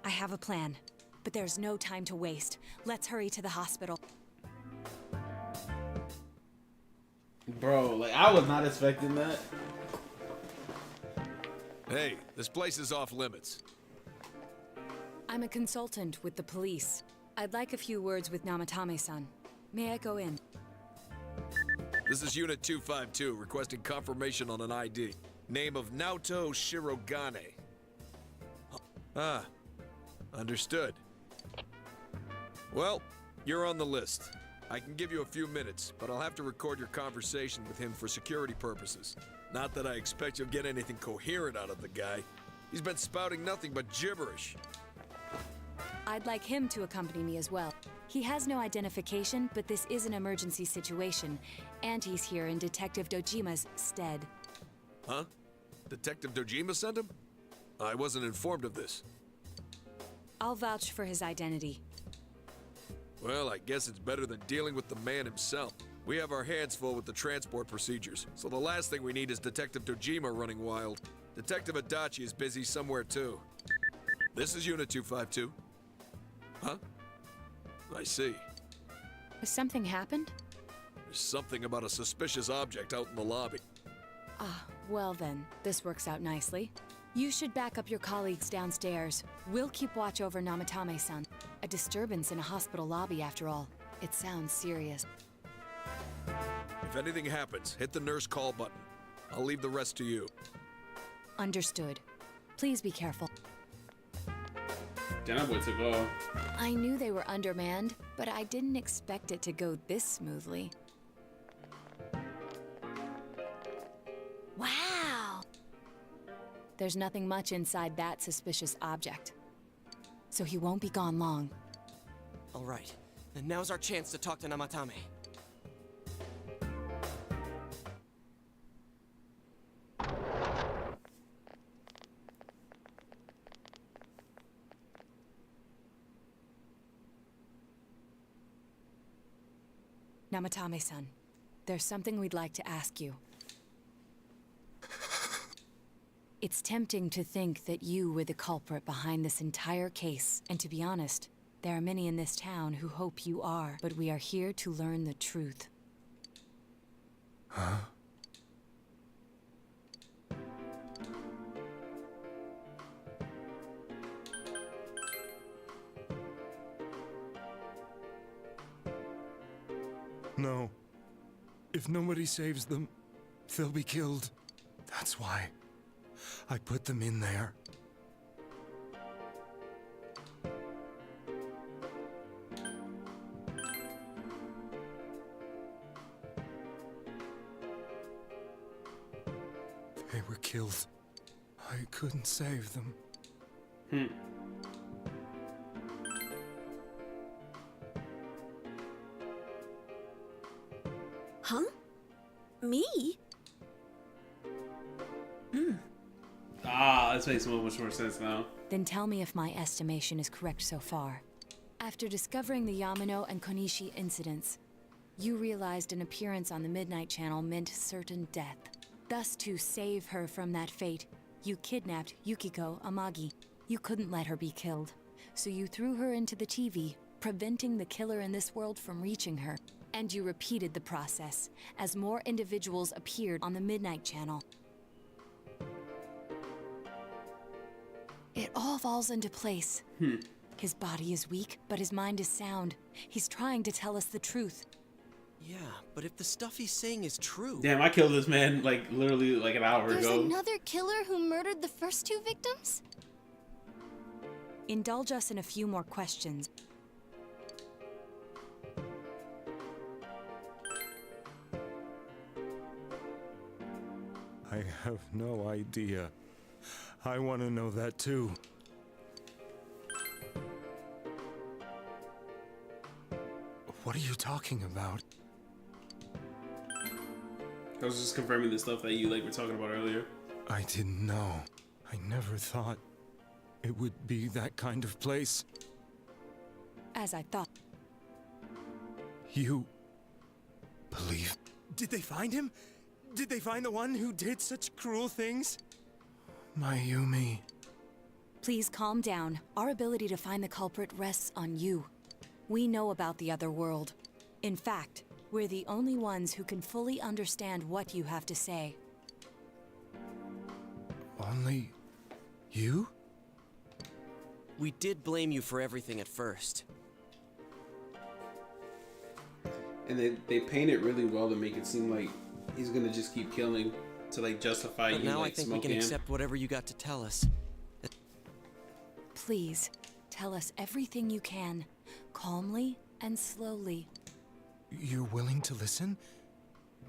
I have a plan, but there's no time to waste. Let's hurry to the hospital. Bro, like I was not expecting that. Hey, this place is off limits. I'm a consultant with the police. I'd like a few words with Namatame-san. May I go in? This is Unit 252, requesting confirmation on an ID. Name of Naoto Shirogane. Ah, understood. Well, you're on the list. I can give you a few minutes, but I'll have to record your conversation with him for security purposes. Not that I expect you'll get anything coherent out of the guy. He's been spouting nothing but gibberish. I'd like him to accompany me as well. He has no identification, but this is an emergency situation, and he's here in Detective Dojima's stead. Huh? Detective Dojima sent him? I wasn't informed of this. I'll vouch for his identity. Well, I guess it's better than dealing with the man himself. We have our hands full with the transport procedures, so the last thing we need is Detective Dojima running wild. Detective Adachi is busy somewhere too. This is Unit 252. Huh? I see. Has something happened? There's something about a suspicious object out in the lobby. Ah, well then, this works out nicely. You should back up your colleagues downstairs. We'll keep watch over Namatame-san. A disturbance in a hospital lobby, after all. It sounds serious. If anything happens, hit the nurse call button. I'll leave the rest to you. Understood. Please be careful. Damn, that boy took off. I knew they were undermanned, but I didn't expect it to go this smoothly. Wow! There's nothing much inside that suspicious object. So he won't be gone long. All right, then now's our chance to talk to Namatame. Namatame-san, there's something we'd like to ask you. It's tempting to think that you were the culprit behind this entire case, and to be honest, there are many in this town who hope you are, but we are here to learn the truth. Huh? No. If nobody saves them, they'll be killed. That's why I put them in there. They were killed. I couldn't save them. Huh? Me? Ah, this makes so much more sense now. Then tell me if my estimation is correct so far. After discovering the Yamano and Konishi incidents, you realized an appearance on the Midnight Channel meant certain death. Thus, to save her from that fate, you kidnapped Yukiko Amagi. You couldn't let her be killed, so you threw her into the TV, preventing the killer in this world from reaching her. And you repeated the process, as more individuals appeared on the Midnight Channel. It all falls into place. His body is weak, but his mind is sound. He's trying to tell us the truth. Yeah, but if the stuff he's saying is true... Damn, I killed this man, like, literally, like, an hour There's ago. another killer who murdered the first two victims? Indulge us in a few more questions. I have no idea. I want to know that too. What are you talking about? I was just confirming the stuff that you, like, were talking about earlier. I didn't know. I never thought it would be that kind of place. As I thought. You believe? Did they find him? Did they find the one who did such cruel things? Mayumi. Please calm down. Our ability to find the culprit rests on you. We know about the other world. In fact, we're the only ones who can fully understand what you have to say. Only you? We did blame you for everything at first. And they paint it really well to make it seem like he's gonna just keep killing to, like, justify But you, now like, I think we smoking can him. accept whatever you got to tell us. Please, tell us everything you can, calmly and slowly. You're willing to listen?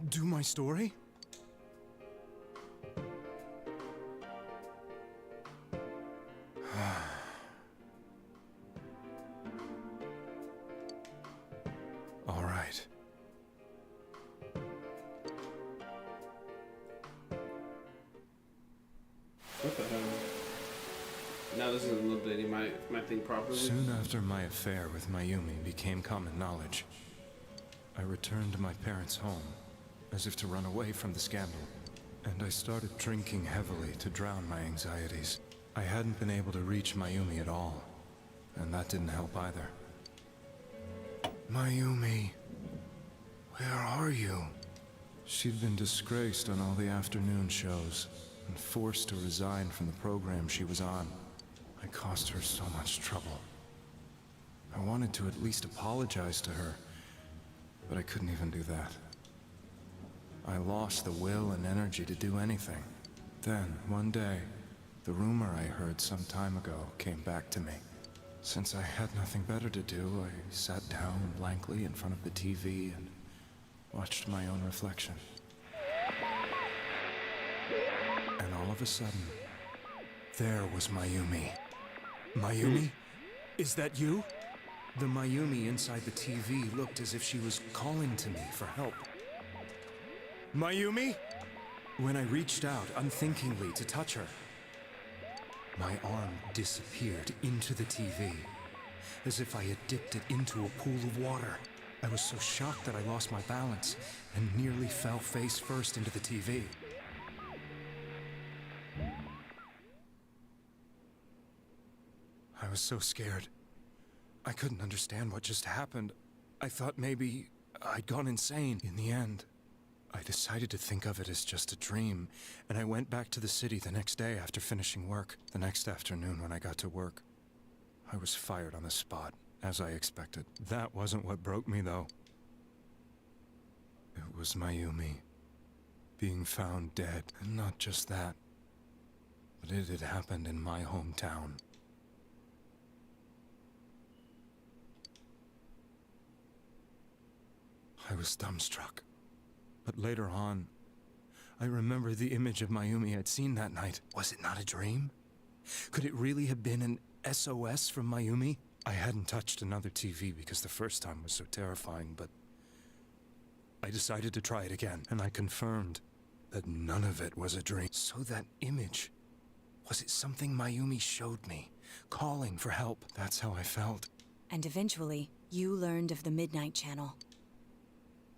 Do my story? All right. What the hell? Now this is a little bit. He might think properly. Soon after my affair with Mayumi became common knowledge, I returned to my parents' home, as if to run away from the scandal. And I started drinking heavily to drown my anxieties. I hadn't been able to reach Mayumi at all, and that didn't help either. Mayumi, where are you? She'd been disgraced on all the afternoon shows, and forced to resign from the program she was on. I caused her so much trouble. I wanted to at least apologize to her, but I couldn't even do that. I lost the will and energy to do anything. Then, one day, the rumor I heard some time ago came back to me. Since I had nothing better to do, I sat down blankly in front of the TV and watched my own reflection. And all of a sudden, there was Mayumi. Mayumi? Is that you? The Mayumi inside the TV looked as if she was calling to me for help. Mayumi? When I reached out unthinkingly to touch her, my arm disappeared into the TV, as if I had dipped it into a pool of water. I was so shocked that I lost my balance and nearly fell face first into the TV. I was so scared. I couldn't understand what just happened. I thought maybe I'd gone insane. In the end, I decided to think of it as just a dream, and I went back to the city the next day after finishing work. The next afternoon when I got to work, I was fired on the spot, as I expected. That wasn't what broke me, though. It was Mayumi being found dead. And not just that, but it had happened in my hometown. I was dumbstruck. But later on, I remember the image of Mayumi I'd seen that night. Was it not a dream? Could it really have been an SOS from Mayumi? I hadn't touched another TV because the first time was so terrifying, but I decided to try it again, and I confirmed that none of it was a dream. So that image, was it something Mayumi showed me, calling for help? That's how I felt. And eventually, you learned of the Midnight Channel.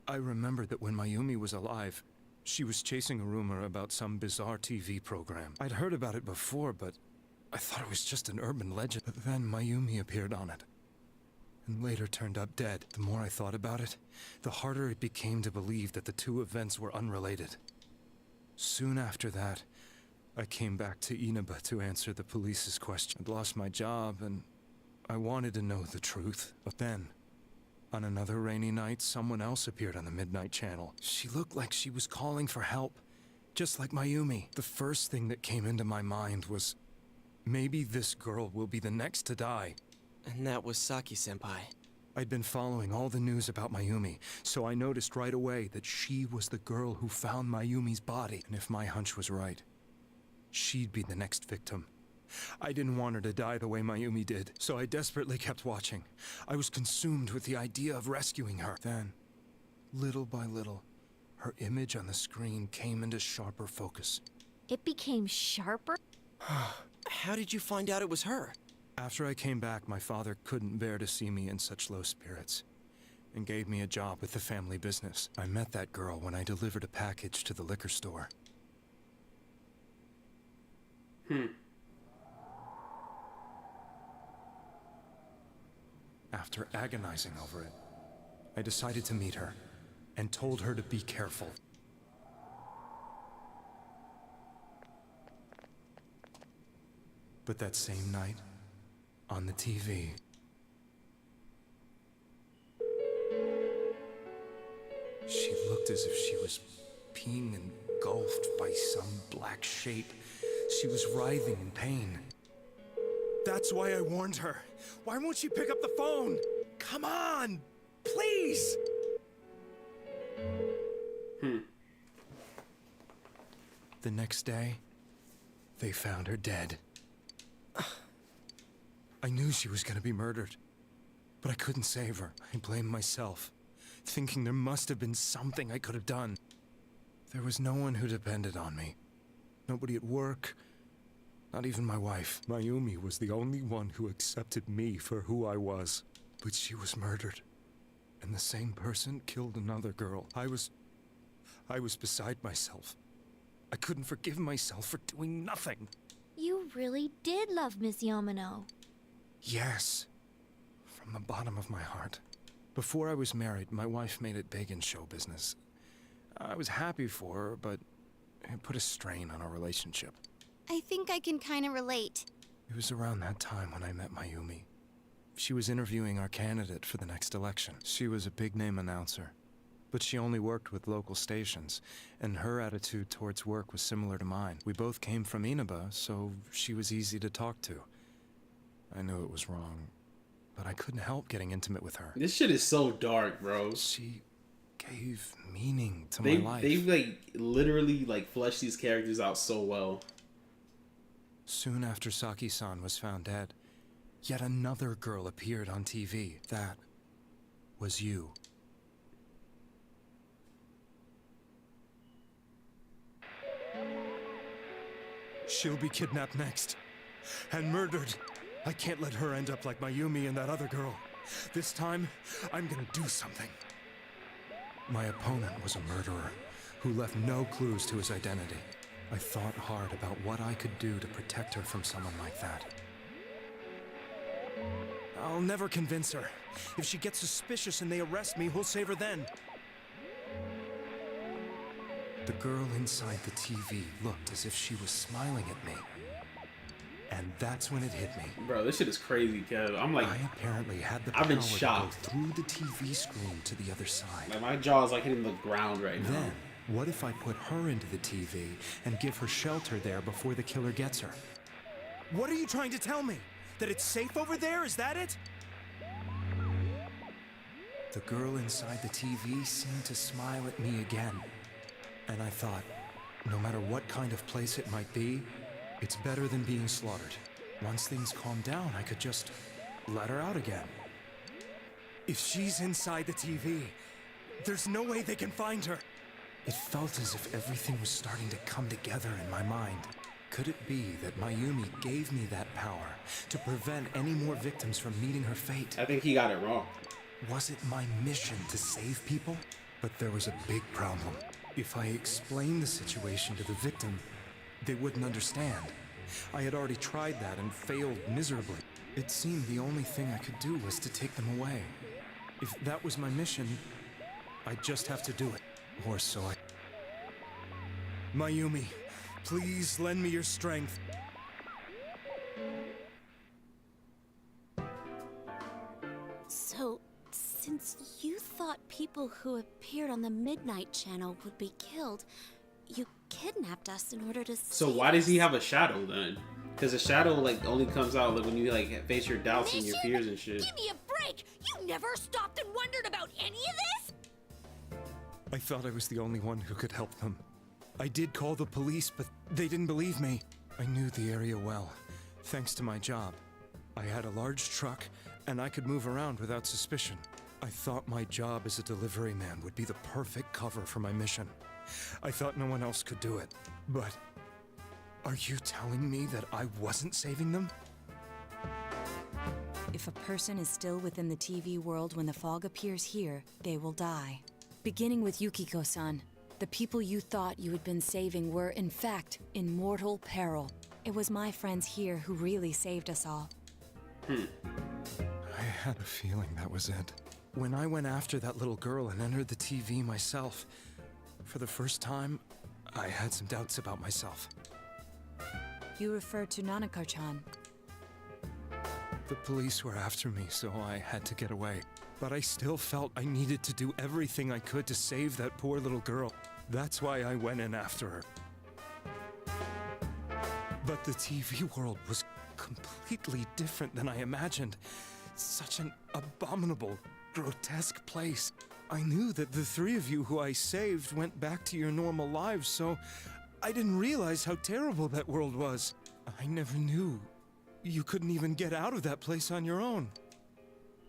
I remembered that when Mayumi was alive, she was chasing a rumor about some bizarre TV program. I'd heard about it before, but I thought it was just an urban legend. But then Mayumi appeared on it, and later turned up dead. The more I thought about it, the harder it became to believe that the two events were unrelated. Soon after that, I came back to Inaba to answer the police's question. I'd lost my job, and I wanted to know the truth. But then, on another rainy night, someone else appeared on the Midnight Channel. She looked like she was calling for help, just like Mayumi. The first thing that came into my mind was, maybe this girl will be the next to die. And that was Saki-senpai. I'd been following all the news about Mayumi, so I noticed right away that she was the girl who found Mayumi's body. And if my hunch was right, she'd be the next victim. I didn't want her to die the way Mayumi did, so I desperately kept watching. I was consumed with the idea of rescuing her. Then, little by little, her image on the screen came into sharper focus. It became sharper? How did you find out it was her? After I came back, my father couldn't bear to see me in such low spirits, and gave me a job with the family business. I met that girl when I delivered a package to the liquor store. After agonizing over it, I decided to meet her, and told her to be careful. But that same night, on the TV, she looked as if she was being engulfed by some black shape. She was writhing in pain. That's why I warned her. Why won't she pick up the phone? Come on! Please! The next day, they found her dead. I knew she was gonna be murdered, but I couldn't save her. I blamed myself, thinking there must have been something I could have done. There was no one who depended on me. Nobody at work, Not even my wife. Mayumi was the only one who accepted me for who I was. But she was murdered. And the same person killed another girl. I was beside myself. I couldn't forgive myself for doing nothing. You really did love Miss Yamano. Yes. From the bottom of my heart. Before I was married, my wife made it big in show business. I was happy for her, but it put a strain on our relationship. I think I can kind of relate. It was around that time when I met Mayumi. She was interviewing our candidate for the next election. She was a big-name announcer, but she only worked with local stations, and her attitude towards work was similar to mine. We both came from Inaba, so she was easy to talk to. I knew it was wrong, but I couldn't help getting intimate with her. This shit is so dark, bro. She gave meaning to my life. They like literally like fleshed these characters out so well. Soon after Saki-san was found dead, yet another girl appeared on TV. That was you. She'll be kidnapped next. And murdered. I can't let her end up like Mayumi and that other girl. This time, I'm gonna do something. My opponent was a murderer who left no clues to his identity. I thought hard about what I could do to protect her from someone like that. I'll never convince her. If she gets suspicious and they arrest me, who'll save her then? The girl inside the TV looked as if she was smiling at me. And that's when it hit me. Bro, this shit is crazy, Kev. I'm like, I apparently had the I've been power shocked. to go through the TV screen to the other side. Like my jaw's like hitting the ground right now. Then, what if I put her into the TV and give her shelter there before the killer gets her? What are you trying to tell me? That it's safe over there? Is that it? The girl inside the TV seemed to smile at me again. And I thought, no matter what kind of place it might be, it's better than being slaughtered. Once things calm down, I could just let her out again. If she's inside the TV, there's no way they can find her. It felt as if everything was starting to come together in my mind. Could it be that Mayumi gave me that power to prevent any more victims from meeting her fate? I think he got it wrong. Was it my mission to save people? But there was a big problem. If I explained the situation to the victim, they wouldn't understand. I had already tried that and failed miserably. It seemed the only thing I could do was to take them away. If that was my mission, I'd just have to do it. Or so I... Mayumi, please lend me your strength. So, since you thought people who appeared on the Midnight Channel would be killed, you kidnapped us in order to So why does he have a shadow then? Because a shadow like only comes out like when you like face your doubts and your fears and shit. Give me a break! You never stopped and wondered about any of this? I thought I was the only one who could help them. I did call the police, but they didn't believe me. I knew the area well, thanks to my job. I had a large truck, and I could move around without suspicion. I thought my job as a delivery man would be the perfect cover for my mission. I thought no one else could do it. But are you telling me that I wasn't saving them? If a person is still within the TV world when the fog appears here, they will die. Beginning with Yukiko-san, the people you thought you had been saving were, in fact, in mortal peril. It was my friends here who really saved us all. I had a feeling that was it. When I went after that little girl and entered the TV myself, for the first time, I had some doubts about myself. You refer to Nanako-chan. The police were after me, so I had to get away. But I still felt I needed to do everything I could to save that poor little girl. That's why I went in after her. But the TV world was completely different than I imagined. Such an abominable, grotesque place. I knew that the three of you who I saved went back to your normal lives, so I didn't realize how terrible that world was. I never knew you couldn't even get out of that place on your own.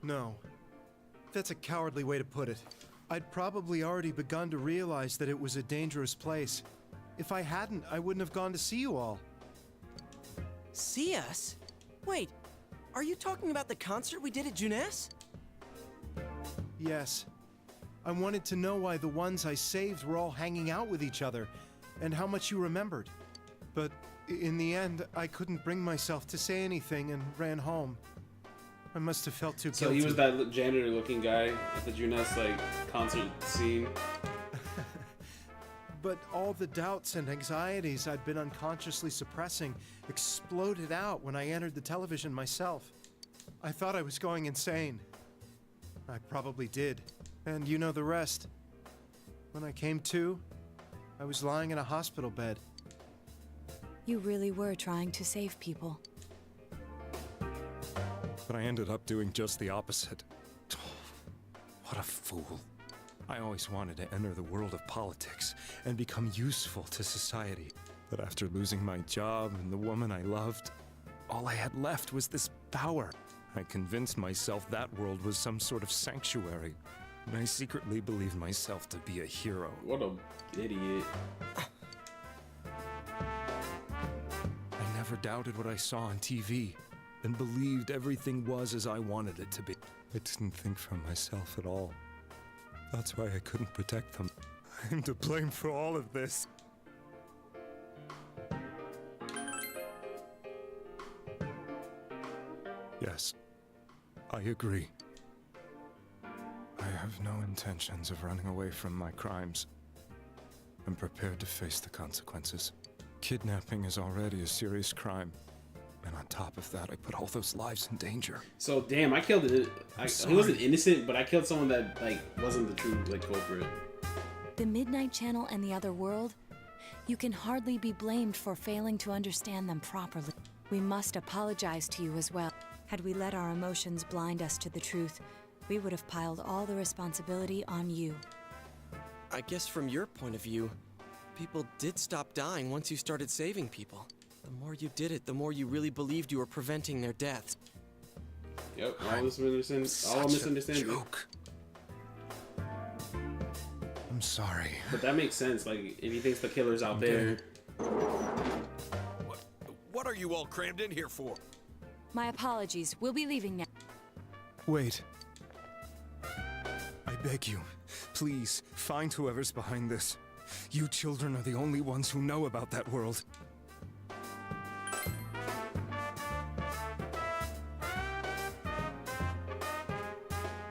No. That's a cowardly way to put it. I'd probably already begun to realize that it was a dangerous place. If I hadn't, I wouldn't have gone to see you all. See us? Wait, are you talking about the concert we did at Junes? Yes. I wanted to know why the ones I saved were all hanging out with each other, and how much you remembered. But in the end, I couldn't bring myself to say anything and ran home. I must have felt too guilty. So he was that janitor-looking guy at the Junes concert scene. But all the doubts and anxieties I'd been unconsciously suppressing exploded out when I entered the television myself. I thought I was going insane. I probably did. And you know the rest. When I came to, I was lying in a hospital bed. You really were trying to save people. But I ended up doing just the opposite. What a fool. I always wanted to enter the world of politics and become useful to society. But after losing my job and the woman I loved, all I had left was this power. I convinced myself that world was some sort of sanctuary, and I secretly believed myself to be a hero. What a idiot. I never doubted what I saw on TV, and believed everything was as I wanted it to be. I didn't think for myself at all. That's why I couldn't protect them. I'm to blame for all of this. Yes, I agree. I have no intentions of running away from my crimes. I'm prepared to face the consequences. Kidnapping is already a serious crime. And on top of that, I put all those lives in danger. So damn, I killed it. He wasn't innocent, but I killed someone that wasn't the true culprit. The Midnight Channel and the other world, you can hardly be blamed for failing to understand them properly. We must apologize to you as well. Had we let our emotions blind us to the truth, we would have piled all the responsibility on you. I guess from your point of view, people did stop dying once you started saving people. The more you did it, the more you really believed you were preventing their deaths. Yep, all misunderstanding. Joke. I'm sorry. But that makes sense. Like, if he thinks the killer's out there. What are you all crammed in here for? My apologies. We'll be leaving now. Wait. I beg you, please, find whoever's behind this. You children are the only ones who know about that world.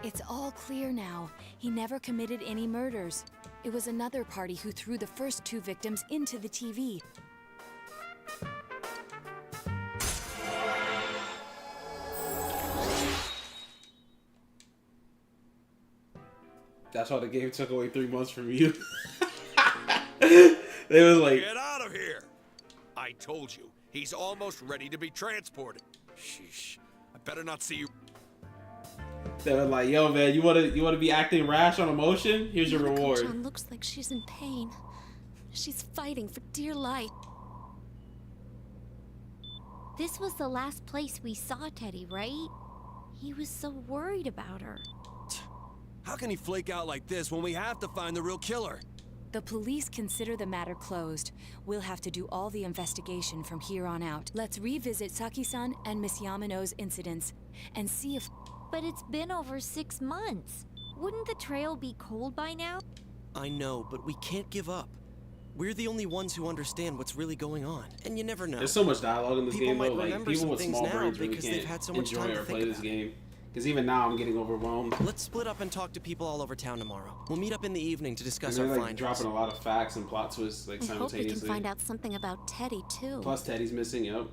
It's all clear now. He never committed any murders. It was another party who threw the first 2 victims into the TV. That's why the game took away 3 months from you. They was like, get out of here! I told you, he's almost ready to be transported. Sheesh, I better not see you. They were like, yo, man, you wanna be acting rash on emotion? Here's your reward. Nanako-chan looks like she's in pain. She's fighting for dear life. This was the last place we saw Teddy, right? He was so worried about her. How can he flake out like this when we have to find the real killer? The police consider the matter closed. We'll have to do all the investigation from here on out. Let's revisit Saki-san and Miss Yamano's incidents and see if... But it's been over 6 months. Wouldn't the trail be cold by now? I know, but we can't give up. We're the only ones who understand what's really going on, and you never know. There's so much dialogue in this game, though. Like, remember people some with things small now brains really because they've can't had so much enjoy time or to play think this about it. game. Because even now, I'm getting overwhelmed. Let's split up and talk to people all over town tomorrow. We'll meet up in the evening to discuss And our they're like findings. dropping a lot of facts and plot twists like I hope we simultaneously. can find out something about Teddy, too. Plus, Teddy's missing. Yep.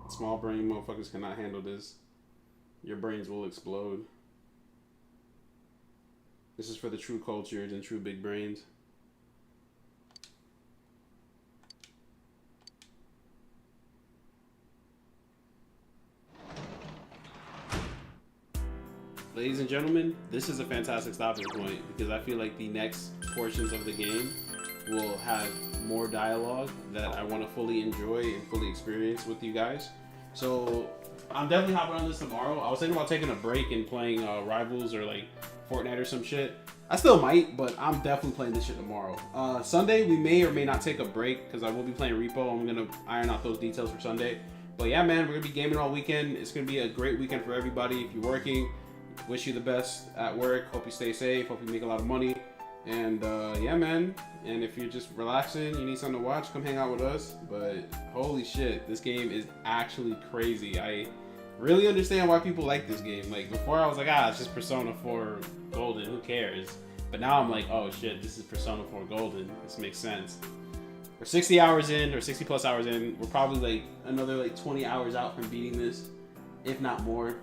Small brain motherfuckers cannot handle this. Your brains will explode. This is for the true cultures and true big brains. Ladies and gentlemen, this is a fantastic stopping point because I feel like the next portions of the game will have more dialogue that I want to fully enjoy and fully experience with you guys. So I'm definitely hopping on this tomorrow. I was thinking about taking a break and playing Rivals or like Fortnite or some shit. I still might, but I'm definitely playing this shit tomorrow. Sunday, we may or may not take a break because I will be playing Repo. I'm going to iron out those details for Sunday. But yeah, man, we're going to be gaming all weekend. It's going to be a great weekend for everybody. If you're working, wish you the best at work. Hope you stay safe. Hope you make a lot of money. And yeah, man. And if you're just relaxing, you need something to watch, come hang out with us. But holy shit, this game is actually crazy. I really understand why people like this game. Like before I was like, it's just Persona 4 Golden, who cares? But now I'm like, oh shit, this is Persona 4 Golden. This makes sense. We're 60 hours in, or 60 plus hours in. We're probably like another like 20 hours out from beating this, if not more.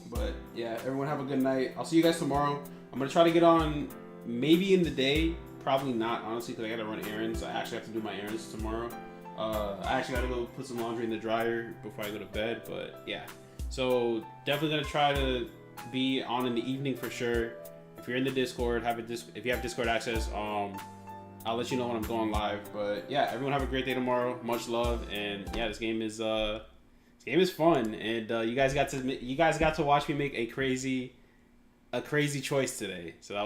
But yeah, everyone have a good night. I'll see you guys tomorrow. I'm gonna try to get on maybe in the day, probably not, honestly, because I gotta run errands. I actually have to do my errands tomorrow. I actually gotta go put some laundry in the dryer before I go to bed, but yeah. So definitely gonna try to be on in the evening for sure. If you're in the Discord, if you have Discord access, I'll let you know when I'm going live. But yeah, everyone have a great day tomorrow. Much love, and yeah, this game is fun, and you guys got to watch me make a crazy choice today. So that